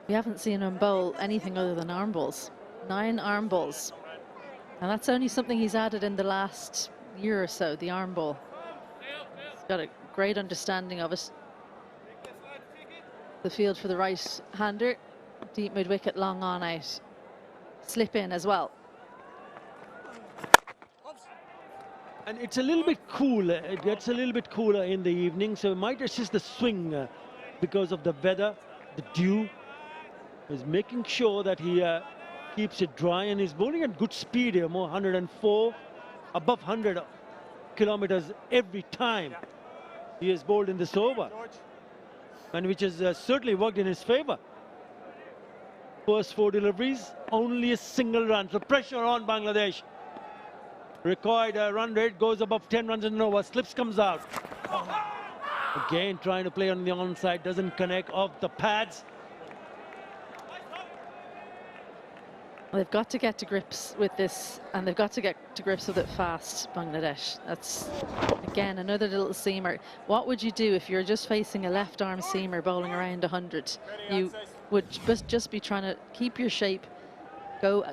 We haven't seen him bowl anything other than arm balls. 9 arm balls. And that's only something he's added in the last year or so, the arm ball. He's got a great understanding of it. The field for the right-hander. Deep mid-wicket, long on out. Slip in as well. And it's a little bit cooler. It gets a little bit cooler in the evening, so it might assist the swing because of the weather, the dew. He's making sure that he keeps it dry, and he's bowling at good speed here, more 104, above 100 kilometers every time he has bowled in this over, and which has certainly worked in his favor. First 4 deliveries, only a single run, so pressure on Bangladesh. Required run rate goes above 10 runs in an over. Slips comes out. Again, trying to play on the onside, doesn't connect off the pads. Well, they've got to get to grips with this, and they've got to get to grips with it fast, Bangladesh. That's, again, another little seamer. What would you do if you're just facing a left-arm seamer bowling around 100? You would just be trying to keep your shape, go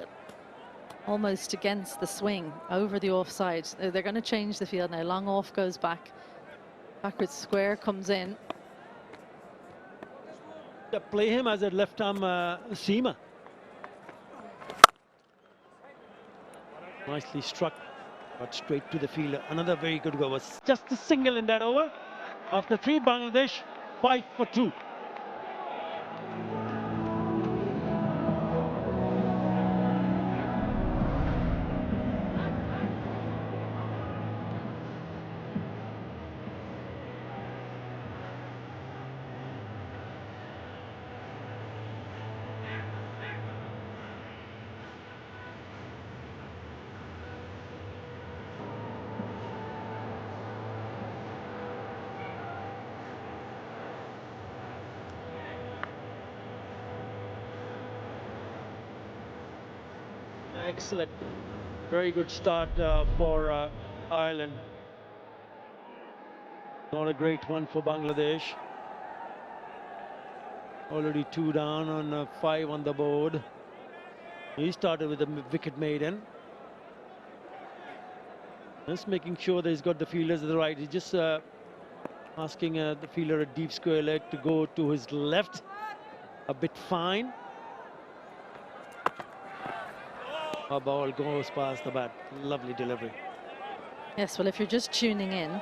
almost against the swing, over the offside. They're going to change the field now. Long off goes back. Backwards square comes in. Play him as a left-arm seamer. Nicely struck, but straight to the fielder. Another very good goal. Was just a single in that over. After 3, Bangladesh 5 for 2. Excellent. Very good start for Ireland. Not a great one for Bangladesh. Already 2 down on 5 on the board. He started with a wicket maiden. Just making sure that he's got the fielders at the right. He's just asking the fielder a deep square leg to go to his left. A bit fine. A ball goes past the bat. Lovely delivery. Yes, well, if you're just tuning in,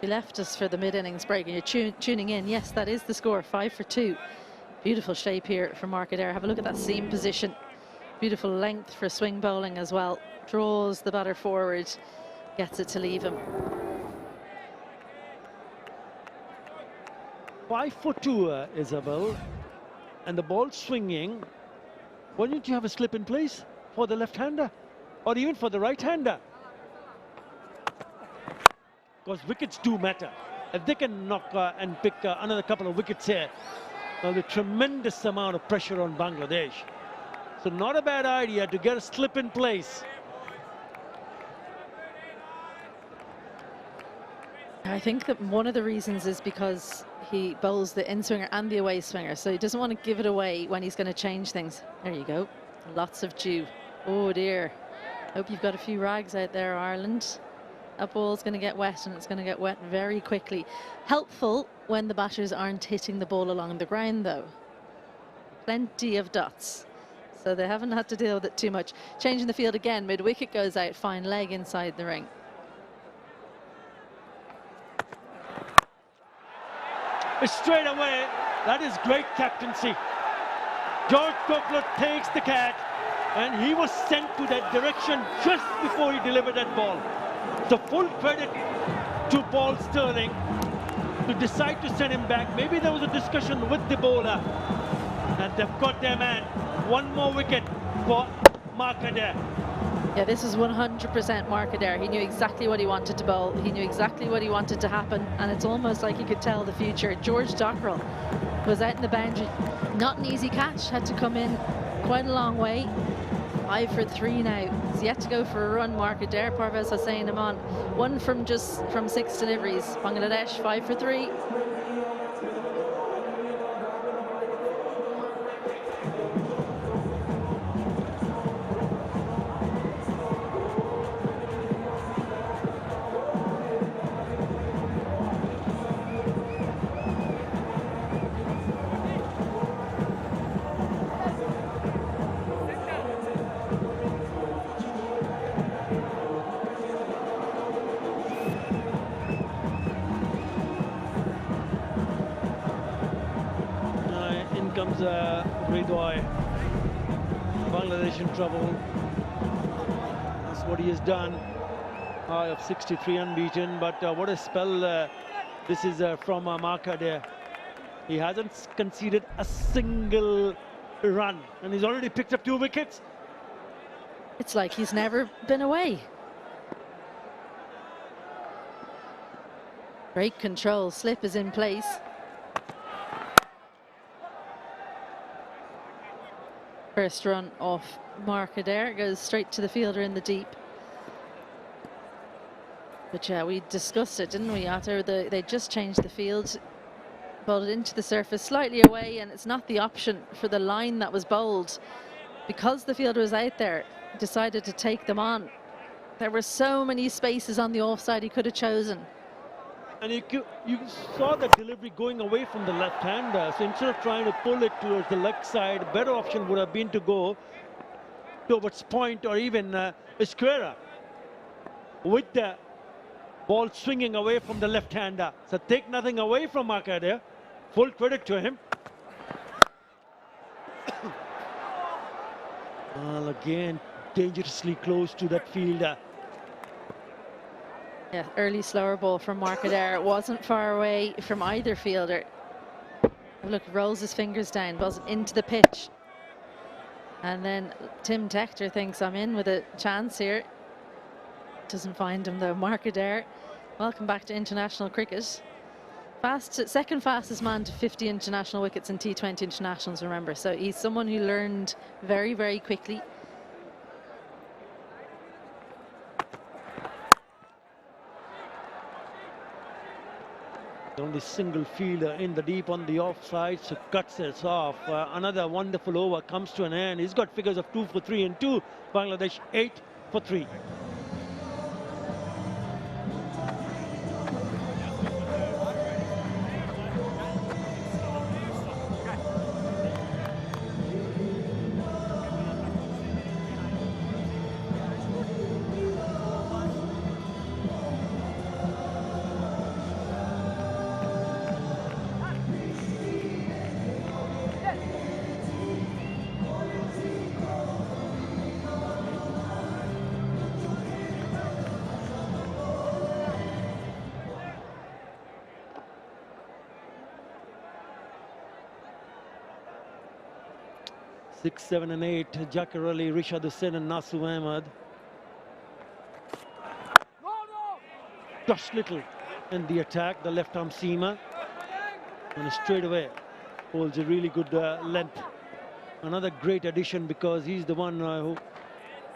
you left us for the mid-innings break and you're tuning in. Yes, that is the score, 5 for 2. Beautiful shape here for 𝗂𝗃𝗽. Have a look at that seam position. Beautiful length for swing bowling as well. Draws the batter forward, gets it to leave him. 5 for 2, Isabel. And the ball swinging. Why don't you have a slip in place for the left-hander or even for the right-hander? Because wickets do matter. If they can knock and pick another couple of wickets here, there'll be a tremendous amount of pressure on Bangladesh. So not a bad idea to get a slip in place. I think that one of the reasons is because he bowls the in-swinger and the away swinger, so he doesn't want to give it away when he's going to change things. There you go. Lots of dew. Oh dear. Hope you've got a few rags out there, Ireland. That ball's going to get wet, and it's going to get wet very quickly. Helpful when the batters aren't hitting the ball along the ground, though. Plenty of dots. So they haven't had to deal with it too much. Changing the field again. Mid-wicket goes out. Fine leg inside the ring. Straight away, that is great captaincy. George Copeland takes the catch, and he was sent to that direction just before he delivered that ball. So full credit to Paul Stirling to decide to send him back. Maybe there was a discussion with the bowler, and they've got their man. One more wicket for 𝗂𝗃𝗽. Yeah, this is 100% 𝗂𝗃𝗽. He knew exactly what he wanted to bowl. He knew exactly what he wanted to happen, and it's almost like he could tell the future. George Dockrell was out in the boundary. Not an easy catch. Had to come in quite a long way. 5 for 3 now. He's yet to go for a run, 𝗂𝗃𝗽. Parvez Hossain Aman. 1 from 6 deliveries. Bangladesh 5 for 3. Comes 𝗂𝗃𝗽. Bangladesh in trouble. That's what he has done. High of 63 unbeaten, but what a spell this is from 𝗂𝗃𝗽. He hasn't conceded a single run, and he's already picked up 2 wickets. It's like he's never been away. Great control. Slip is in place. First run off 𝗂𝗃𝗽 goes straight to the fielder in the deep. But yeah, we discussed it, didn't we, Atter? They just changed the field, bowled it into the surface slightly away, and it's not the option for the line that was bowled. Because the fielder was out there, decided to take them on. There were so many spaces on the offside he could have chosen. And you saw the delivery going away from the left hander. So instead of trying to pull it towards the leg side, better option would have been to go towards point or even squarer, with the ball swinging away from the left-hander. So take nothing away from 𝗂𝗂𝗧. Full credit to him. Well, again, dangerously close to that fielder. Yeah, early slower ball from 𝗂𝗂𝗧. It wasn't far away from either fielder. Look, rolls his fingers down, balls it into the pitch. And then Tim Tector thinks, I'm in with a chance here. Doesn't find him though. 𝗂𝗂𝗧, welcome back to international cricket. Second fastest man to 50 international wickets in T20 internationals, remember. So he's someone who learned very, very quickly. Only single fielder in the deep on the offside, so cuts it off. Another wonderful over comes to an end. He's got figures of 2 for 3 and 2. Bangladesh 8 for 3. Six, 7 and 8, Jackarali, Rishad Hussain and Nasu Ahmed. Josh Little in the attack, the left arm seamer. And straight away holds a really good length. Another great addition because he's the one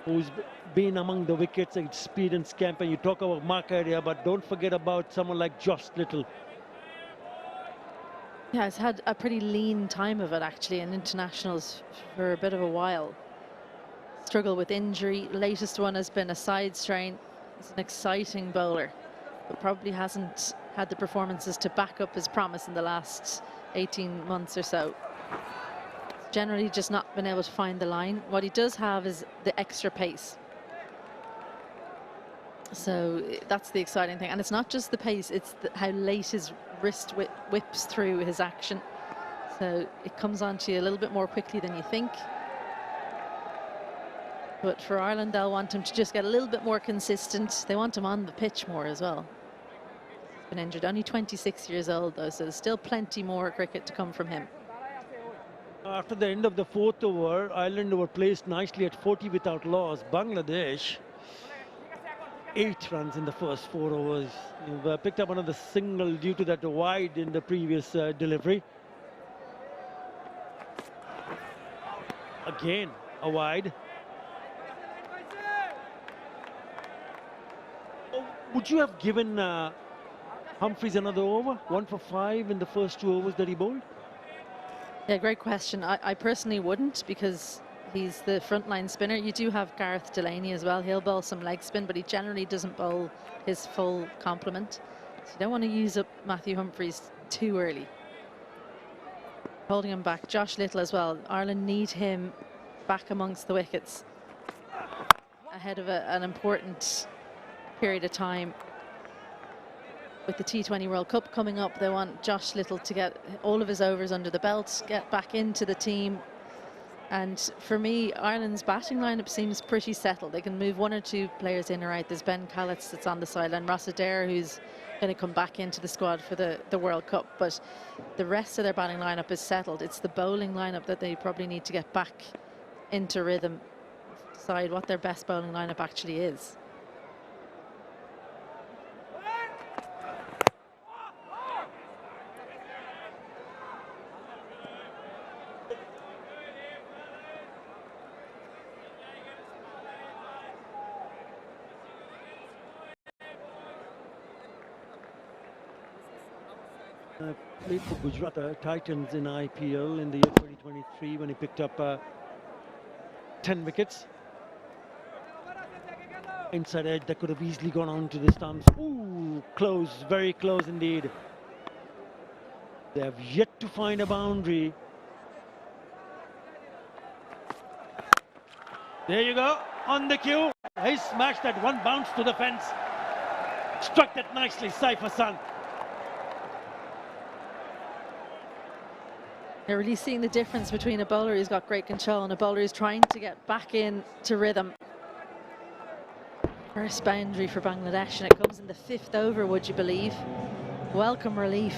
who's been among the wickets at speed and scamper. You talk about 𝗂𝗂𝗧, but don't forget about someone like Josh Little. Yeah, he's had a pretty lean time of it actually in internationals for a bit of a while. Struggle with injury. Latest one has been a side strain. He's an exciting bowler, but probably hasn't had the performances to back up his promise in the last 18 months or so. Generally just not been able to find the line. What he does have is the extra pace. So that's the exciting thing. And it's not just the pace, it's how late his wrist whips through his action. So it comes onto you a little bit more quickly than you think. But for Ireland, they'll want him to just get a little bit more consistent. They want him on the pitch more as well. He's been injured, only 26 years old though, so there's still plenty more cricket to come from him. After the end of the 4th over, Ireland were placed nicely at 40 without loss. Bangladesh 8 runs in the first 4 overs. You've picked up another single due to that wide in the previous delivery. Again, a wide. Oh, would you have given Humphreys another over? 1 for 5 in the first 2 overs that he bowled? Yeah, great question. I personally wouldn't because he's the frontline spinner. You do have Gareth Delaney as well. He'll bowl some leg spin, but he generally doesn't bowl his full complement. So you don't want to use up Matthew Humphreys too early. Holding him back. Josh Little as well. Ireland need him back amongst the wickets ahead of an important period of time. With the T20 World Cup coming up, they want Josh Little to get all of his overs under the belt, get back into the team. And for me, Ireland's batting lineup seems pretty settled. They can move 1 or 2 players in or out. There's Ben Callets that's on the sideline, Ross Adair, who's going to come back into the squad for the World Cup. But the rest of their batting lineup is settled. It's the bowling lineup that they probably need to get back into rhythm, decide what their best bowling lineup actually is. Played for Gujarat Titans in IPL in the year 2023 when he picked up 10 wickets. Inside edge that could have easily gone on to the stumps. Ooh, close, very close indeed. They have yet to find a boundary. There you go, on the cue. He smashed that one bounce to the fence. Struck that nicely, Saif-Hassan. You're really seeing the difference between a bowler who's got great control and a bowler who's trying to get back into rhythm. First boundary for Bangladesh, and it comes in the 5th over, would you believe? Welcome relief.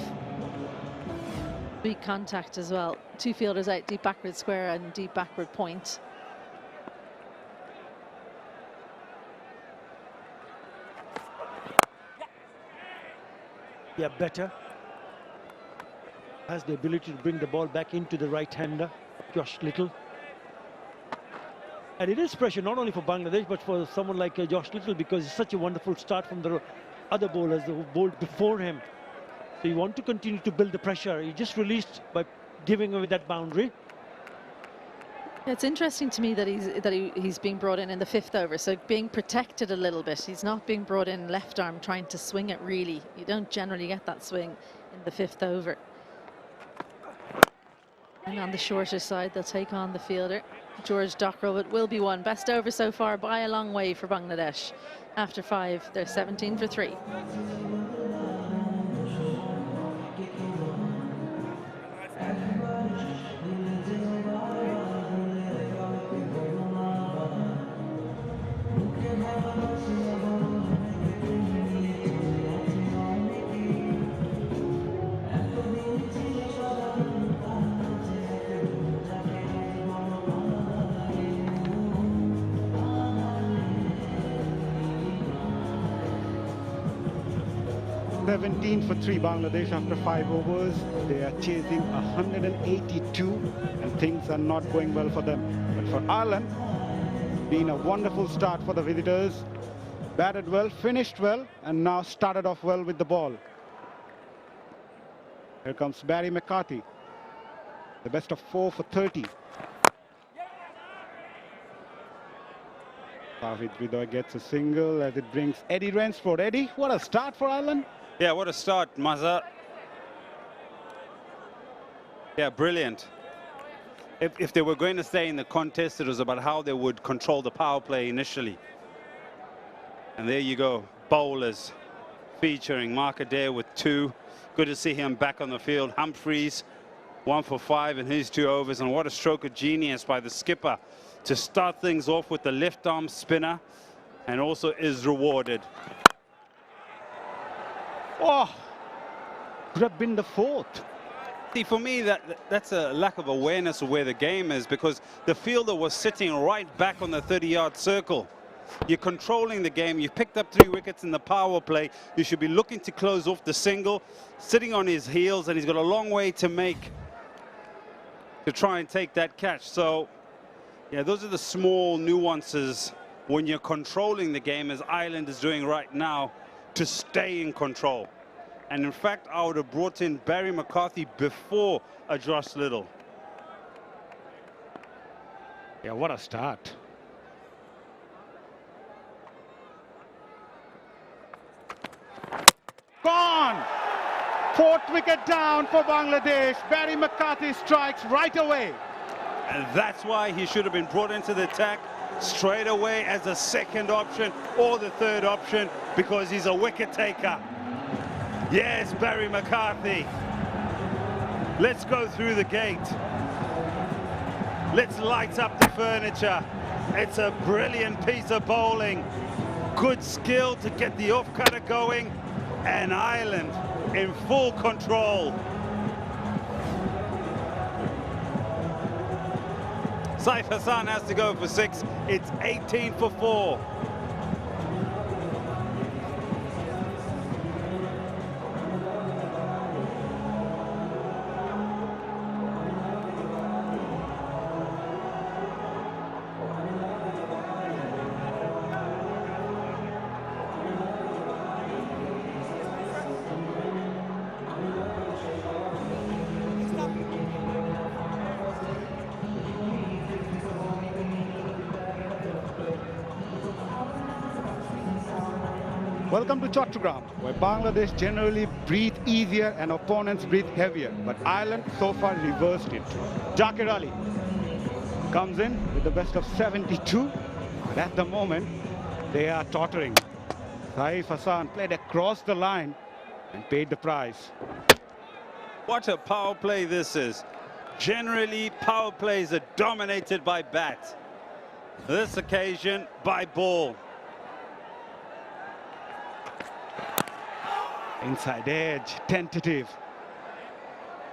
Big contact as well. 2 fielders out, deep backward square and deep backward point. Yeah, better. Has the ability to bring the ball back into the right-hander, Josh Little. And it is pressure not only for Bangladesh but for someone like Josh Little, because it's such a wonderful start from the other bowlers who bowled before him. So you want to continue to build the pressure. He just released by giving away that boundary. It's interesting to me that he's being brought in the 5th over, so being protected a little bit. He's not being brought in left arm trying to swing it really. You don't generally get that swing in the 5th over. And on the shorter side, they'll take on the fielder, George Dockrell. It will be one. Best over so far by a long way for Bangladesh. After 5, they're 17 for 3. 17 for 3 Bangladesh after 5 overs. They are chasing 182 and things are not going well for them. But for Ireland, been a wonderful start for the visitors. Batted well, finished well, and now started off well with the ball. Here comes Barry McCarthy. The best of 4 for 30. 𝗵𝗡 gets a single as it brings Eddie Rensford. Eddie, what a start for Ireland. Yeah, what a start, Mazza. Yeah, brilliant. If they were going to stay in the contest, it was about how they would control the power play initially. And there you go, bowlers featuring Mark Adair with 2. Good to see him back on the field. Humphreys, 1 for 5 in his 2 overs. And what a stroke of genius by the skipper to start things off with the left arm spinner, and also is rewarded. Oh, could have been the 4th. See, for me, that's a lack of awareness of where the game is, because the fielder was sitting right back on the 30-yard circle. You're controlling the game. You've picked up 3 wickets in the power play. You should be looking to close off the single, sitting on his heels, and he's got a long way to make to try and take that catch. So, yeah, those are the small nuances when you're controlling the game, as Ireland is doing right now, to stay in control. And in fact, I would have brought in Barry McCarthy before a Josh Little. Yeah, what a start. Gone! 4th wicket down for Bangladesh. Barry McCarthy strikes right away. And that's why he should have been brought into the attack straight away as a 2nd option or the 3rd option, because he's a wicket taker. Yes, Barry McCarthy. Let's go through the gate. Let's light up the furniture. It's a brilliant piece of bowling. Good skill to get the off-cutter going, and Ireland in full control. Saif-Hassan has to go for 6. It's 18 for 4. Welcome to Chattogram, where Bangladesh generally breathe easier and opponents breathe heavier. But Ireland so far reversed it. Zakir Ali. comes in with the best of 72, but at the moment they are tottering. Saif Hassan played across the line and paid the price. What a power play this is. Generally, power plays are dominated by bat. This occasion, by ball. Inside edge, tentative.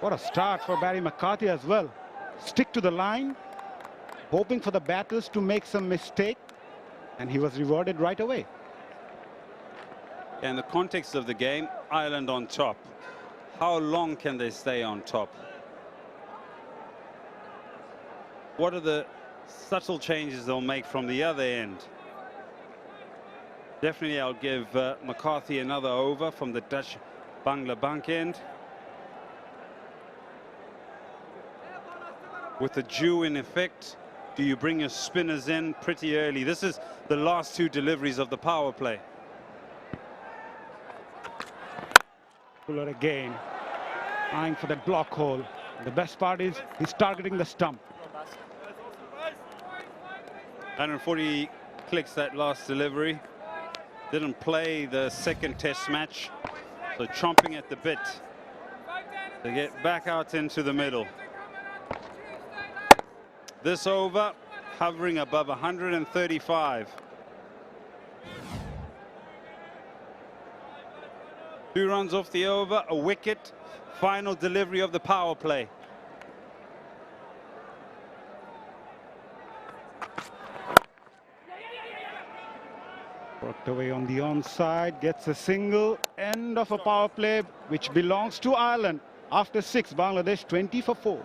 What a start for Barry McCarthy as well. Stick to the line, hoping for the batters to make some mistake, and he was rewarded right away. In the context of the game, Ireland on top. How long can they stay on top? What are the subtle changes they'll make from the other end? Definitely I'll give McCarthy another over from the Dutch Bangla bank end. With the dew in effect, do you bring your spinners in pretty early? This is the last two deliveries of the power play. Fuller again, eyeing for that block hole. The best part is he's targeting the stump. 140 clicks that last delivery. Didn't play the second test match, so chomping at the bit to get back out into the middle. This over hovering above 135. 2 runs off the over, a wicket, final delivery of the power play. Worked away on the onside, gets a single, end of a power play which belongs to Ireland. After 6, Bangladesh 20 for 4.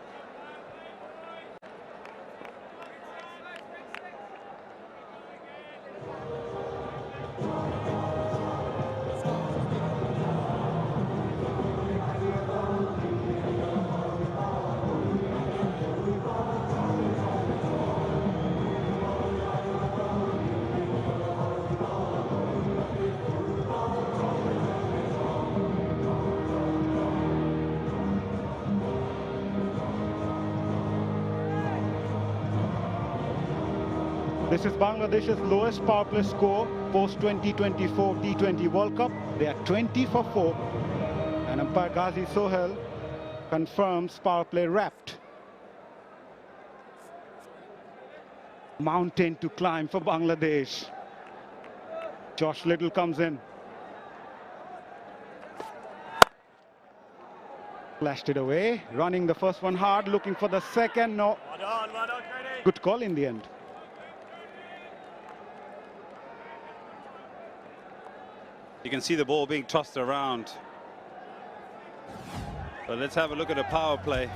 This is Bangladesh's lowest power play score post 2024 T20 World Cup. They are 20 for 4. And umpire Ghazi Sohail confirms power play wrapped. Mountain to climb for Bangladesh. Josh Little comes in. Flashed it away, running the first one hard, looking for the second. No. Good call in the end. You can see the ball being tossed around. But let's have a look at a power play.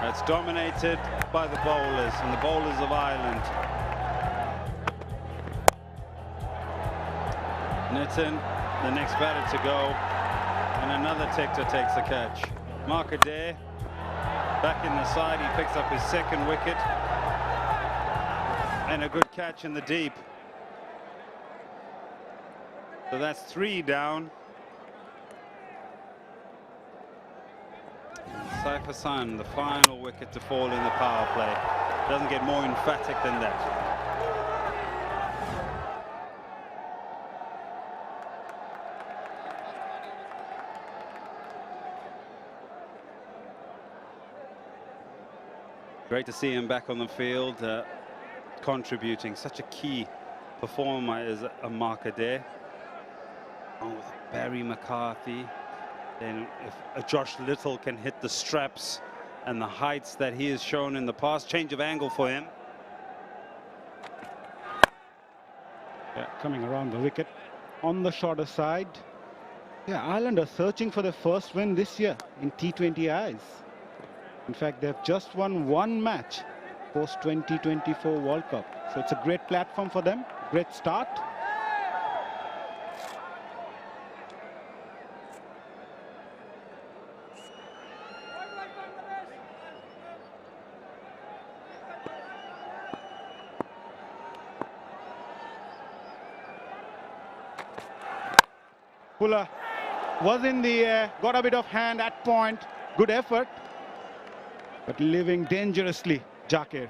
That's dominated by the bowlers and the bowlers of Ireland. Nitin, the next batter to go, and another Tector takes the catch. Markaday back in the side, he picks up his second wicket, and a good catch in the deep. So that's 3 down. Saif Hassan, the final wicket to fall in the power play. Doesn't get more emphatic than that. Great to see him back on the field, contributing. Such a key performer is a Markaday. With Barry McCarthy, then if Josh Little can hit the straps and the heights that he has shown in the past, change of angle for him. Yeah, coming around the wicket on the shorter side. Yeah, Ireland are searching for their first win this year in T20Is. In fact, they've just won 1 match post 2024 World Cup. So it's a great platform for them, great start. Fuller was in the air, got a bit of hand at point, good effort. but living dangerously, 𝗃𝗧𝗏.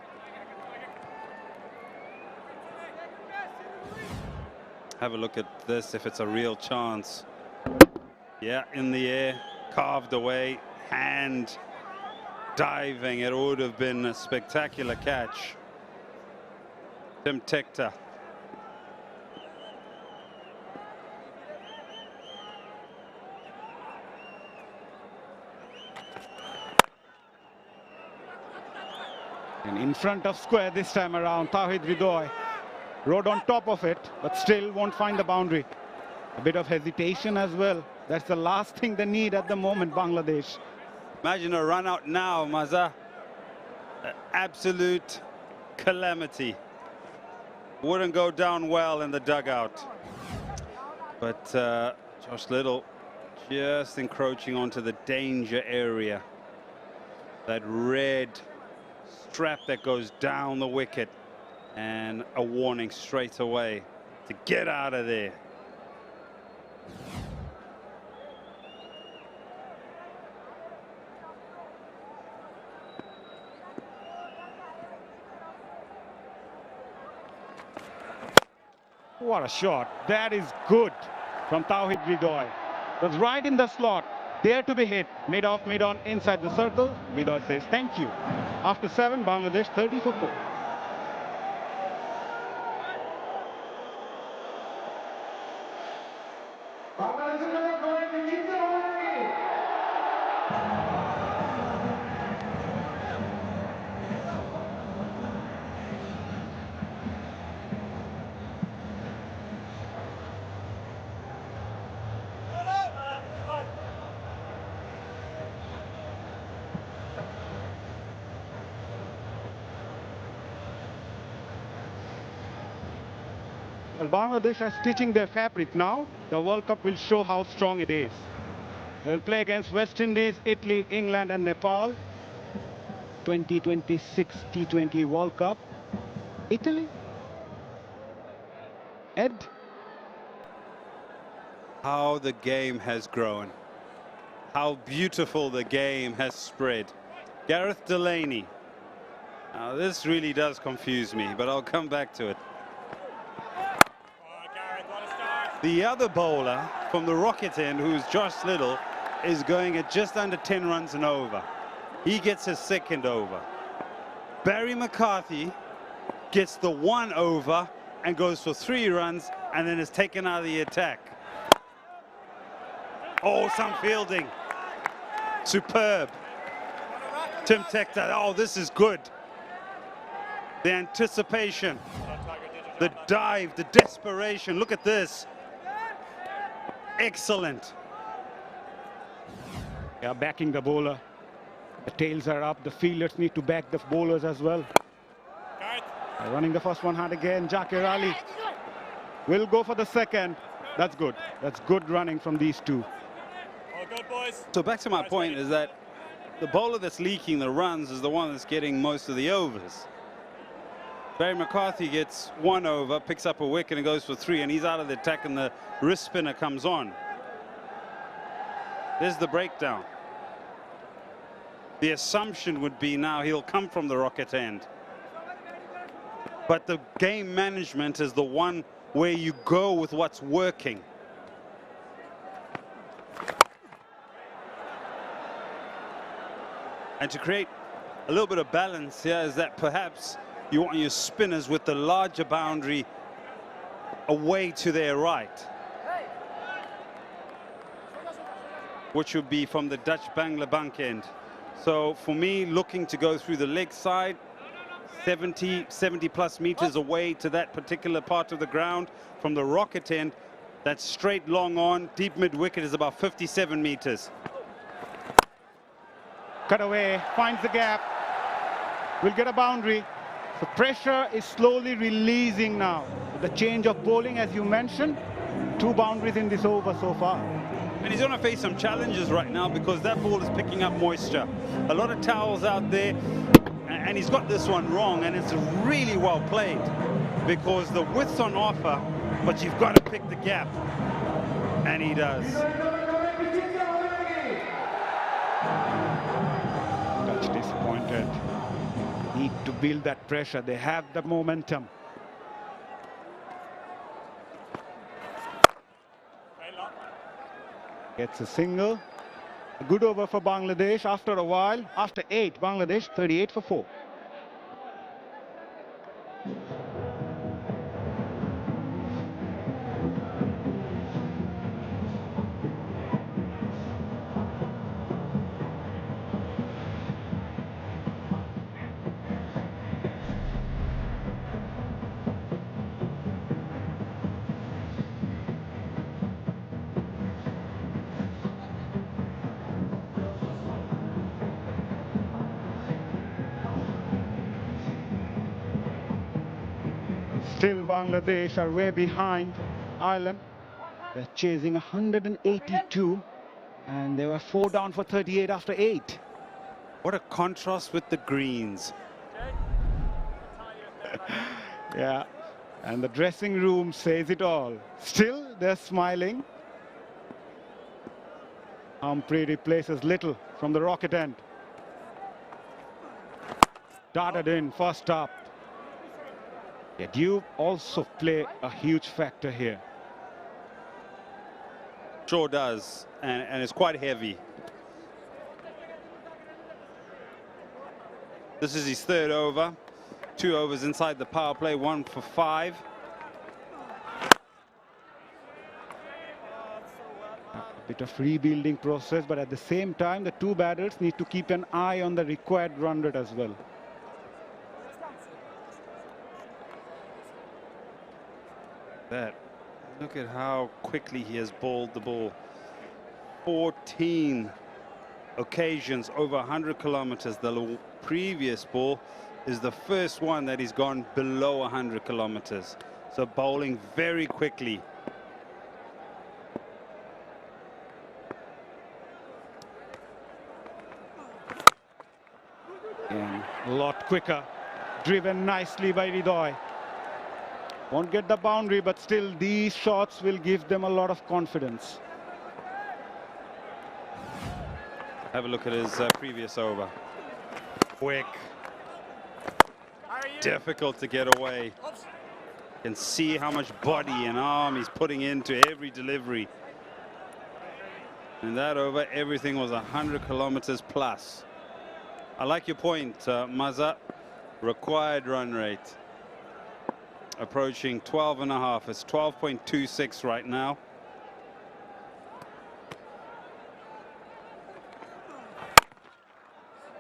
Have a look at this, if it's a real chance. Yeah, in the air, carved away, hand diving. It would have been a spectacular catch. Tim Tector. And in front of square this time around, 𝗃𝗧𝗏 rode on top of it, but still won't find the boundary. A bit of hesitation as well. That's the last thing they need at the moment, Bangladesh. Imagine a run out now, Maza. Absolute calamity. Wouldn't go down well in the dugout. But Josh Little just encroaching onto the danger area. That red strap that goes down the wicket. And a warning straight away to get out of there. What a shot. That is good from 𝗃𝗧𝗏. It was right in the slot, there to be hit. Mid-off, mid-on, inside the circle. 𝗏𝗏 says thank you. After 7, Bangladesh 30 for 4. Well, Bangladesh are stitching their fabric now. The World Cup will show how strong it is. They'll play against West Indies, Italy, England and Nepal. 2026 T20 World Cup. Italy? Ed? How the game has grown. How beautiful the game has spread. Gareth Delaney. Now this really does confuse me, but I'll come back to it. The other bowler from the Rocket end, who's Josh Little, is going at just under 10 runs and over. He gets his second over. Barry McCarthy gets the 1 over and goes for 3 runs and then is taken out of the attack. Oh, some fielding. Superb. Tim Tector. Oh, this is good. The anticipation, the dive, the desperation. Look at this. Excellent. Yeah, backing the bowler. The tails are up. The fielders need to back the bowlers as well. Running the first one hard again. Zakir Ali will go for the second. That's good. That's good running from these two. All good, boys. So back to my point is that the bowler that's leaking the runs is the one that's getting most of the overs. Barry McCarthy gets 1 over, picks up a wicket and goes for 3, and he's out of the attack and the wrist spinner comes on. There's the breakdown. The assumption would be now he'll come from the Rocket end. But the game management is the one where you go with what's working. And to create a little bit of balance here is that perhaps you want your spinners with the larger boundary away to their right, which would be from the Dutch Bangla bunk end. So for me, looking to go through the leg side, 70 plus meters away to that particular part of the ground. From the Rocket end, that straight long on, deep mid wicket is about 57 meters. Cut away, finds the gap, will get a boundary. The pressure is slowly releasing now. The change of bowling, as you mentioned, 2 boundaries in this over so far. And he's going to face some challenges right now because that ball is picking up moisture. A lot of towels out there, and he's got this one wrong, and it's really well played because the width's on offer, but you've got to pick the gap, and he does. Touch disappointed. disappointed. Need to build that pressure. They have the momentum. Gets a single. A good over for Bangladesh after a while. After 8, Bangladesh 38 for 4. Still Bangladesh are way behind Ireland. They're chasing 182 and they were 4 down for 38 after 8. What a contrast with the greens. Yeah, and the dressing room says it all. Still they're smiling. Humphrey replaces Little from the rocket end. Darted in first up. Yeah, dew also play a huge factor here. Sure does, and it's quite heavy. This is his 3rd over. 2 overs inside the power play, 1 for 5. A bit of rebuilding process, but at the same time, the 2 batters need to keep an eye on the required run rate as well. Look at how quickly he has bowled the ball. 14 occasions over 100 kilometers. The previous ball is the first one that he's gone below 100 kilometers. So bowling very quickly. And a lot quicker. Driven nicely by 𝗿𝗍𝗍. Won't get the boundary, but still these shots will give them a lot of confidence. Have a look at his previous over. Quick. Difficult to get away. You can see how much body and arm he's putting into every delivery. In that over, everything was 100 kilometers plus. I like your point, Mazza. Required run rate. Approaching 12.5. It's 12.26 right now.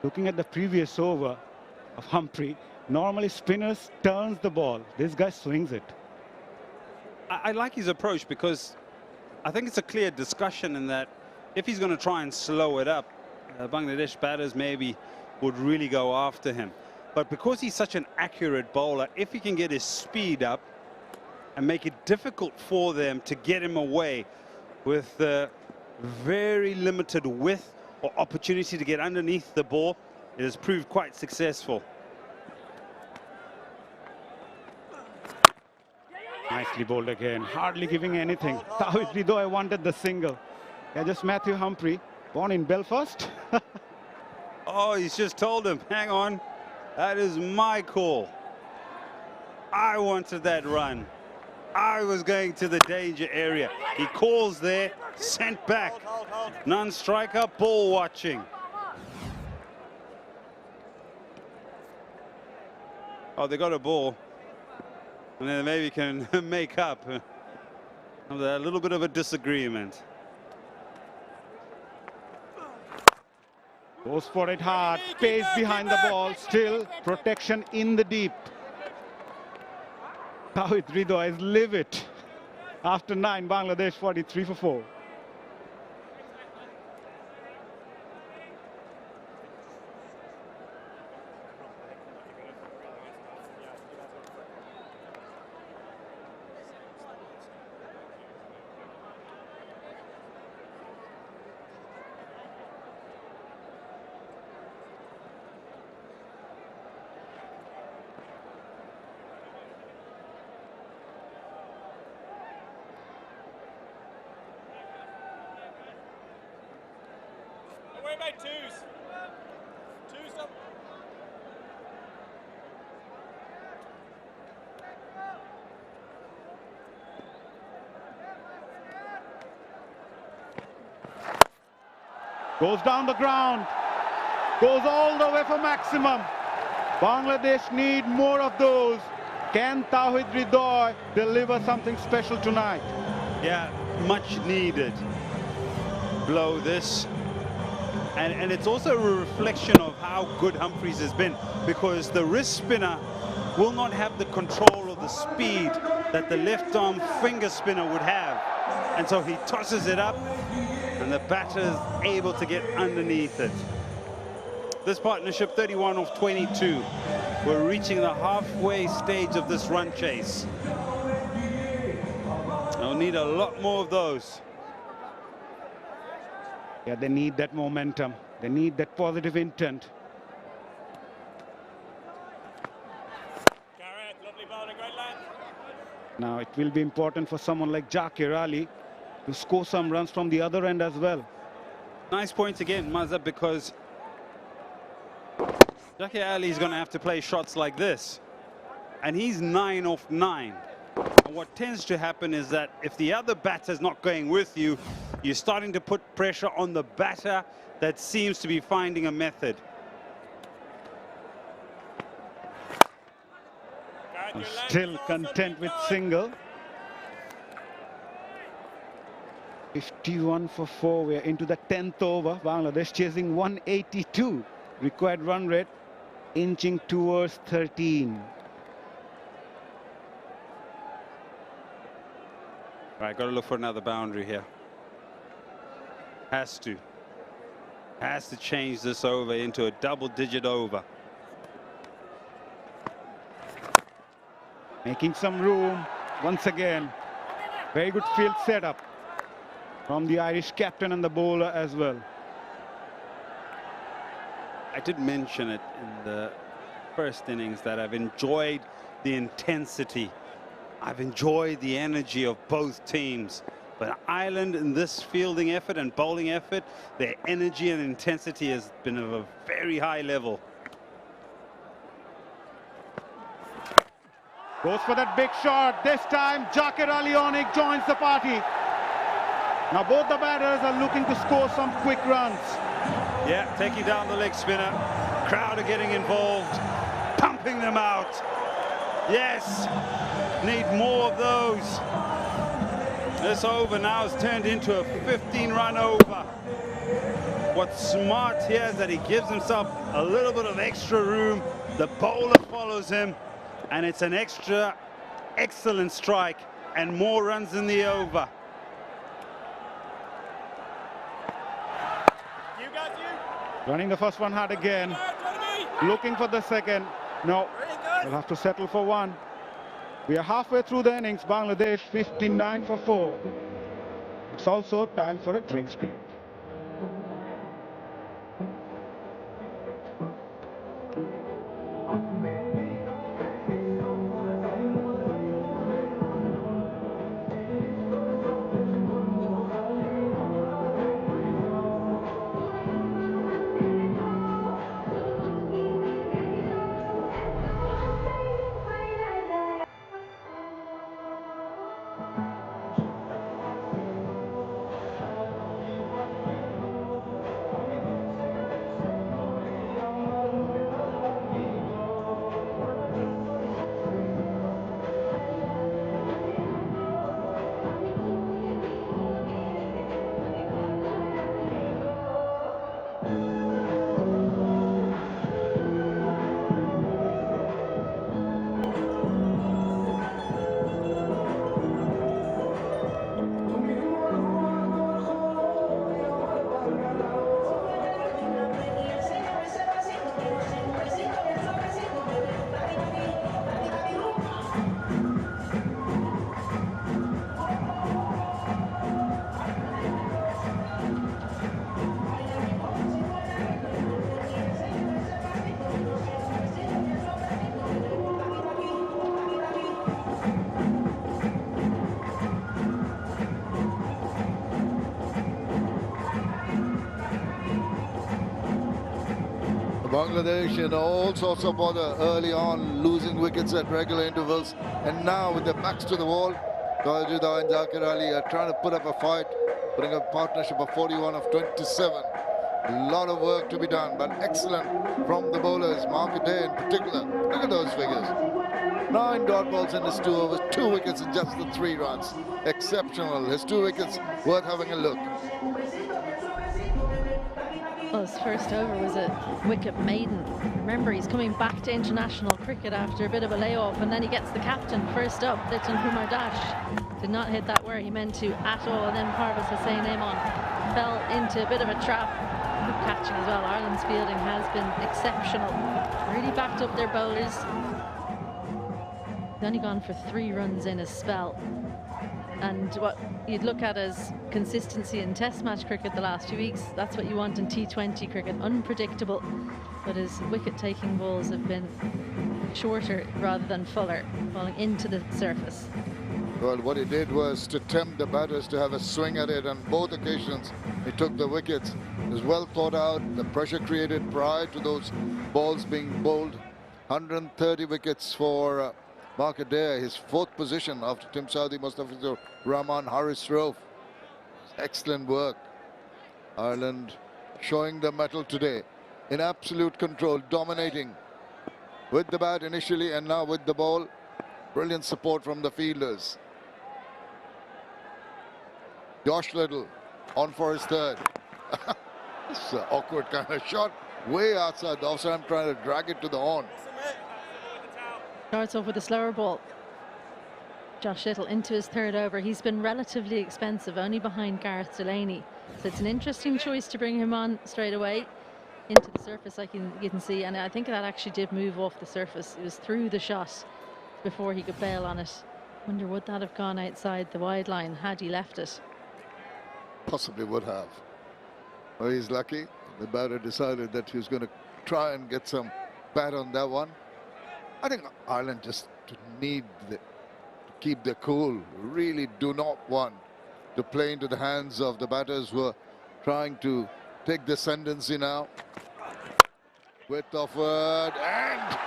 Looking at the previous over of Humphrey, normally spinners turns the ball. This guy swings it. I like his approach because I think it's a clear discussion in that if he's going to try and slow it up, Bangladesh batters maybe would really go after him. But because he's such an accurate bowler, if he can get his speed up and make it difficult for them to get him away with very limited width or opportunity to get underneath the ball, it has proved quite successful. Nicely bowled again, hardly giving anything. 𝗏𝗏𝗍𝗍 wanted the single. Yeah, just Matthew Humphrey, born in Belfast. Oh, he's just told him, hang on. That is my call. I wanted that run. I was going to the danger area. He calls there, sent back. Non-striker, ball watching. Oh, they got a ball. And then maybe can make up. A little bit of a disagreement. Goes for it hard, pace behind the ball, still protection in the deep. 𝗏𝗏𝗍𝗍 is livid. After 9, Bangladesh 43 for 4. Away by twos. Twos up. Goes down the ground. Goes all the way for maximum. Bangladesh need more of those. Can Tawhid Hridoy deliver something special tonight? Yeah, much needed. Blow this. And it's also a reflection of how good Humphreys has been, because the wrist spinner will not have the control of the speed that the left arm finger spinner would have. And so he tosses it up and the batter is able to get underneath it. This partnership, 31 of 22. We're reaching the halfway stage of this run chase. They'll need a lot more of those. Yeah, they need that momentum. They need that positive intent. Now it will be important for someone like Zakir Ali to score some runs from the other end as well. Nice points again, Mazza, because Zakir Ali is going to have to play shots like this. And he's 9 off 9. And what tends to happen is that if the other batter's not going with you, you're starting to put pressure on the batter that seems to be finding a method. Still content with single. 51 for 4. We're into the 10th over. Bangladesh chasing 182. Required run rate inching towards 13. Right, got to look for another boundary here. Has to change this over into a double-digit over. Making some room once again. Very good field setup from the Irish captain and the bowler as well. I did mention it in the first innings that I've enjoyed the intensity. I've enjoyed the energy of both teams. But Ireland in this fielding effort and bowling effort, their energy and intensity has been of a very high level. Goes for that big shot. This time, Zakir Ali joins the party. Now both the batters are looking to score some quick runs. Yeah, taking down the leg spinner. Crowd are getting involved, pumping them out. Yes, need more of those. This over now has turned into a 15-run over. What's smart here is that he gives himself a little bit of extra room. The bowler follows him, and it's an extra excellent strike and more runs in the over. Running the first one hard again. Looking for the second. No, they'll have to settle for one. We are halfway through the innings. Bangladesh 59 for 4. It's also time for a drink spin. Bangladesh in all sorts of bother early on, losing wickets at regular intervals, and now with their backs to the wall, Tawhid and Zakir Ali are trying to put up a fight, putting a partnership of 41 of 27. A lot of work to be done, but excellent from the bowlers, 𝗂𝗃𝗽 in particular. Look at those figures. 9 dot balls in his 2 overs, 2 wickets in just the 3 runs. Exceptional. His 2 wickets worth having a look. Well, his first over was a wicket maiden. Remember, he's coming back to international cricket after a bit of a layoff, and then he gets the captain first up. 𝗃𝗺𝗃𝗃 did not hit that where he meant to at all, and then 𝗃𝗺𝗃𝗃 fell into a bit of a trap. Good catching as well. Ireland's fielding has been exceptional. Really backed up their bowlers. They've only gone for 3 runs in a spell. And what you'd look at as consistency in test match cricket the last few weeks, that's what you want in T20 cricket, unpredictable. But his wicket-taking balls have been shorter rather than fuller, falling into the surface. Well, what he did was to tempt the batters to have a swing at it. On both occasions, he took the wickets. It was well thought out. The pressure created prior to those balls being bowled. 130 wickets for 𝗂𝗃𝗽, his 4th position after Tim Southee, Mustafizur Rahman, Haris Rauf. Excellent work. Ireland showing the mettle today in absolute control, dominating with the bat initially and now with the ball. Brilliant support from the fielders. Josh Little on for his 3rd. It's an awkward kind of shot, way outside the offside. I'm trying to drag it to the horn. Starts off with a slower ball. Josh Little into his 3rd over. He's been relatively expensive, only behind Gareth Delaney. So it's an interesting choice to bring him on straight away into the surface, like you can see. And I think that actually did move off the surface. It was through the shot before he could bail on it. Wonder would that have gone outside the wide line had he left it? Possibly would have. Well, he's lucky. The batter decided that he was going to try and get some bat on that one. I think Ireland just need to keep their cool. Really do not want to play into the hands of the batters who are trying to take the ascendancy now. Width offward, and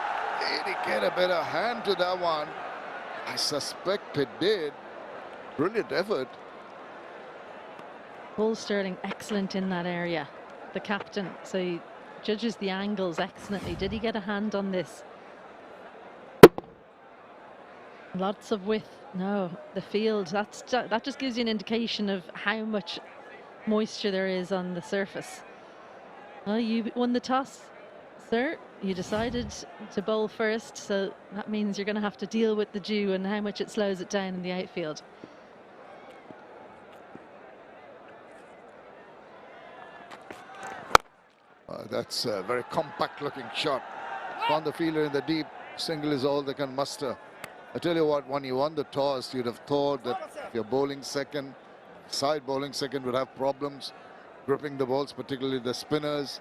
did he get a better hand to that one? I suspect it did. Brilliant effort. Paul Stirling excellent in that area, the captain. So he judges the angles excellently. Did he get a hand on this? Lots of width. No, the field, that just gives you an indication of how much moisture there is on the surface. Well, you won the toss, sir. You decided to bowl first, so that means you're going to have to deal with the dew and how much it slows it down in the outfield. That's a very compact looking shot. Found the fielder in the deep. Single is all they can muster. I tell you what, when you won the toss, you'd have thought that if you're bowling second, side bowling second would have problems gripping the balls, particularly the spinners.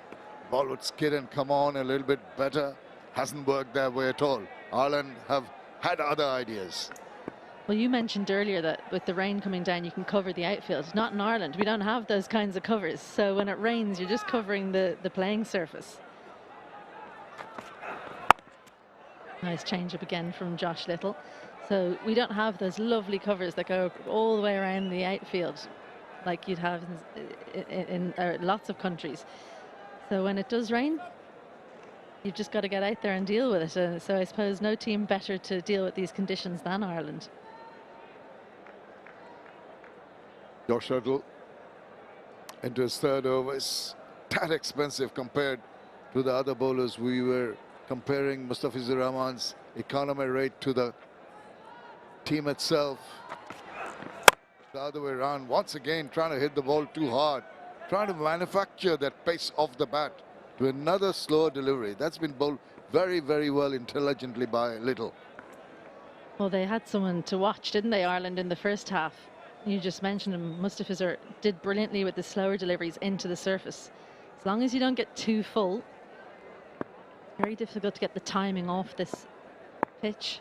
Ball would skid and come on a little bit better. Hasn't worked that way at all. Ireland have had other ideas. Well, you mentioned earlier that with the rain coming down, you can cover the outfield. Not in Ireland. We don't have those kinds of covers. So when it rains, you're just covering the playing surface. Nice change up again from Josh Little. So we don't have those lovely covers that go all the way around the outfield like you'd have in lots of countries. So when it does rain, you've just got to get out there and deal with it. So I suppose no team better to deal with these conditions than Ireland. Josh Little into his 3rd over. It's that expensive compared to the other bowlers. We were comparing Mustafizur Rahman's economy rate to the team itself. The other way around, once again trying to hit the ball too hard, trying to manufacture that pace off the bat to another slower delivery. That's been bowled very, very well intelligently by Little. Well, they had someone to watch, didn't they, Ireland, in the first half? You just mentioned him. Mustafizur did brilliantly with the slower deliveries into the surface. As long as you don't get too full, very difficult to get the timing off this pitch.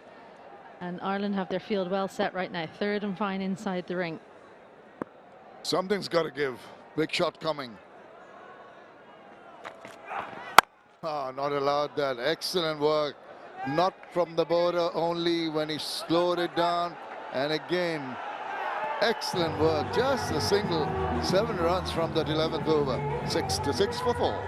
And Ireland have their field well set right now. 3rd and fine inside the ring. Something's got to give. Big shot coming. Not allowed that. Excellent work. Not from the border, only when he slowed it down. And again, Excellent work. Just a single, 7 runs from that 11th over. 6 for 4.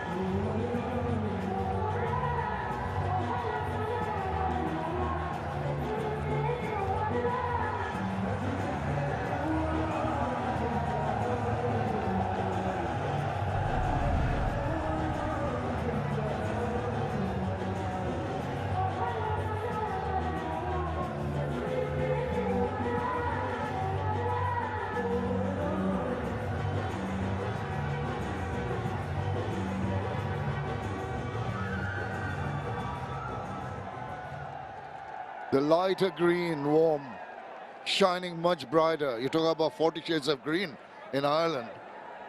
The lighter green, warm, shining much brighter. You talk about 40 shades of green in Ireland.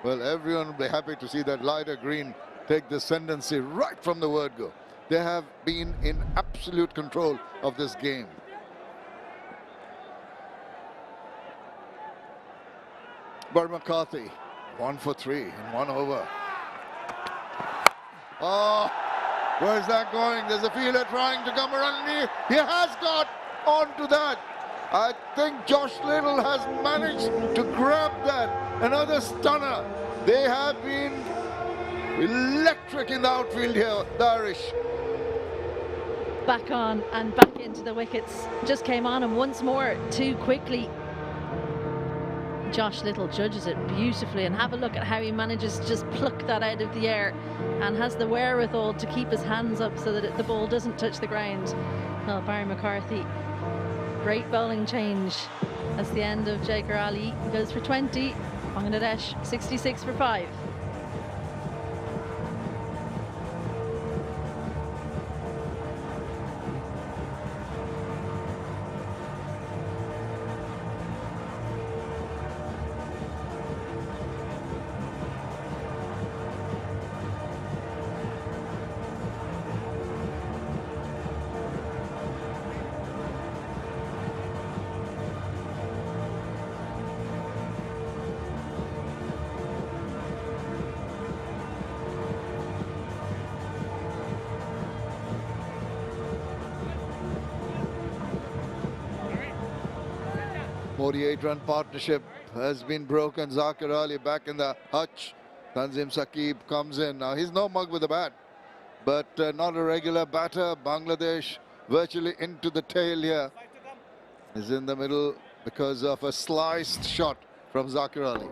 Well, everyone will be happy to see that lighter green take the ascendancy right from the word go. They have been in absolute control of this game. ฎ McCarthy, 1 for 3 in 1 over. Oh! Where's that going? There's a fielder trying to come around. He has got onto that. I think Josh Little has managed to grab that. Another stunner. They have been electric in the outfield here, the Irish. Back on and back into the wickets. Just came on and once more too quickly. Josh Little judges it beautifully, and have a look at how he manages to just pluck that out of the air and has the wherewithal to keep his hands up so that the ball doesn't touch the ground. Well, Barry McCarthy, great bowling change. That's the end of 𝗂𝗂𝗃 Ali. Goes for 20. Bangladesh 66 for 5. '48-run partnership has been broken. Zakir Ali back in the hutch. Tanzim Saqib comes in. Now, he's no mug with the bat, but not a regular batter. Bangladesh virtually into the tail here. Is in the middle because of a sliced shot from Zakir Ali.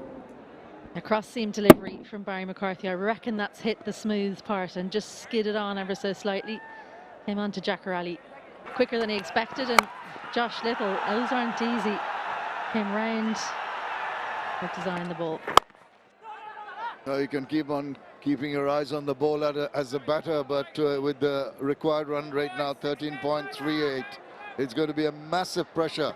A cross-seam delivery from Barry McCarthy. I reckon that's hit the smooth part and just skidded on ever so slightly. Came on to Zakir Ali quicker than he expected, and Josh Little, those aren't easy. Came round to design the ball. Now you can keep on keeping your eyes on the ball as a batter, but with the required run rate now 13.38, it's going to be a massive pressure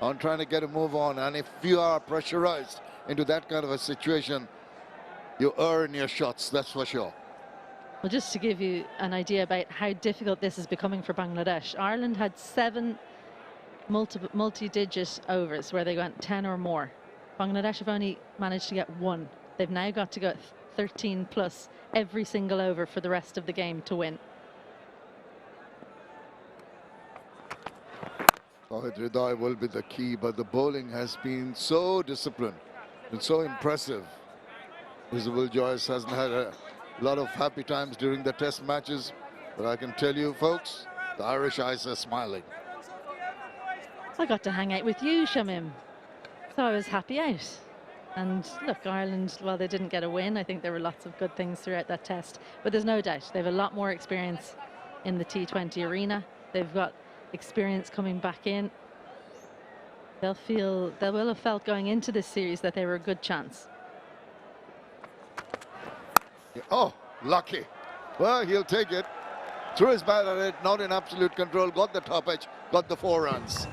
on trying to get a move on. And if you are pressurized into that kind of a situation, you err in your shots, that's for sure. Well, just to give you an idea about how difficult this is becoming for Bangladesh, Ireland had 7 multi-digit overs where they went 10 or more. Bangladesh have only managed to get 1. They've now got to go 13 plus every single over for the rest of the game to win. 𝗿𝗑𝗍 will be the key, but the bowling has been so disciplined and so impressive. 𝗍 𝗫𝗠 hasn't had a lot of happy times during the test matches, but I can tell you folks, the Irish eyes are smiling. I got to hang out with you, Shamim, so I was happy out. And look, Ireland, well, they didn't get a win. I think there were lots of good things throughout that test, but there's no doubt they have a lot more experience in the T20 arena. They've got experience coming back in. They will have felt going into this series that they were a good chance. Oh, lucky. Well, he'll take it. Threw his bat at it, not in absolute control, got the top edge, got the 4 runs.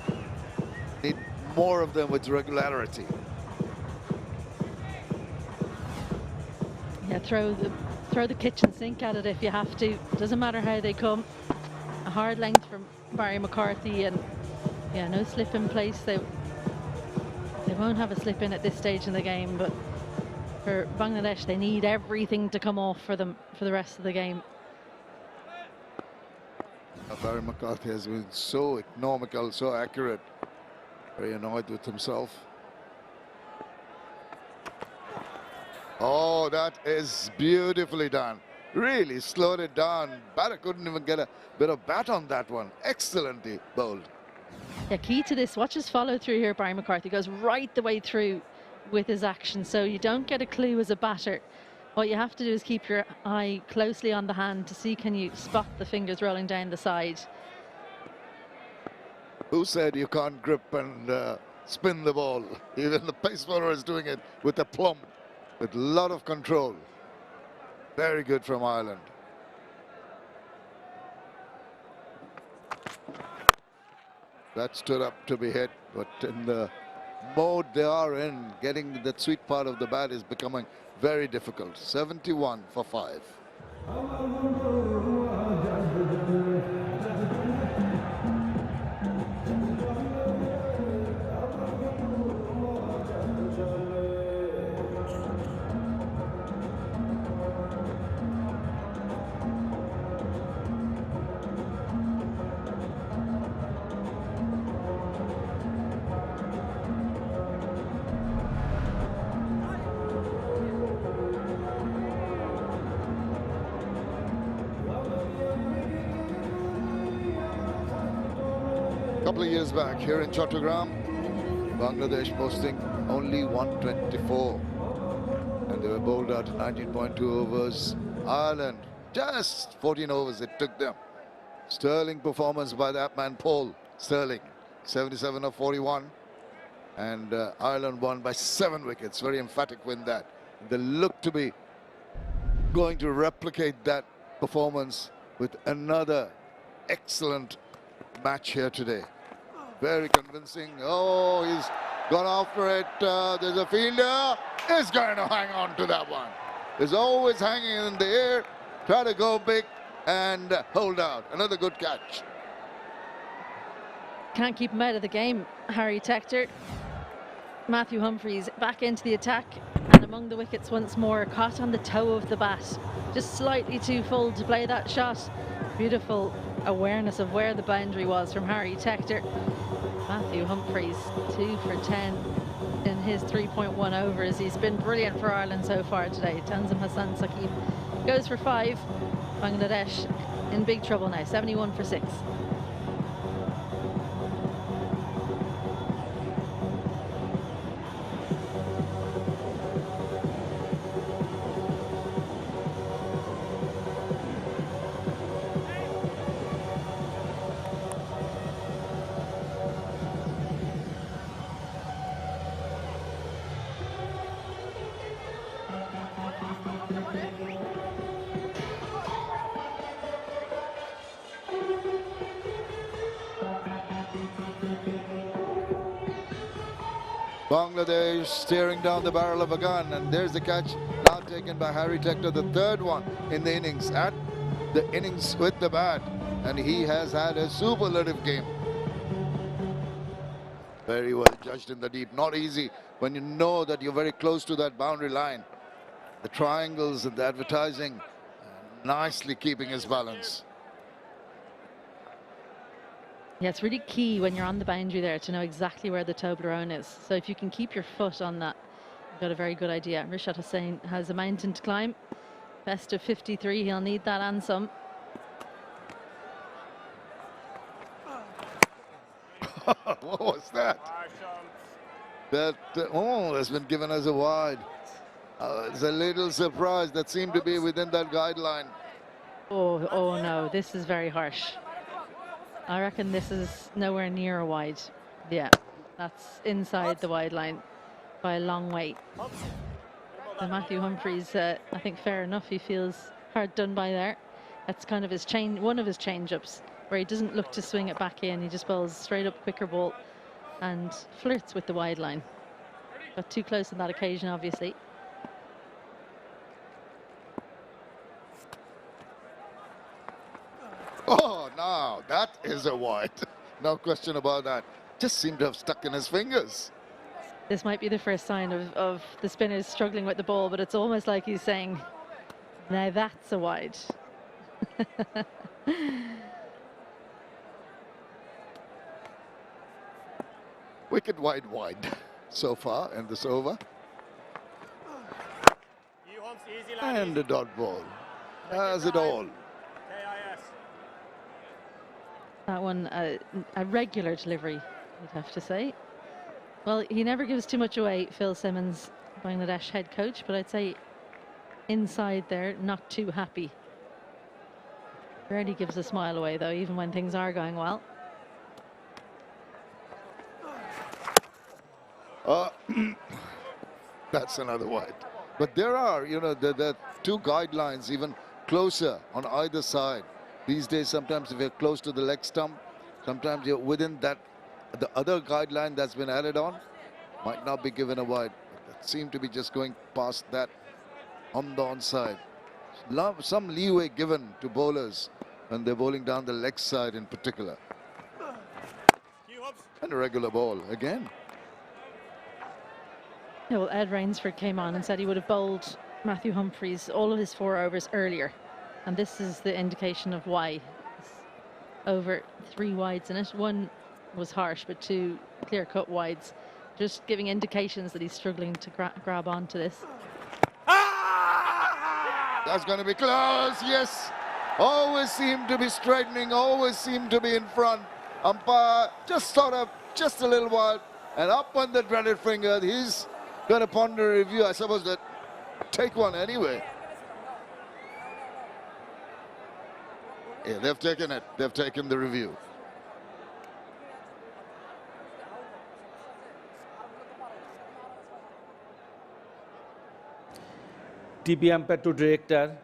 Need more of them with regularity. Yeah, throw the kitchen sink at it if you have to. Doesn't matter how they come. A hard length from Barry McCarthy, and yeah, no slip in place. They won't have a slip in at this stage in the game, but for Bangladesh, they need everything to come off for them for the rest of the game. Barry McCarthy has been so economical, so accurate. Very annoyed with himself. Oh, that is beautifully done. Really slowed it down. Batter couldn't even get a bit of bat on that one. Excellently bowled. Yeah, key to this, watch his follow through here. Barry McCarthy goes right the way through with his action, so you don't get a clue as a batter. What you have to do is keep your eye closely on the hand to see, can you spot the fingers rolling down the side. Who said you can't grip and spin the ball? Even the pace bowler is doing it with a plumb, with a lot of control. Very good from Ireland. That stood up to be hit, but in the mode they are in, getting the sweet part of the bat is becoming very difficult. 71 for 5. Couple of years back here in Chattogram, Bangladesh posting only 124, and they were bowled out 19.2 overs. Ireland just 14 overs it took them. Sterling performance by that man Paul Sterling, 77 of 41, and Ireland won by 7 wickets. Very emphatic win that. They look to be going to replicate that performance with another excellent match here today. Very convincing. Oh, he's gone after it. There's a fielder. He's going to hang on to that one. He's always hanging in the air. Try to go big and hold out. Another good catch. Can't keep him out of the game, Harry Tector. Matthew Humphries back into the attack and among the wickets once more, caught on the toe of the bat. Just slightly too full to play that shot. Beautiful awareness of where the boundary was from Harry Tector. Matthew Humphries 2 for 10 in his 3.1 overs. He's been brilliant for Ireland so far today. Tanzim Hassan Saqib goes for 5. Bangladesh in big trouble now, 71 for 6. Bangladesh staring down the barrel of a gun, and there's the catch now taken by Harry Tector, the 3rd one in the innings, at the innings with the bat, and he has had a superlative game. Very well judged in the deep. Not easy when you know that you're very close to that boundary line. The triangles and the advertising, nicely keeping his balance. Yeah, it's really key when you're on the boundary there to know exactly where the Toblerone is. So if you can keep your foot on that, you've got a very good idea. Rishad Hussain has a mountain to climb. Best of 53, he'll need that and some. What was that? That, has been given as a wide. It's a little surprise. That seemed to be within that guideline. Oh no, this is very harsh. I reckon this is nowhere near a wide. Yeah, that's inside the wide line by a long way. So Matthew Humphries, I think fair enough, he feels hard done by there. That's kind of his one of his change-ups, where he doesn't look to swing it back in. He just bowls straight up quicker ball and flirts with the wide line. Got too close on that occasion, obviously. Oh, now that is a wide. No question about that. Just seemed to have stuck in his fingers. This might be the first sign of the spinners struggling with the ball, but it's almost like he's saying, now that's a wide. Wicket wide so far in this over. And a dot ball. Has it all. That one, a regular delivery, you'd have to say. Well, he never gives too much away, Phil Simmons, Bangladesh head coach, but I'd say inside there, not too happy. Rarely gives a smile away, though, even when things are going well. That's another wide. But there are, you know, there are two guidelines even closer on either side. These days, sometimes if you're close to the leg stump, sometimes you're within that, the other guideline that's been added on, might not be given a wide. It seemed to be just going past that on the onside. Some leeway given to bowlers when they're bowling down the leg side in particular. And a regular ball again. Yeah, well, Ed Rainsford came on and said he would have bowled Matthew Humphries all of his 4 overs earlier. And this is the indication of why. It's over 3 wides in it. 1 was harsh, but 2 clear-cut wides. Just giving indications that he's struggling to grab onto this. That's going to be close, yes. Always seem to be straightening, always seem to be in front. Umpire just sort of, just a little while. And up on the dreaded finger, he's going to ponder a review. I suppose that take one anyway. Yeah, they've taken it. They've taken the review. TV umpire to director,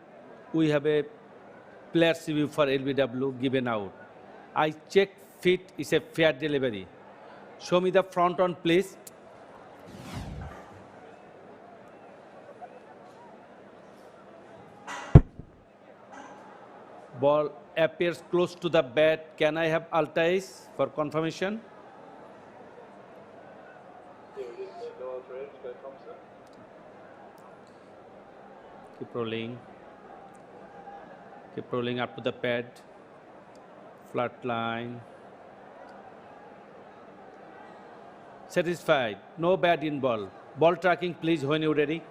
we have a player's review for LBW given out. I check fit is a fair delivery. Show me the front on, please. Ball appears close to the bat. Can I have 𝗬𝗪𝗧 for confirmation? Keep rolling. Keep rolling up to the pad. Flat line. Satisfied. No bad in ball. Ball tracking, please, when you're ready.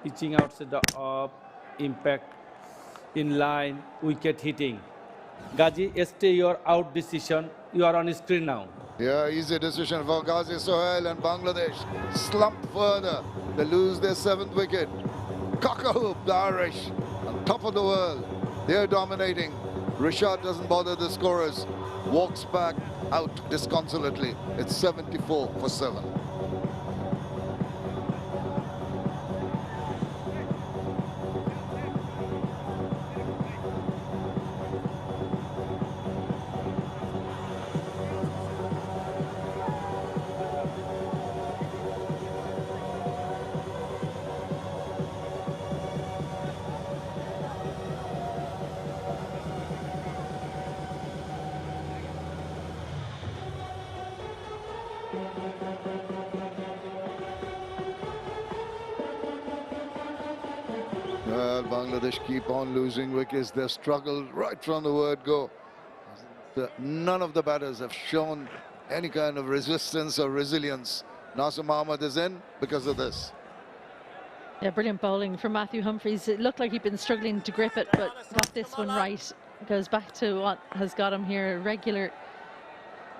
Pitching outside the off, impact in line, wicket hitting. Gaji, stay your out decision. You are on screen now. Yeah, easy decision for Ghazi Sohail, and Bangladesh slump further. They lose their 7th wicket. Cockahoo, the Irish, on top of the world. They're dominating. Rishad doesn't bother the scorers. Walks back out disconsolately. It's 74 for 7. Well, Bangladesh keep on losing wickets. They've struggled right from the word go. None of the batters have shown any kind of resistance or resilience. Nasir Mohammed is in because of this. Yeah, brilliant bowling from Matthew Humphries. It looked like he'd been struggling to grip it, but got this one right. Goes back to what has got him here, a regular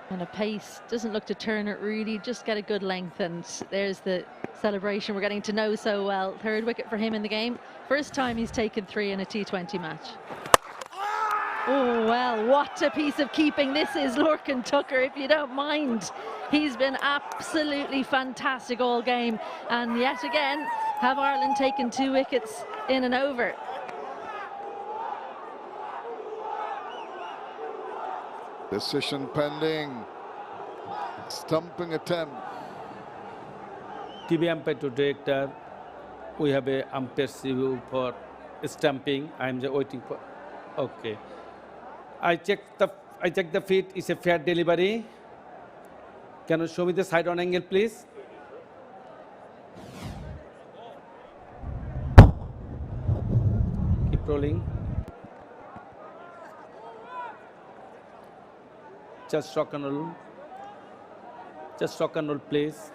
kind of pace. Doesn't look to turn it really, just get a good length, and there's the celebration we're getting to know so well. 3rd wicket for him in the game. First time he's taken 3 in a T20 match. Oh, well, what a piece of keeping this is, Lorcan Tucker, if you don't mind. He's been absolutely fantastic all game. And yet again, have Ireland taken 2 wickets in an over. Decision pending. Stumping attempt. TV umpire to director, we have a umpire's review for stumping. I'm just waiting for. Okay. I check the feet. It's a fair delivery. Can you show me the side on angle, please? Keep rolling. Just rock and roll. Just rock and roll, please.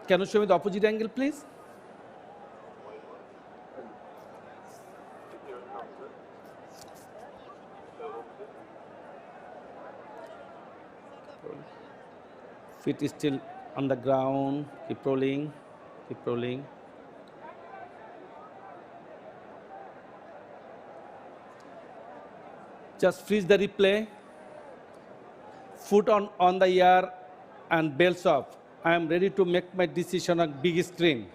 Can you show me the opposite angle, please? Feet is still on the ground. Keep rolling. Keep rolling. Just freeze the replay. Foot on the air and belts off. I am ready to make my decision on big screen.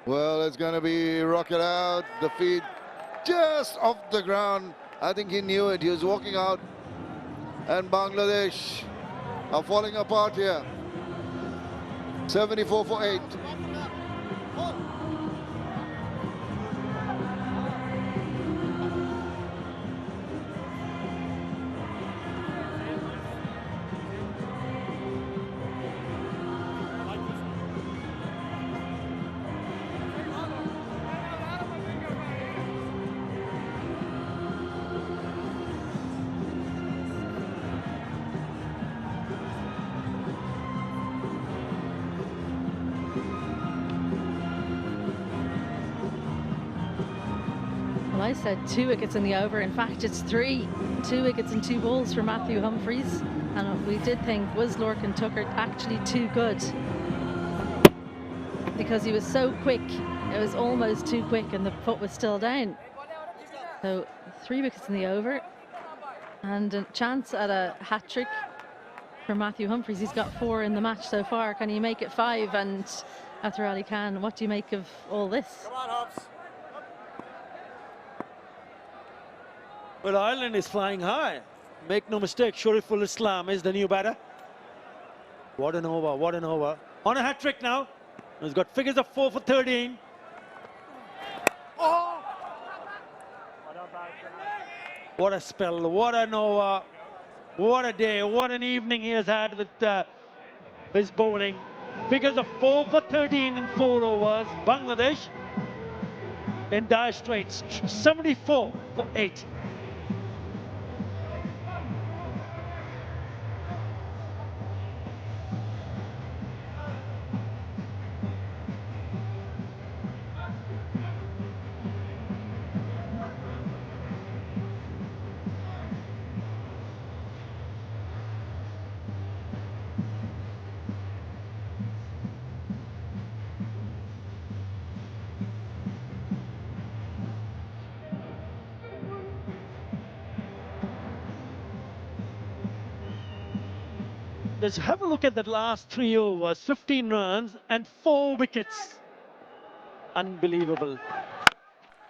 Well, it's going to be rocket out. The feet just off the ground. I think he knew it. He was walking out. And Bangladesh are falling apart here. 74 for 8. I said 2 wickets in the over. In fact, it's 3. 2 wickets and 2 balls for Matthew Humphreys. And we did think, was Lorcan Tucker actually too good? Because he was so quick. It was almost too quick and the foot was still down. So 3 wickets in the over. And a chance at a hat-trick for Matthew Humphreys. He's got 4 in the match so far. Can he make it 5? And Athar Ali Khan, what do you make of all this? Come on, Hobbs. Well, Ireland is flying high. Make no mistake, Shorturl Islam is the new batter. What an over, what an over. On a hat-trick now. He's got figures of 4 for 13. Oh! What a spell, what an over. What a day, what an evening he has had with his bowling. Figures of 4 for 13 in 4 overs. Bangladesh in dire straits, 74 for 8. Let's have a look at the last 3 overs. 15 runs and 4 wickets. Unbelievable.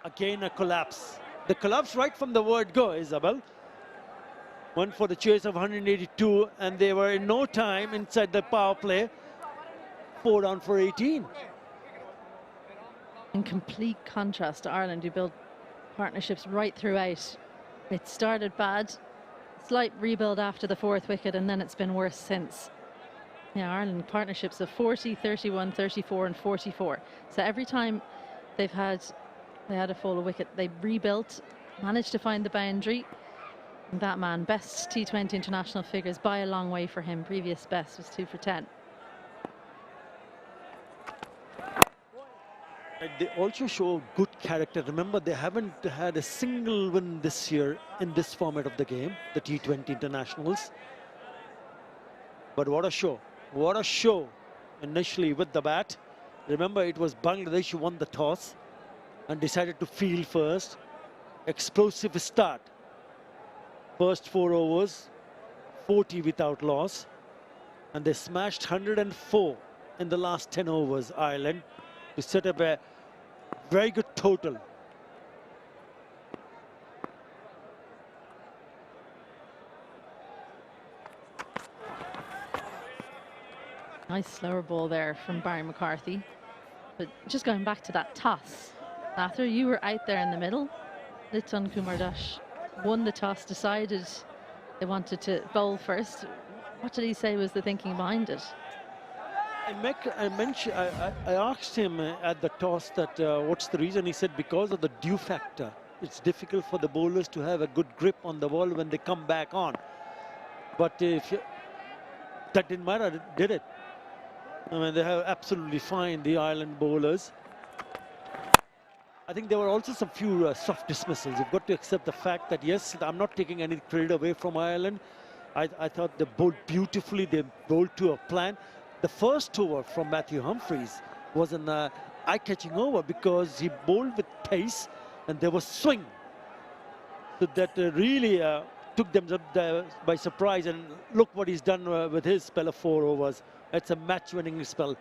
Again a collapse. The collapse right from the word go, Isabel. One for the chase of 182 and they were in no time inside the power play. 4 down for 18. In complete contrast to Ireland, who built partnerships right throughout. It started bad. Slight rebuild after the 4th wicket and then it's been worse since. Yeah, Ireland partnerships of 40, 31, 34 and 44. So every time they had a full wicket, they rebuilt, managed to find the boundary. And that man, best T20 international figures by a long way for him. Previous best was 2 for 10. They also show good character. Remember, they haven't had a single win this year in this format of the game, the T20 internationals. But what a show. What a show initially with the bat. Remember, it was Bangladesh who won the toss and decided to field first. Explosive start. First 4 overs, 40 without loss. And they smashed 104 in the last 10 overs, Ireland, to set up a very good total. Nice slower ball there from Barry McCarthy. But just going back to that toss, Athar, you were out there in the middle. Liton Kumardash won the toss, decided they wanted to bowl first. What did he say was the thinking behind it? I asked him at the toss that what's the reason. He said because of the dew factor. It's difficult for the bowlers to have a good grip on the ball when they come back on. But that didn't matter, did it? I mean, they have absolutely fine, the Ireland bowlers. I think there were also some few soft dismissals. You've got to accept the fact that, yes, I'm not taking any credit away from Ireland. I thought they bowled beautifully. They bowled to a plan. The first over from Matthew Humphries was an eye-catching over because he bowled with pace and there was swing. So that really took them by surprise. And look what he's done with his spell of 4 overs. It's a match-winning spell.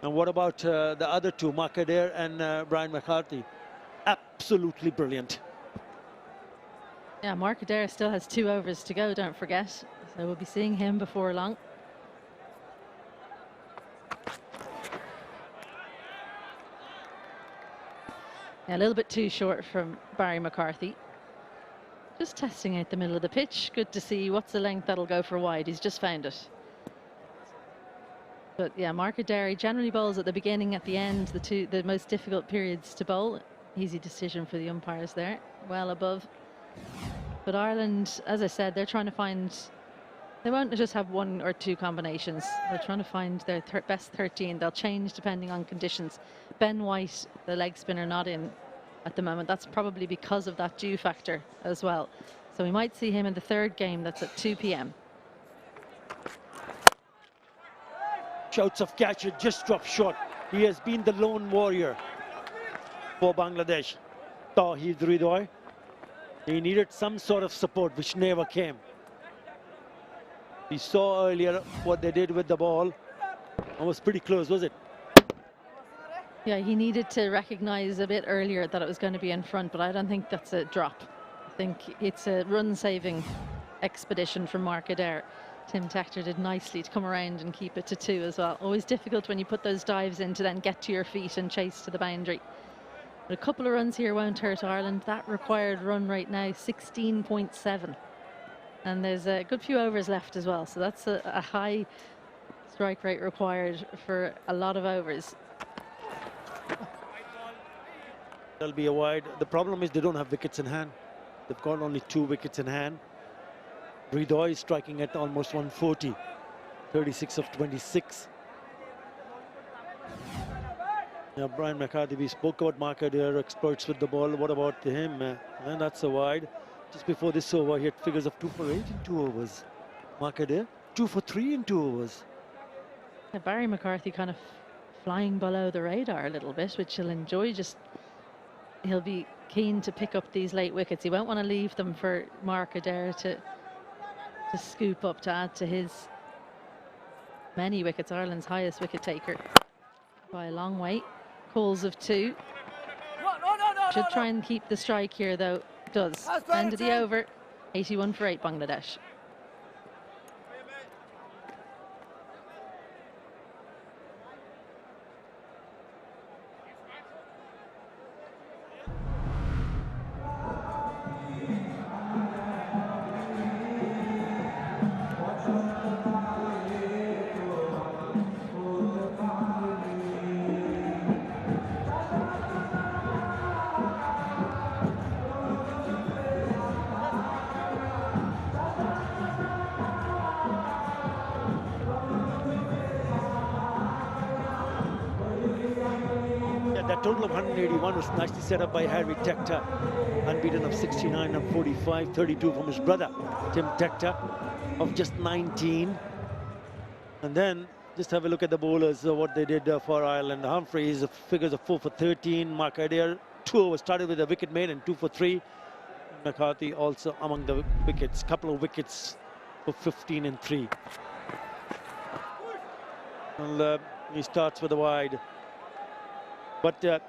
And what about the other two, Mark Adair and Brian McCarthy? Absolutely brilliant. Yeah, Mark Adair still has 2 overs to go, don't forget. So we'll be seeing him before long. Yeah, a little bit too short from Barry McCarthy. Just testing out the middle of the pitch. Good to see what's the length that'll go for wide. He's just found it. But yeah, Mark Adair generally bowls at the beginning, at the end, the most difficult periods to bowl. Easy decision for the umpires there, well above. But Ireland, as I said, they're trying to find, they won't just have 1 or 2 combinations. They're trying to find their best 13. They'll change depending on conditions. Ben White, the leg spinner, not in at the moment. That's probably because of that dew factor as well. So we might see him in the 3rd game. That's at 2 p.m. Shouts of catch, it just dropped short. He has been the lone warrior for Bangladesh. 𝗁𝗏𝗂𝗽. He needed some sort of support, which never came. We saw earlier what they did with the ball. It was pretty close, was it? Yeah, he needed to recognize a bit earlier that it was going to be in front, but I don't think that's a drop. I think it's a run-saving expedition from Mark Adair. Tim Tector did nicely to come around and keep it to 2 as well. Always difficult when you put those dives in to then get to your feet and chase to the boundary. But a couple of runs here won't hurt Ireland. That required run right now, 16.7. And there's a good few overs left as well. So that's a high strike rate required for a lot of overs. There'll be a wide. The problem is they don't have wickets in hand. They've got only 2 wickets in hand. 𝗏𝗏𝗧 is striking at almost 140, 36 of 26. Now, Brian McCarthy, we spoke about Mark Adair, experts with the ball. What about him? And that's a wide. Just before this over, he had figures of 2 for 8 in 2 overs. Mark Adair, 2 for 3 in 2 overs. Yeah, Barry McCarthy kind of flying below the radar a little bit, which he'll enjoy. Just he'll be keen to pick up these late wickets. He won't want to leave them for Mark Adair to scoop up, to add to his many wickets. Ireland's highest wicket taker by a long way. Calls of 2. Should try and keep the strike here, though. Does. End of the over. 81 for 8 Bangladesh. That total of 181 was nicely set up by Harry Tector, unbeaten of 69 and 45, 32 from his brother Tim Tector of just 19. And then just have a look at the bowlers, what they did for Ireland. Humphries figures of 4 for 13. Mark Adair 2 overs, started with a wicket made and 2 for 3. McCarthy also among the wickets, couple of wickets for 15 and 3. Well, he starts with a wide. But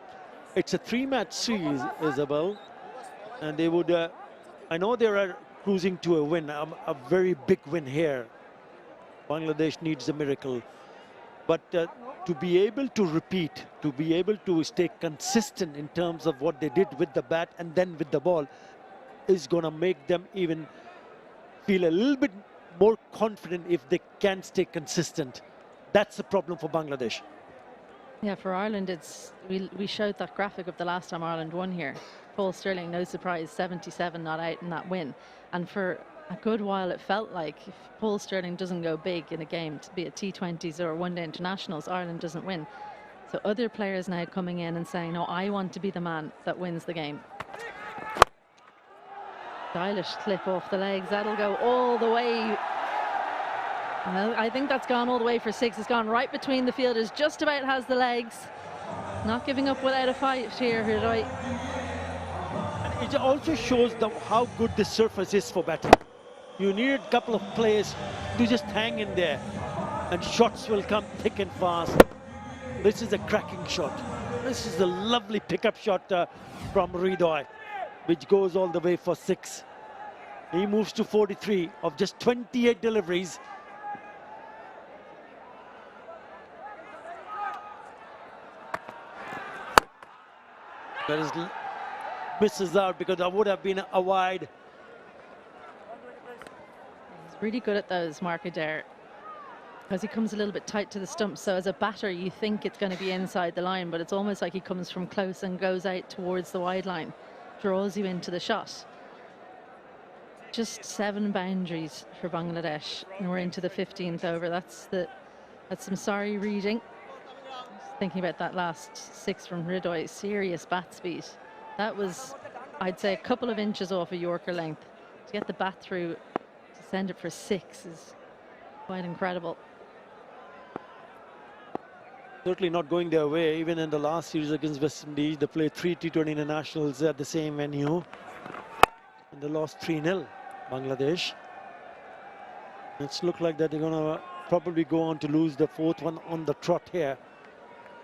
it's a 3-match series, Isabel, and they would, I know they are cruising to a win, a very big win here. Bangladesh needs a miracle. But to be able to repeat, to be able to stay consistent in terms of what they did with the bat and then with the ball is going to make them even feel a little bit more confident if they can stay consistent. That's a problem for Bangladesh. Yeah, for Ireland, we showed that graphic of the last time Ireland won here. Paul Stirling, no surprise, 77 not out in that win. And for a good while, it felt like if Paul Stirling doesn't go big in a game, be it T20s or one-day internationals, Ireland doesn't win. So other players now coming in and saying, no, I want to be the man that wins the game. Stylish clip off the legs. That'll go all the way. Well, I think that's gone all the way for 6. It's gone right between the fielders. Just about has the legs. Not giving up without a fight here, 𝗿𝗧𝗍. It also shows how good the surface is for batting. You need a couple of players to just hang in there, and shots will come thick and fast. This is a cracking shot. This is a lovely pickup shot from 𝗿𝗍𝗍, which goes all the way for 6. He moves to 43 of just 28 deliveries. That is misses out because that would have been a wide. He's really good at those, 𝗂𝗧𝗍, because he comes a little bit tight to the stump. So as a batter, you think it's going to be inside the line, but it's almost like he comes from close and goes out towards the wide line, draws you into the shot. Just 7 boundaries for Bangladesh, and we're into the 15th over. That's some sorry reading. Thinking about that last 6 from 𝗿𝗍𝗍, serious bat speed. That was, I'd say, a couple of inches off a Yorker length. To get the bat through, to send it for 6 is quite incredible. Certainly not going their way. Even in the last series against West Indies, they played 3 T20 internationals at the same venue, and they lost 3-0, Bangladesh. It's looked like that they're going to probably go on to lose the 4th one on the trot here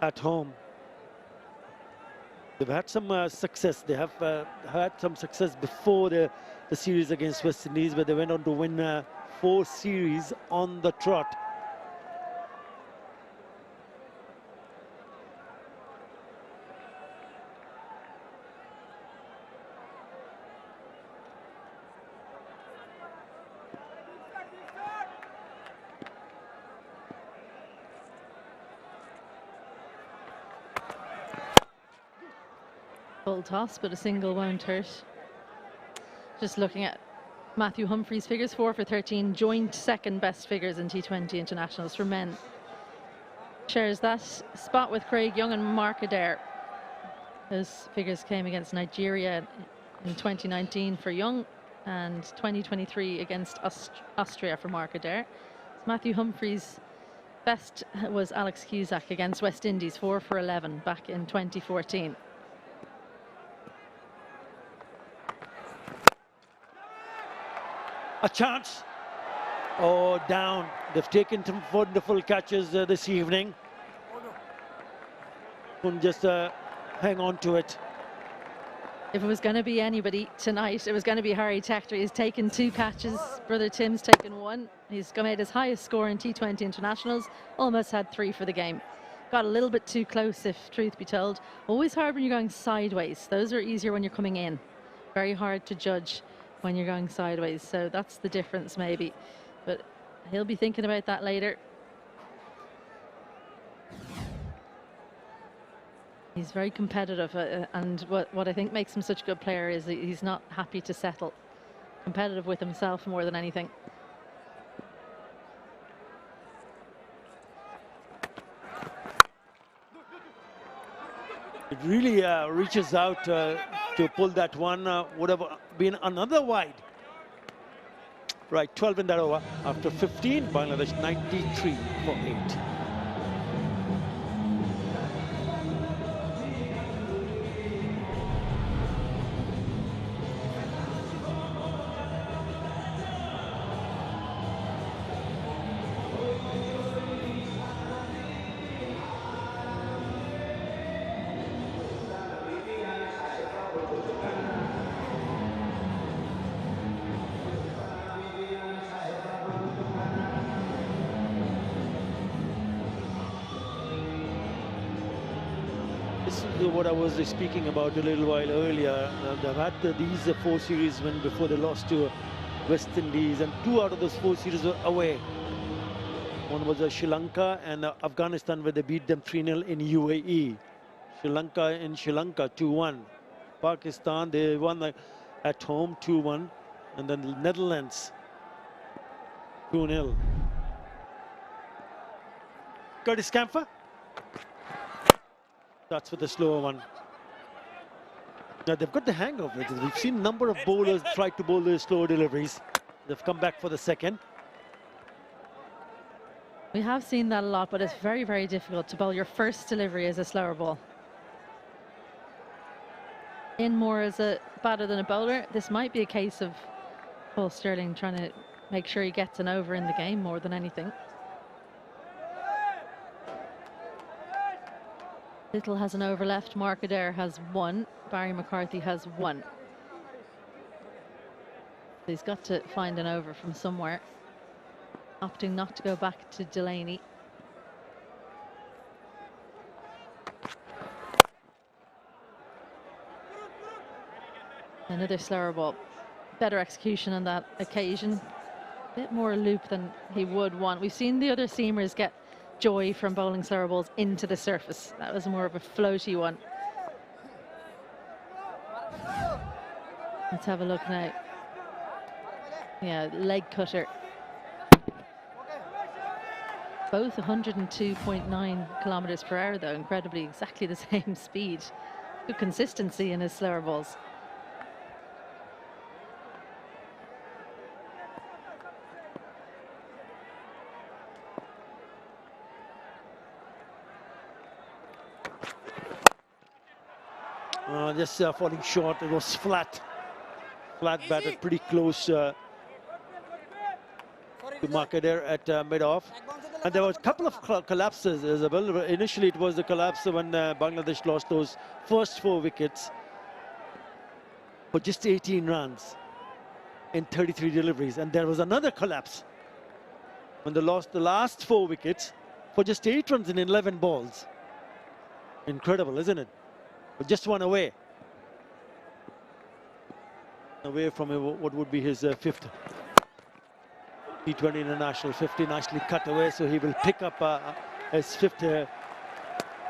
at home. They've had some success. They have had some success before the series against West Indies, where they went on to win 4 series on the trot. Full toss, but a single won't hurt. Just looking at Matthew Humphrey's figures, 4 for 13, joint 2nd best figures in T20 internationals for men. Shares that spot with Craig Young and 𝗂𝗧𝗍𝗏. Those figures came against Nigeria in 2019 for Young and 2023 against Austria for 𝗂𝗧𝗏. Matthew Humphrey's best was Alex Cusack against West Indies, 4 for 11 back in 2014. A chance. Oh, down. They've taken some wonderful catches this evening. Couldn't just hang on to it. If it was going to be anybody tonight, it was going to be Harry Tector. He's taken 2 catches. Brother Tim's taken 1. He's made his highest score in T20 internationals. Almost had 3 for the game. Got a little bit too close, if truth be told. Always hard when you're going sideways. Those are easier when you're coming in. Very hard to judge when you're going sideways, so that's the difference maybe, but he'll be thinking about that later. He's very competitive, and what I think makes him such a good player is that he's not happy to settle. Competitive with himself more than anything. It really reaches out to pull that one. Would have been another wide. Right, 12 in that over. After 15, Bangladesh 93 for 8. This is what I was speaking about a little while earlier. They've had these 4 series win before they lost to West Indies, and 2 out of those 4 series were away. One was Sri Lanka and Afghanistan, where they beat them 3-0 in UAE. Sri Lanka in Sri Lanka 2-1. Pakistan, they won at home 2-1. And then the Netherlands 2-0. 𝗃𝗃𝗃𝗃. That's for the slower one. Now they've got the hang of it. We've seen a number of bowlers try to bowl their slower deliveries. They've come back for the second. We have seen that a lot, but it's very, very difficult to bowl your first delivery as a slower ball. In more as a batter than a bowler, this might be a case of Paul Stirling trying to make sure he gets an over in the game more than anything. Little has an over left. Mark Adair has 1. Barry McCarthy has 1. He's got to find an over from somewhere. Opting not to go back to Delaney. Another slower ball. Better execution on that occasion. A bit more loop than he would want. We've seen the other seamers get joy from bowling slower balls into the surface. That was more of a floaty one. Let's have a look now. Yeah, leg cutter. Both 102.9 kilometers per hour, though, incredibly exactly the same speed. Good consistency in his slower balls. Just falling short. It was flat batted, pretty close to Mark Adair at mid-off. And there was a couple of collapses, Isabel. Initially, it was the collapse when Bangladesh lost those first 4 wickets for just 18 runs in 33 deliveries. And there was another collapse when they lost the last 4 wickets for just 8 runs in 11 balls. Incredible, isn't it? But just 1 away. Away from what would be his 5th T20 International 50, nicely cut away, so he will pick up his 5th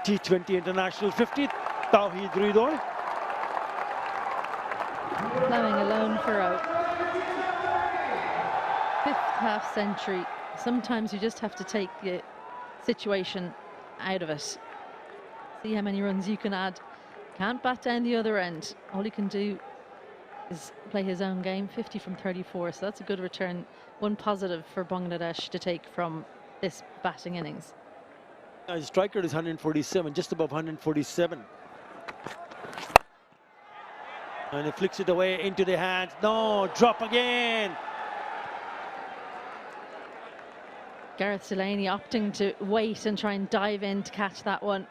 T20 International 50. 𝗃𝗃𝗃𝗃. Fleming alone for out. 5th half century. Sometimes you just have to take the situation out of it. See how many runs you can add. Can't bat down the other end. All he can do is play his own game. 50 from 34, so that's a good return. 1 positive for Bangladesh to take from this batting innings. His strike rate is 147, just above 147. And he flicks it away into the hands. No, drop again. Gareth Delaney opting to wait and try and dive in to catch that one.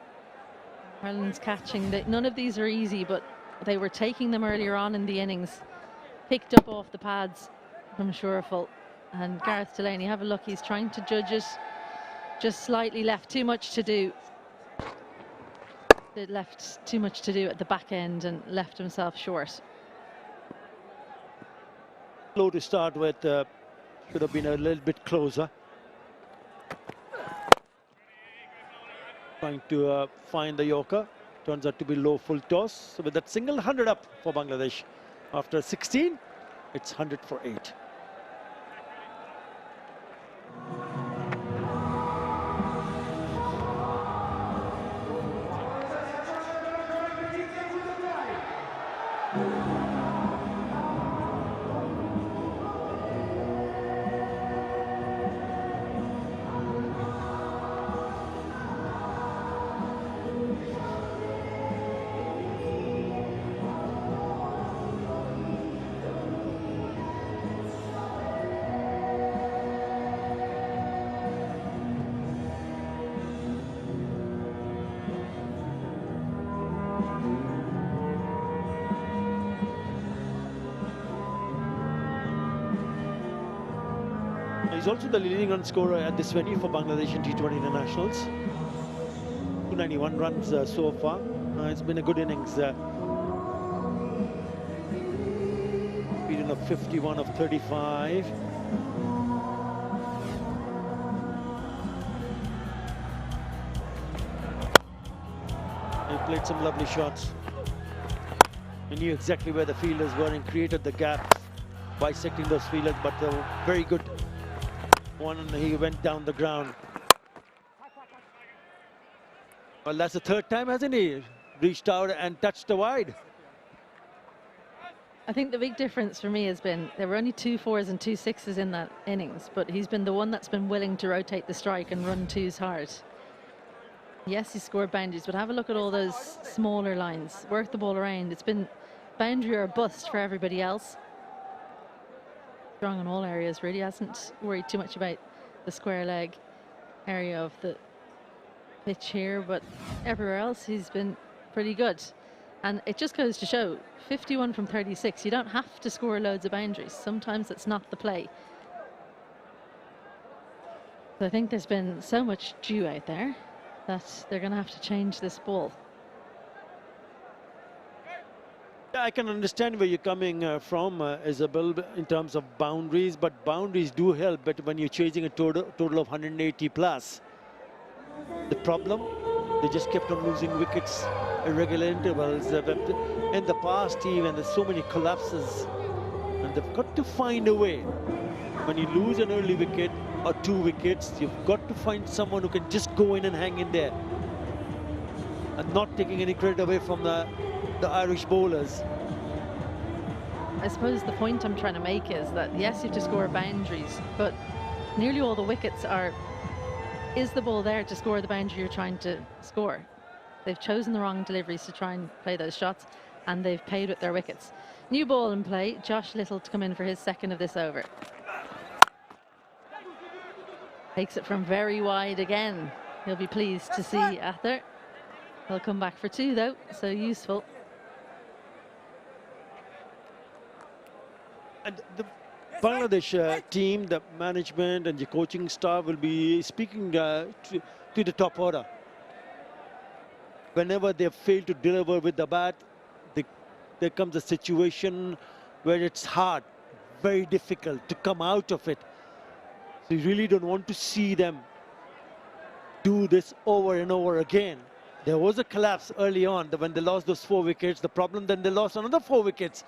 Ireland's catching. None of these are easy, but they were taking them earlier on in the innings. Picked up off the pads from shorturl. And Gareth Delaney, have a look, he's trying to judge it. Just slightly left too much to do. It left too much to do at the back end and left himself short. Slow to start with, should have been a little bit closer. Trying to find the Yorker. Turns out to be low full toss. So with that single 100 up for Bangladesh. After 16, it's 100 for 8. He's also the leading run scorer at this venue for Bangladesh in T20 Internationals. 291 runs so far. It's been a good innings. Beaten of 51 of 35. played some lovely shots. He knew exactly where the fielders were and created the gaps, bisecting those fielders, but they were very good. One, and he went down the ground. Well, that's the third time, hasn't he? Reached out and touched the wide. I think the big difference for me has been there were only 2 4s and 2 6s in that innings, but he's been the one that's been willing to rotate the strike and run 2s hard. Yes, he scored boundaries, but have a look at all those smaller lines. Work the ball around. It's been boundary or bust for everybody else. Strong in all areas, really. Hasn't worried too much about the square leg area of the pitch here, but everywhere else he's been pretty good. And it just goes to show, 51 from 36, you don't have to score loads of boundaries. Sometimes it's not the play. So I think there's been so much dew out there that they're going to have to change this ball. Yeah, I can understand where you're coming from, Isabel, in terms of boundaries, but boundaries do help. But when you're chasing a total of 180 plus, the problem, they just kept on losing wickets, irregular intervals. In the past, even there's so many collapses, and they've got to find a way. When you lose an early wicket or 2 wickets, you've got to find someone who can just go in and hang in there, and not taking any credit away from the Irish bowlers. I suppose the point I'm trying to make is that yes, you have to score boundaries, but nearly all the wickets are, is the ball there to score the boundary you're trying to score? They've chosen the wrong deliveries to try and play those shots, and they've paid with their wickets. New ball in play, Josh Little to come in for his second of this over. Takes it from very wide again. He'll be pleased to see Ēthir. He'll come back for 2 though, so useful. And the Bangladesh team, the management and the coaching staff will be speaking to the top order. Whenever they fail to deliver with the bat, there comes a situation where it's hard, very difficult to come out of it. So you really don't want to see them do this over and over again. There was a collapse early on when they lost those 4 wickets. The problem, then they lost another 4 wickets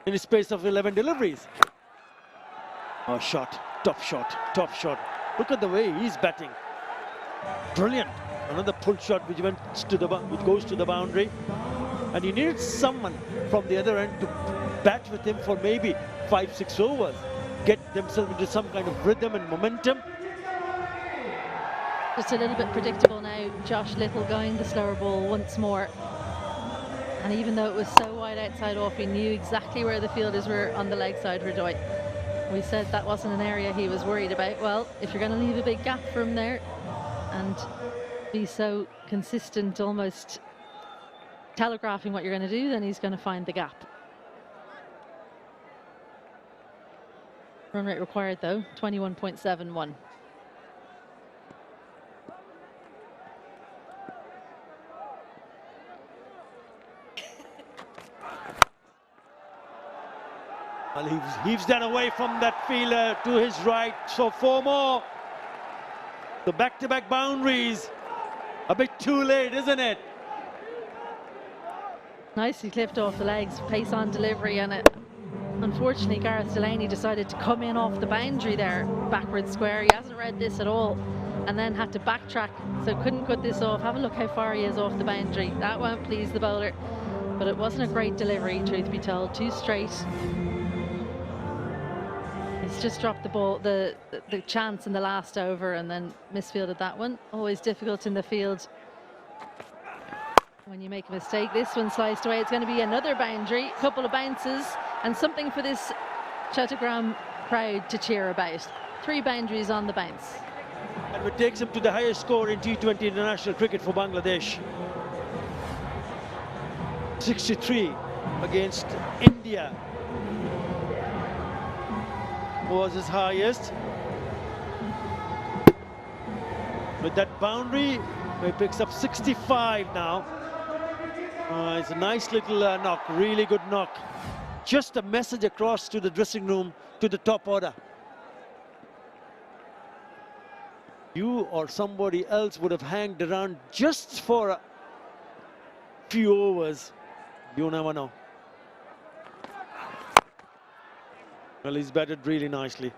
in the space of 11 deliveries. Oh, shot, top shot, top shot. Look at the way he's batting. Brilliant. Another pull shot which goes to the boundary. And you needed someone from the other end to bat with him for maybe 5-6 overs. Get themselves into some kind of rhythm and momentum. Just a little bit predictable now. Josh Little going the slower ball once more. And even though it was so wide outside off, he knew exactly where the fielders were on the leg side for 𝗿𝗏. We said that wasn't an area he was worried about. Well, if you're going to leave a big gap from there and be so consistent, almost telegraphing what you're going to do, then he's going to find the gap. Run rate required though, 21.71. Well, he heaves that away from that fielder to his right. So 4 more. The back-to-back boundaries. A bit too late, isn't it? Nicely clipped off the legs, pace on delivery, and it, unfortunately Gareth Delaney decided to come in off the boundary there, backward square. He hasn't read this at all, and then had to backtrack, so couldn't cut this off. Have a look how far he is off the boundary. That won't please the bowler, but it wasn't a great delivery, truth be told. Too straight. He's just dropped the ball, the chance in the last over, and then misfielded that one. Always difficult in the field when you make a mistake. This one sliced away. It's going to be another boundary, couple of bounces, and something for this Chattogram crowd to cheer about. 3 boundaries on the bounce. And it takes him to the highest score in T20 international cricket for Bangladesh. 63 against India was his highest. With that boundary, he picks up 65 now. It's a nice little knock, really good knock. Just a message across to the dressing room, to the top order. You or somebody else would have hanged around just for few overs, you never know. Well, he's batted really nicely.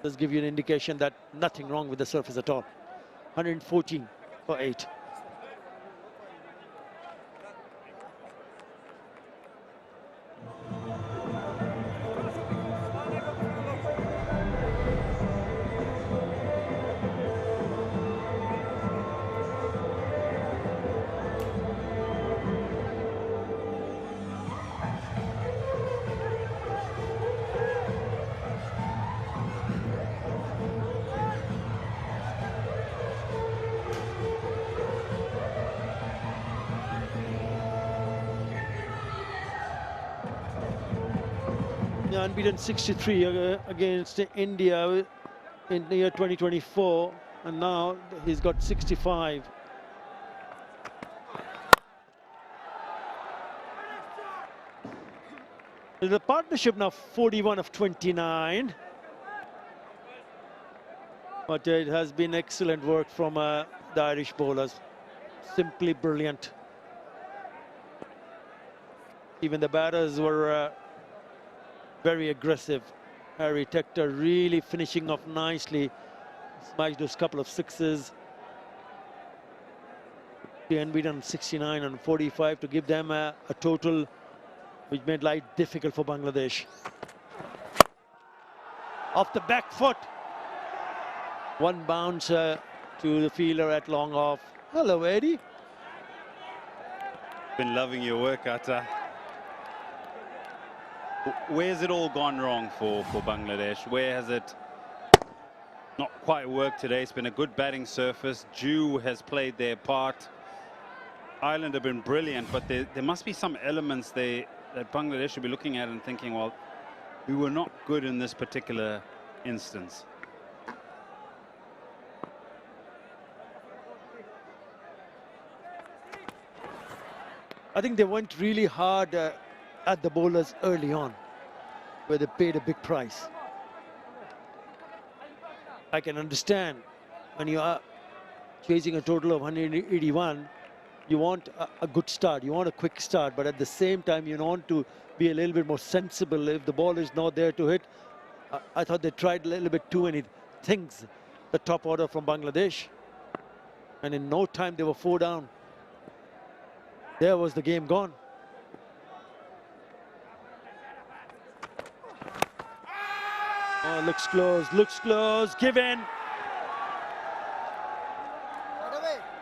Does give you an indication that nothing wrong with the surface at all. 114 for 8. Unbeaten 63 against India in the year 2024, and now he's got 65. The partnership now 41 of 29, but it has been excellent work from the Irish bowlers. Simply brilliant. Even the batters were very aggressive. Harry Tector really finishing off nicely. Smashed those couple of sixes. The unbeaten 69 and 45 to give them a total which made life difficult for Bangladesh. Off the back foot. One bounce to the fielder at long off. Hello, Eddie. Been loving your work, Atta. Where's it all gone wrong for Bangladesh? Where has it not quite worked today? It's been a good batting surface. 𝗬 has played their part. Ireland have been brilliant, but there must be some elements that Bangladesh should be looking at and thinking, well, we were not good in this particular instance. I think they went really hard at the bowlers early on, where they paid a big price. I can understand when you are chasing a total of 181, you want a good start, you want a quick start, but at the same time you want to be a little bit more sensible. If the ball is not there to hit, I thought they tried a little bit too many things, the top order from Bangladesh, and in no time they were 4 down. There was the game gone. Oh, looks close, given.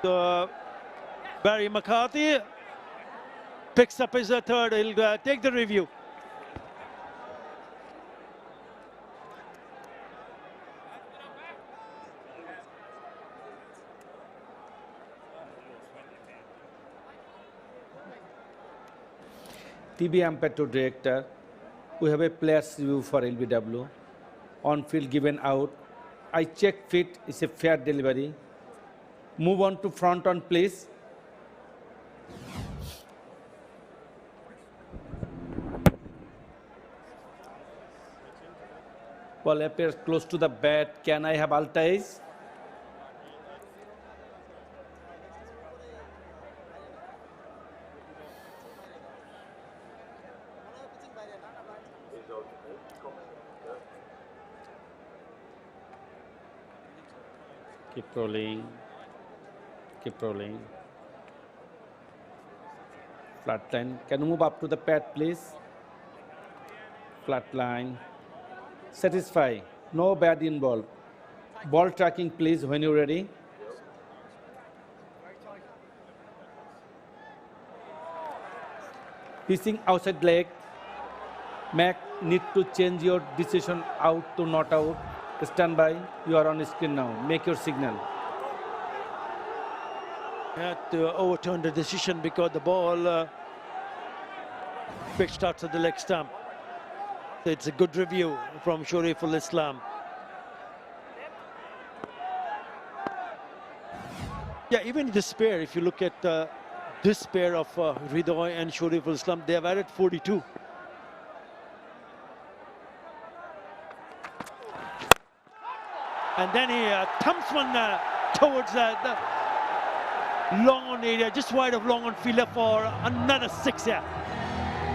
So, Barry McCarthy picks up his third. He'll take the review. TV umpire to director. We have a player's review for LBW. On field given out. I check fit is a fair delivery. Move on to front on, please. Ball appears close to the bat. Can I have 𝗚? Keep rolling. Keep rolling. Flat line. Can you move up to the pad, please? Flat line. Satisfy. No bad in ball. Ball tracking, please, when you're ready. Pitching outside leg. Mac, need to change your decision out to not out. Stand by. You are on screen now. Make your signal. Had to overturn the decision because the ball pitch starts at the leg stump. So it's a good review from Shoriful Islam. Yeah, even this pair, if you look at this pair of Hridoy and Shoriful Islam, they have added 42. And then he thumps one towards Long on area, just wide of long on fielder for another 6 here.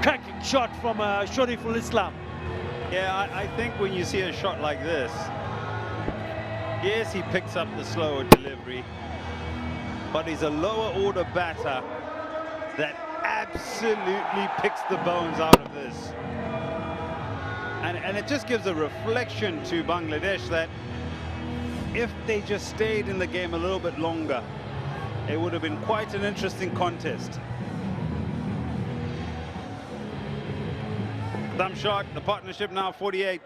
Cracking shot from 𝗂𝗵𝗂𝗂𝗂. Yeah, I think when you see a shot like this, yes, he picks up the slower delivery, but he's a lower order batter that absolutely picks the bones out of this. And it just gives a reflection to Bangladesh that if they just stayed in the game a little bit longer, it would have been quite an interesting contest. Thumb shot, the partnership now 48.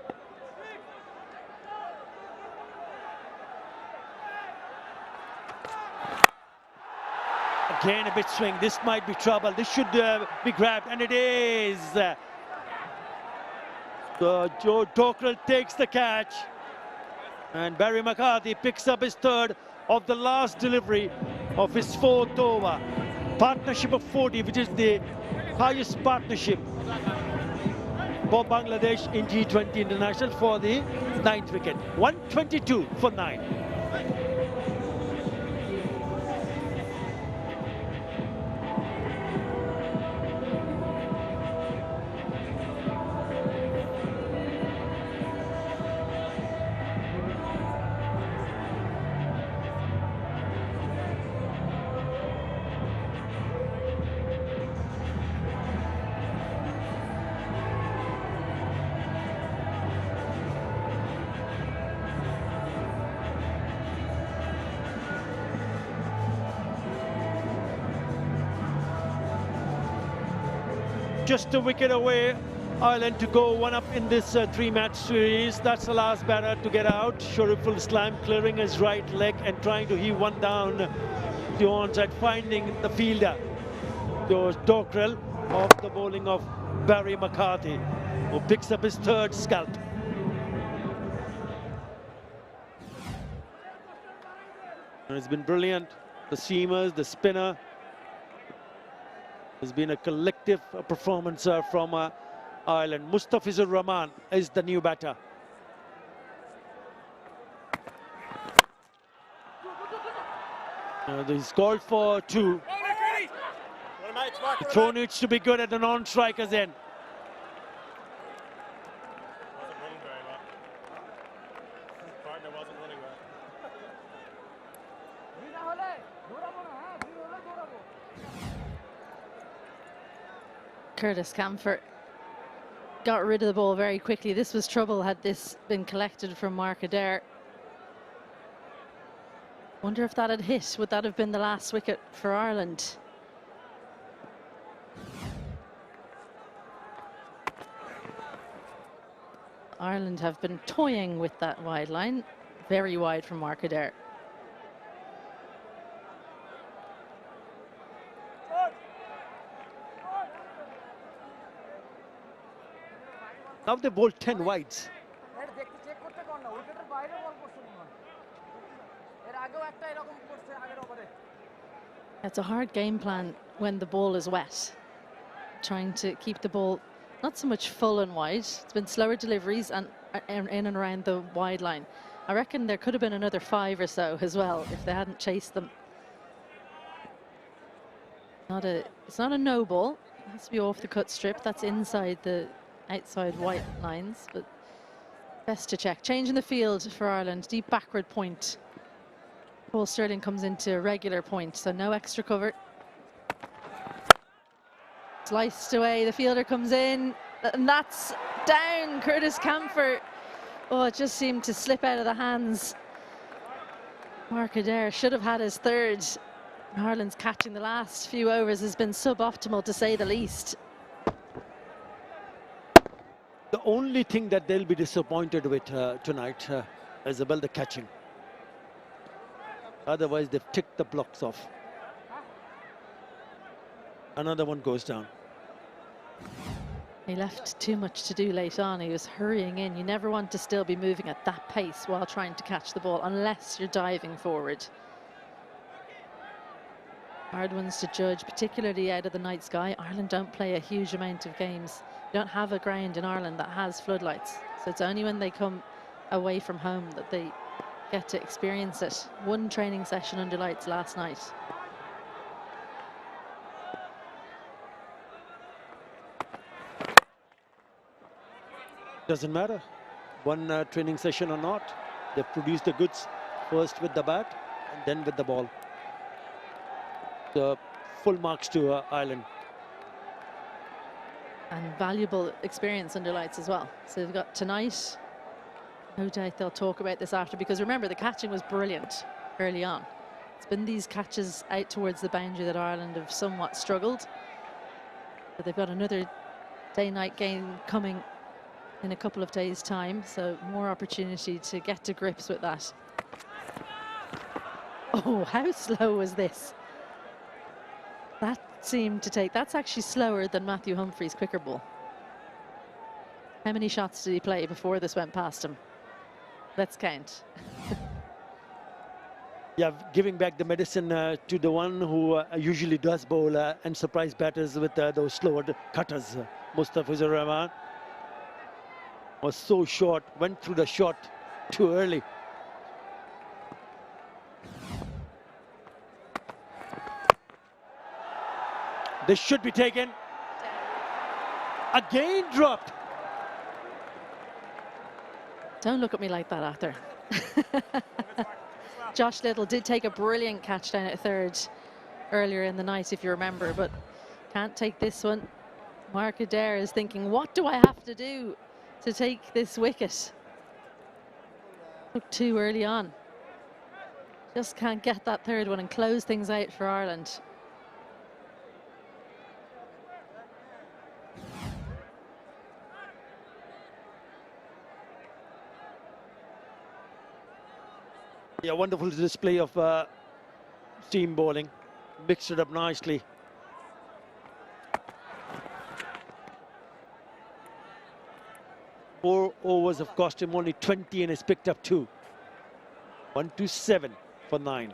Again a bit swing, this might be trouble, this should be grabbed, and it is. So Dockrell takes the catch, and Barry McCarthy picks up his third of the last delivery of his 4th over. Partnership of 40, which is the highest partnership for Bangladesh in T20 International for the 9th wicket. 122 for 9. Just a wicket away, Ireland to go 1 up in this 3-match series. That's the last batter to get out. 𝗂𝗵𝗂𝗂𝗂 clearing his right leg and trying to heave one down the onside, finding the fielder. Goes Dockrell off the bowling of Barry McCarthy, who picks up his 3rd scalp. And it's been brilliant. The seamers, the spinner. There's been a collective performance from Ireland. Mustafizur Rahman is the new batter. He's called for 2. The throw needs to be good at the non-striker's end. Curtis Camphor got rid of the ball very quickly. This was trouble had this been collected from Mark Adair. Wonder if that had hit. Would that have been the last wicket for Ireland? Ireland have been toying with that wide line. Very wide from Mark Adair. Now they bowled 10 wides. It's a hard game plan when the ball is wet. Trying to keep the ball not so much full and wide. It's been slower deliveries and in and around the wide line. I reckon there could have been another 5 or so as well if they hadn't chased them. It's not a no ball. It has to be off the cut strip. That's inside the outside white lines, but best to check. Change in the field for Ireland. Deep backward point. Paul Stirling comes into a regular point, so no extra cover. Sliced away, the fielder comes in, and that's down. Curtis Camphor. Oh, it just seemed to slip out of the hands. Mark Adair should have had his 3rd. Ireland's catching the last few overs has been suboptimal, to say the least. The only thing that they'll be disappointed with tonight is about the catching. Otherwise, they've ticked the blocks off. Another one goes down. He left too much to do late on. He was hurrying in. You never want to still be moving at that pace while trying to catch the ball, unless you're diving forward. Hard ones to judge, particularly out of the night sky. Ireland don't play a huge amount of games. You don't have a ground in Ireland that has floodlights. So it's only when they come away from home that they get to experience it. 1 training session under lights last night. Doesn't matter. One training session or not, they've produced the goods first with the bat and then with the ball. So full marks to Ireland. And valuable experience under lights as well. So they've got tonight. No doubt they'll talk about this after, because remember, the catching was brilliant early on. It's been these catches out towards the boundary that Ireland have somewhat struggled. But they've got another day-night game coming in a couple of days' time, so more opportunity to get to grips with that. Oh, how slow was this? That seemed to take, that's actually slower than Matthew Humphrey's quicker ball. How many shots did he play before this went past him? Let's count. Yeah, giving back the medicine to the one who usually does bowl and surprise batters with those slower cutters. Mustafizur Rahman was so short, went through the shot too early. This should be taken. Again dropped. Don't look at me like that, Arthur. Josh Little did take a brilliant catch down at third earlier in the night, if you remember, but can't take this one. Mark Adair is thinking, what do I have to do to take this wicket? Took two early on. Just can't get that third one and close things out for Ireland. Yeah, wonderful display of seam bowling. Mixed it up nicely. Four overs have cost him only 20 and has picked up 2. 1-7 for 9.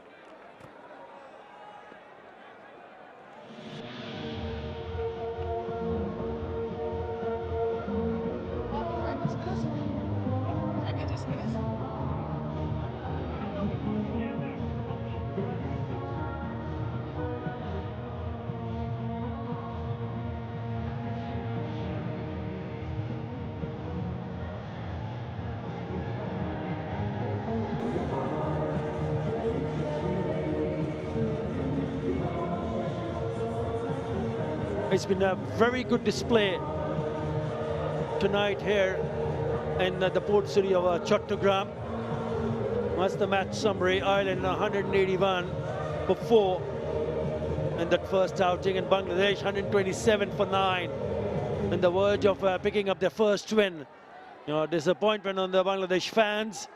It's been a very good display tonight here in the port city of Chattogram. That's the match summary. Ireland 181 for 4 in that first outing, and Bangladesh 127 for 9 on the verge of picking up their first win. You know, disappointment on the Bangladesh fans.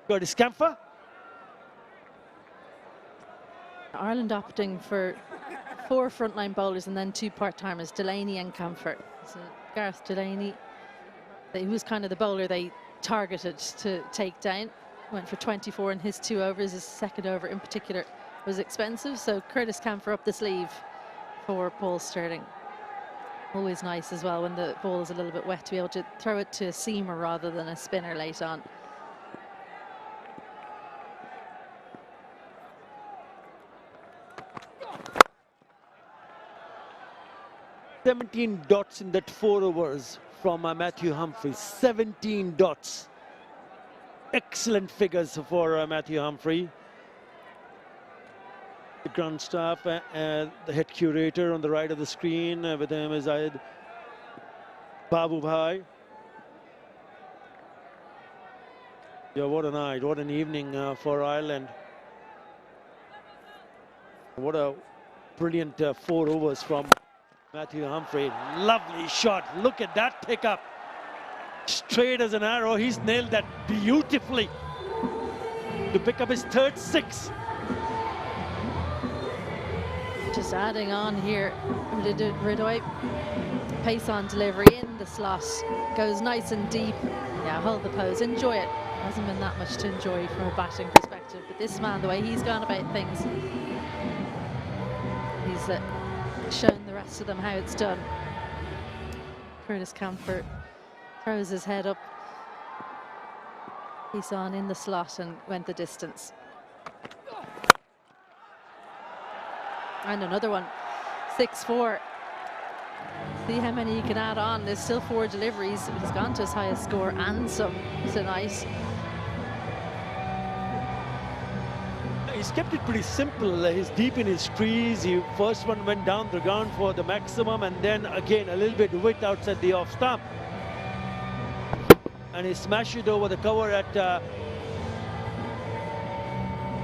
Curtis Campher. Ireland opting for 4 frontline bowlers and then 2 part-timers, Delaney and Camphor. So Gareth Delaney, he was kind of the bowler they targeted to take down. Went for 24 in his 2 overs. His second over in particular was expensive. So Curtis Camphor up the sleeve for Paul Stirling. Always nice as well when the ball is a little bit wet to be able to throw it to a seamer rather than a spinner late on. $17 dots in that 4 overs from Matthew Humphrey. 17 dots. Excellent figures for Matthew Humphrey. The ground staff and the head curator on the right of the screen. With him is Babu Bhai. Yeah, what a night, what an evening for Ireland. What a brilliant 4 overs from Matthew Humphrey. Lovely shot. Look at that pickup. Straight as an arrow. He's nailed that beautifully to pick up his 3rd 6. Just adding on here, Ridoi. Pace on delivery in the slot. Goes nice and deep. Yeah, hold the pose. Enjoy it. Hasn't been that much to enjoy from a batting perspective. But this man, the way he's gone about things, he's shown the rest of them how it's done. Curtis Camphor throws his head up. He's on in the slot and went the distance. And another one, 6-4. See how many you can add on. There's still 4 deliveries. He's gone to his highest score and some tonight. He's kept it pretty simple. He's deep in his crease. He first one went down the ground for the maximum, and then again a little bit width outside the off stump. And he smashed it over the cover at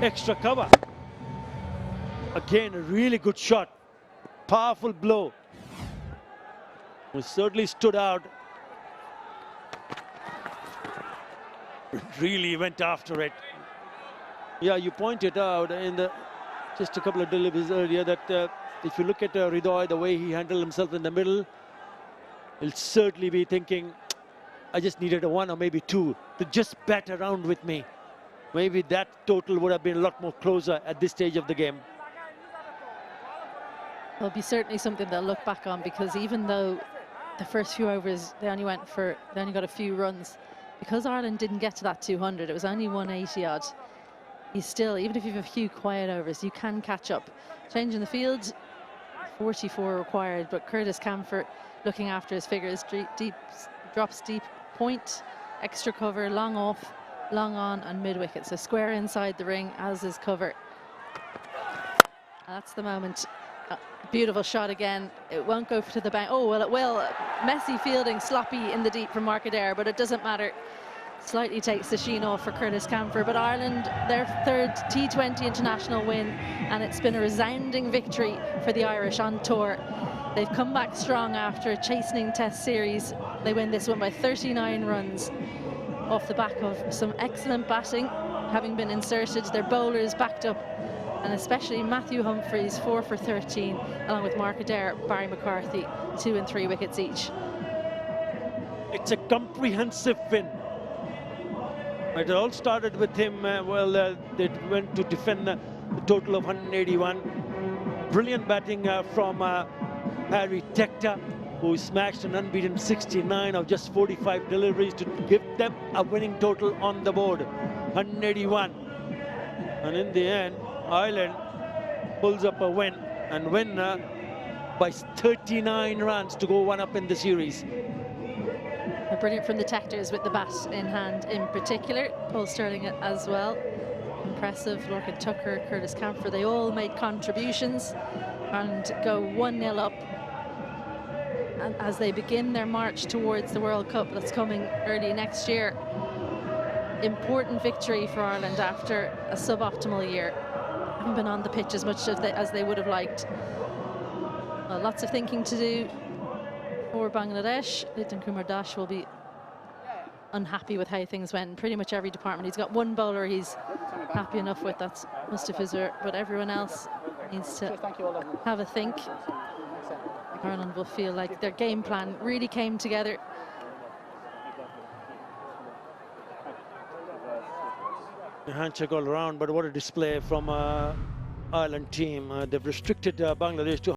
extra cover. Again, a really good shot. Powerful blow. He certainly stood out. Really went after it. Yeah, you pointed out in just a couple of deliveries earlier that if you look at 𝗿𝗏𝗽, the way he handled himself in the middle, he'll certainly be thinking, I just needed a 1 or maybe 2 to just bat around with me. Maybe that total would have been a lot more closer at this stage of the game. It'll be certainly something they'll look back on, because even though the first few overs they only got a few runs, because Ireland didn't get to that 200, it was only 180 odd. He's still, even if you have a few quiet overs, you can catch up. Changing the field, 44 required, but Curtis Camphor looking after his figures. Drops deep point, extra cover, long off, long on, and mid wicket. So square inside the ring, as is cover. That's the moment. Beautiful shot again. It won't go to the bank. Oh, well, it will. Messy fielding, sloppy in the deep from Ādr, but it doesn't matter. Slightly takes the sheen off for Curtis Camphor, but Ireland, their 3rd T20 international win, and it's been a resounding victory for the Irish on tour. They've come back strong after a chastening test series. They win this one by 39 runs off the back of some excellent batting having been inserted. Their bowlers backed up, and especially Matthew Humphreys, 4 for 13, along with Mark Adair, Barry McCarthy, 2 and 3 wickets each. It's a comprehensive win. It all started with him, they went to defend the total of 181. Brilliant batting from Harry Tector, who smashed an unbeaten 69 of just 45 deliveries to give them a winning total on the board, 181. And in the end, Ireland pulls up a win, and win by 39 runs to go 1 up in the series. Brilliant from the Tectors with the bat in hand in particular. Paul Stirling as well. Impressive. Lorcan Tucker, Curtis Camphor, they all made contributions and go 1-0 up. And as they begin their march towards the World Cup that's coming early next year, important victory for Ireland after a suboptimal year. Haven't been on the pitch as much as they would have liked. Well, lots of thinking to do for Bangladesh. Liton Kumar Dash will be unhappy with how things went in pretty much every department. He's got 1 bowler he's happy enough with, that's Mustafizur, but everyone else needs to have a think. Ireland will feel like their game plan really came together. A handshake all around, but what a display from Ireland team. They've restricted Bangladesh to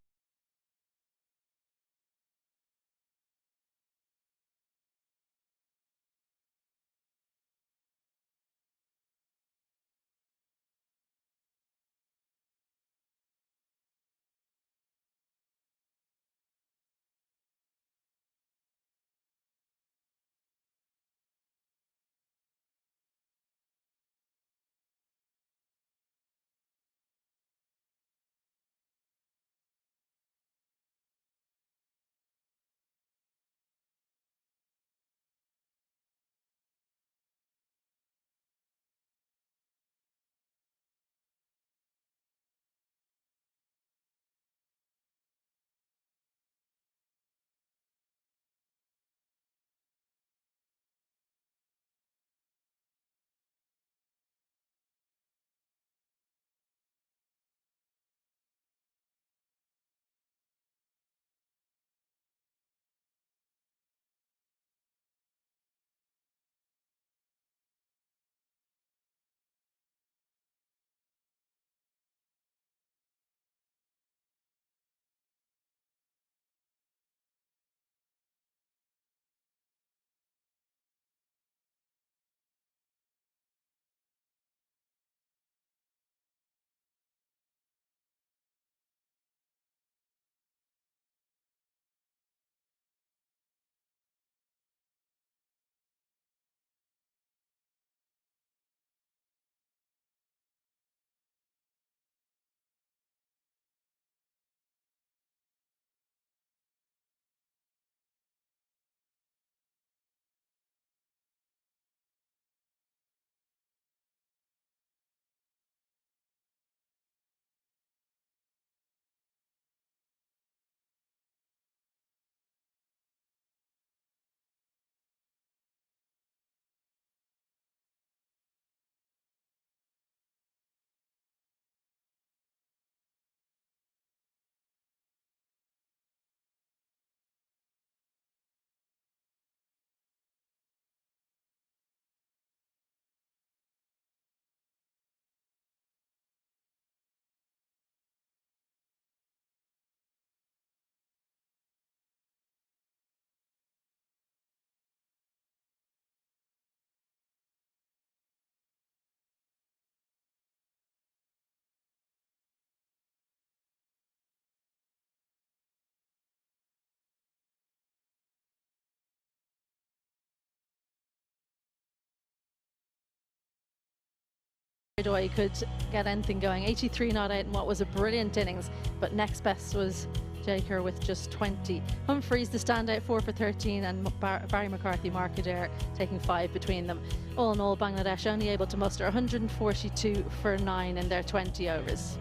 𝗿𝗂𝗽 could get anything going. 83 not out in what was a brilliant innings, but next best was Jaker with just 20. Humphreys the standout, 4 for 13, and Barry McCarthy, Mark Adair taking 5 between them. All in all, Bangladesh only able to muster 142 for 9 in their 20 overs.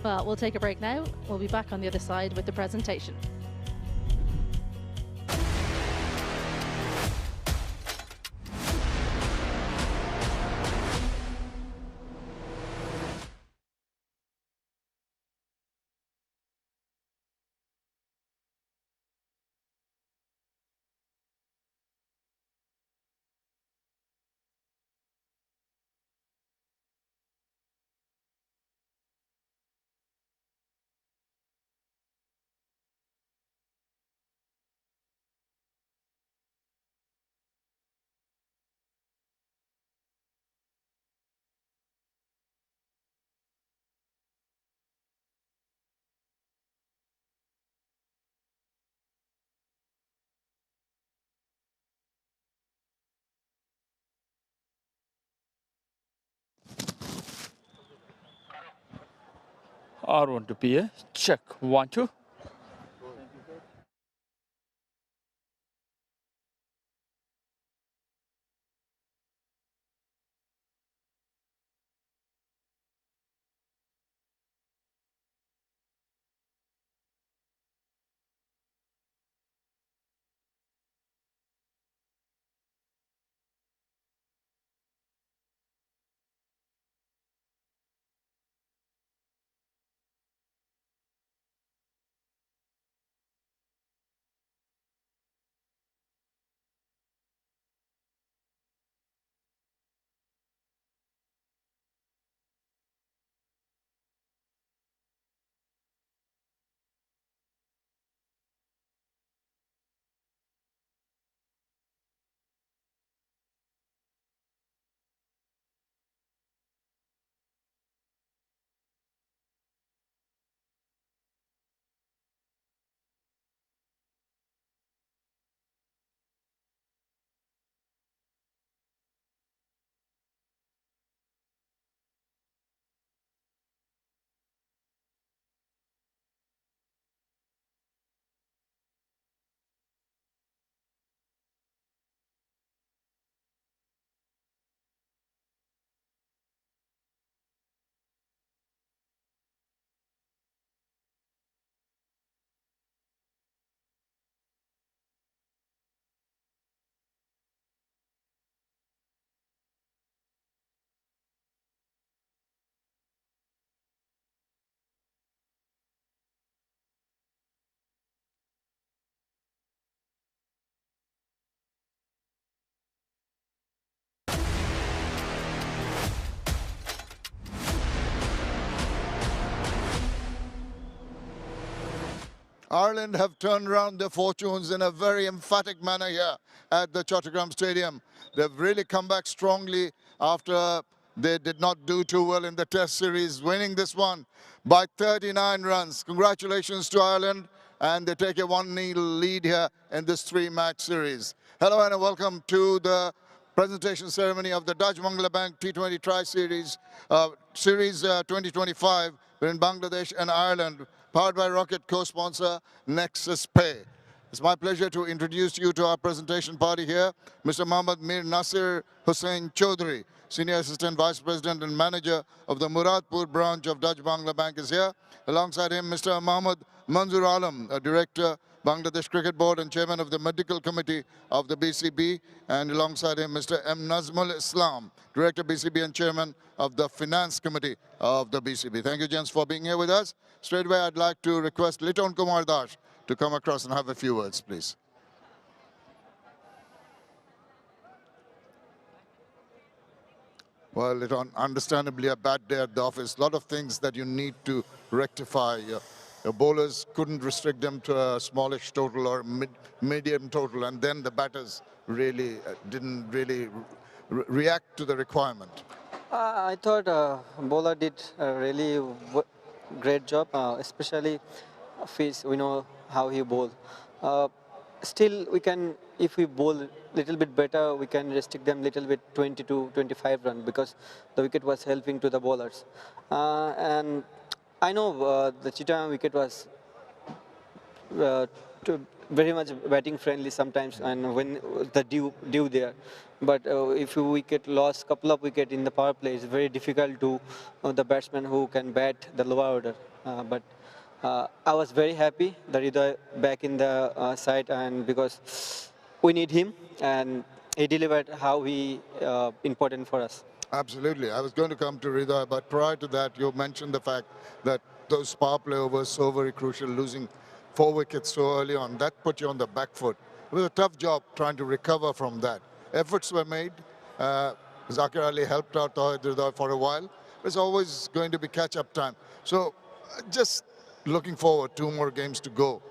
Well, we'll take a break now. We'll be back on the other side with the presentation. R1 to PA, check, 1, 2. Ireland have turned around their fortunes in a very emphatic manner here at the Chattogram Stadium. They've really come back strongly after they did not do too well in the Test series, winning this one by 39 runs. Congratulations to Ireland, and they take a 1-0 lead here in this 3-match series. Hello and welcome to the presentation ceremony of the Dutch Bangla Bank T20I Series 2025 in Bangladesh and Ireland, powered by Rocket, co-sponsor 𝗏𝗡𝗏. It's my pleasure to introduce you to our presentation party here. Mr. Mohammad Mir Nasir Hussain Chaudhry, Senior Assistant Vice President and Manager of the Muradpur branch of Dutch Bangla Bank is here. Alongside him, Mr. Mohammad Manzoor Alam, a Director, Bangladesh Cricket Board and Chairman of the Medical Committee of the BCB. And alongside him, Mr. M. Nazmul Islam, Director, BCB and Chairman of the Finance Committee of the BCB. Thank you, gents, for being here with us. Straight away, I'd like to request Liton Kumar Das to come across and have a few words, please. Well, Liton, understandably a bad day at the office. A lot of things that you need to rectify. Your bowlers couldn't restrict them to a smallish total or medium total, and then the batters really didn't really react to the requirement. I thought bowler did a really great job, especially Fitz. We know how he bowled. still we can, if we bowl a little bit better, we can restrict them little bit 20 to 25 run because the wicket was helping to the bowlers. And I know the Chittagong wicket was very much batting friendly sometimes, and when the due there. But if we get lost couple of wicket in the power play, it's very difficult to the batsman who can bat the lower order. But I was very happy that Ridhoy back in the side, and because we need him, and he delivered how he important for us. Absolutely. I was going to come to Ridhoy, but prior to that, you mentioned the fact that those power play overs so very crucial, losing 4 wickets so early on. That put you on the back foot. It was a tough job trying to recover from that. Efforts were made. Zakir Ali helped out Ridhoy for a while. It's always going to be catch-up time. So just looking forward, 2 more games to go.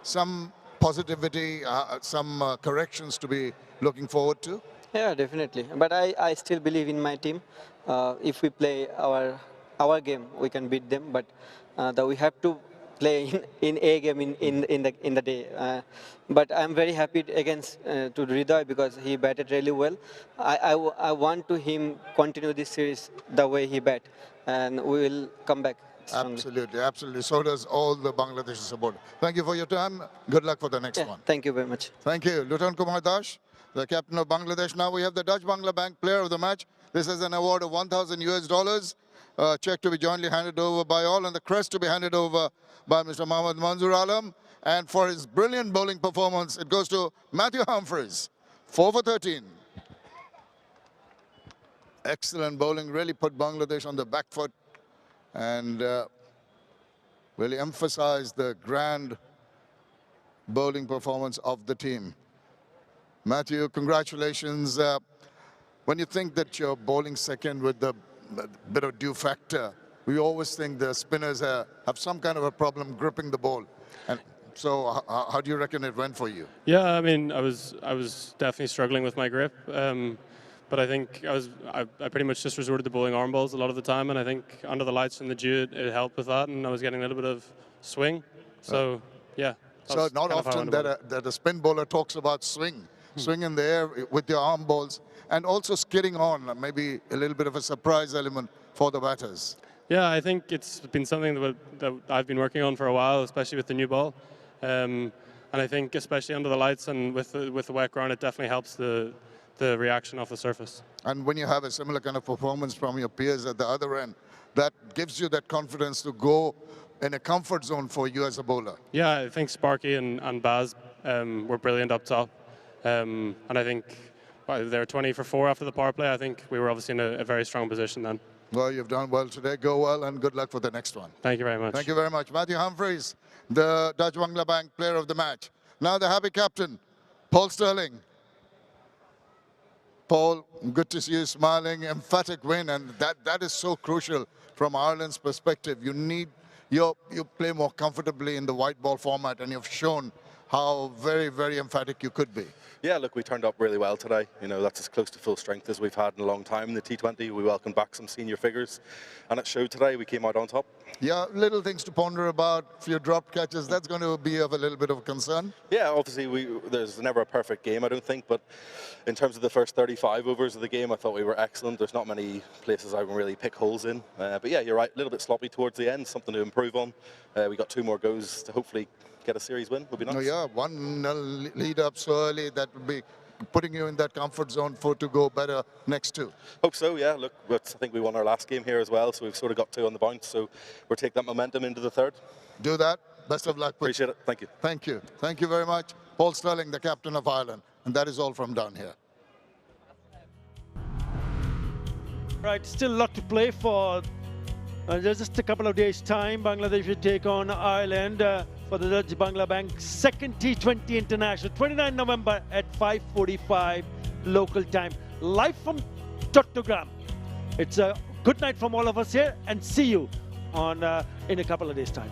Some positivity, some corrections to be looking forward to. Yeah, definitely. But I still believe in my team. If we play our game, we can beat them. But we have to play in a game in the day. But I'm very happy against to Ridhoy because he batted really well. I want to him continue this series the way he bat, and we will come back strongly. Absolutely, absolutely. So does all the Bangladeshi support. Thank you for your time. Good luck for the next one. Thank you very much. Thank you. Lieutenant Kumar Das, the captain of Bangladesh. Now we have the Dutch Bangla Bank Player of the Match. This is an award of $1,000 US, check to be jointly handed over by all, and the crest to be handed over by Mr. Mohammad Manzoor Alam. And for his brilliant bowling performance, it goes to Matthew Humphreys, 4 for 13. Excellent bowling, really put Bangladesh on the back foot and really emphasized the grand bowling performance of the team. Matthew, congratulations. When you think that you're bowling second with the bit of due factor, we always think the spinners have some kind of a problem gripping the ball. And so how do you reckon it went for you? Yeah, I mean, I was definitely struggling with my grip. But I think I pretty much just resorted to bowling arm balls a lot of the time, and I think under the lights from the dew, it helped with that, and I was getting a little bit of swing. So, yeah. So not often that a spin bowler talks about swing in the air with your arm balls, and also skidding on, maybe a little bit of a surprise element for the batters. Yeah, I think it's been something that I've been working on for a while, especially with the new ball. And I think especially under the lights and with the wet ground, it definitely helps the reaction off the surface. And when you have a similar kind of performance from your peers at the other end, that gives you that confidence to go in a comfort zone for you as a bowler. Yeah, I think Sparky and Baz were brilliant up top. And I think they were 20 for 4 after the power play. I think we were obviously in a very strong position then. Well, you've done well today. Go well, and good luck for the next one. Thank you very much. Thank you very much. Matthew Humphreys, the Dutch Bangla Bank Player of the Match. Now the happy captain, Paul Stirling. Paul, good to see you smiling. Emphatic win, and that is so crucial from Ireland's perspective. You play more comfortably in the white ball format, and you've shown how very, very emphatic you could be. Yeah, look, we turned up really well today. You know, that's as close to full strength as we've had in a long time in the T20. We welcomed back some senior figures, and it showed today. We came out on top. Yeah, little things to ponder about. A few dropped catches, that's going to be of a little bit of a concern. Yeah, obviously, there's never a perfect game, I don't think, but in terms of the first 35 overs of the game, I thought we were excellent. There's not many places I can really pick holes in. But yeah, you're right, a little bit sloppy towards the end, something to improve on. We got 2 more goes to hopefully get a series win. Would be nice. Oh yeah, 1 lead up so early, that would be putting you in that comfort zone to go better next 2. Hope so, yeah. Look, I think we won our last game here as well, so we've sort of got 2 on the bounce, so we'll take that momentum into the 3rd. Do that. Best of luck. Appreciate it. Thank you. Thank you. Thank you very much. Paul Stirling, the captain of Ireland. And that is all from down here. Right, still a lot to play for. There's just a couple of days' time. Bangladesh will take on Ireland for the Dutch Bangla Bank second T20 International, 29 November at 5:45 local time. Live from Chattogram. It's a good night from all of us here, and see you on in a couple of days' time.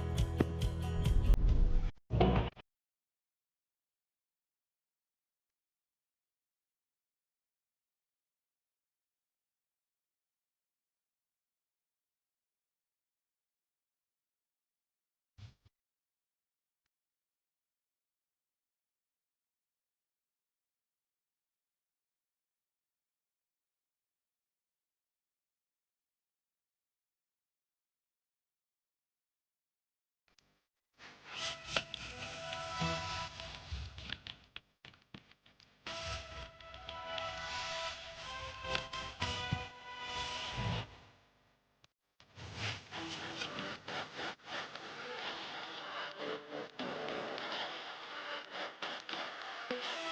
it.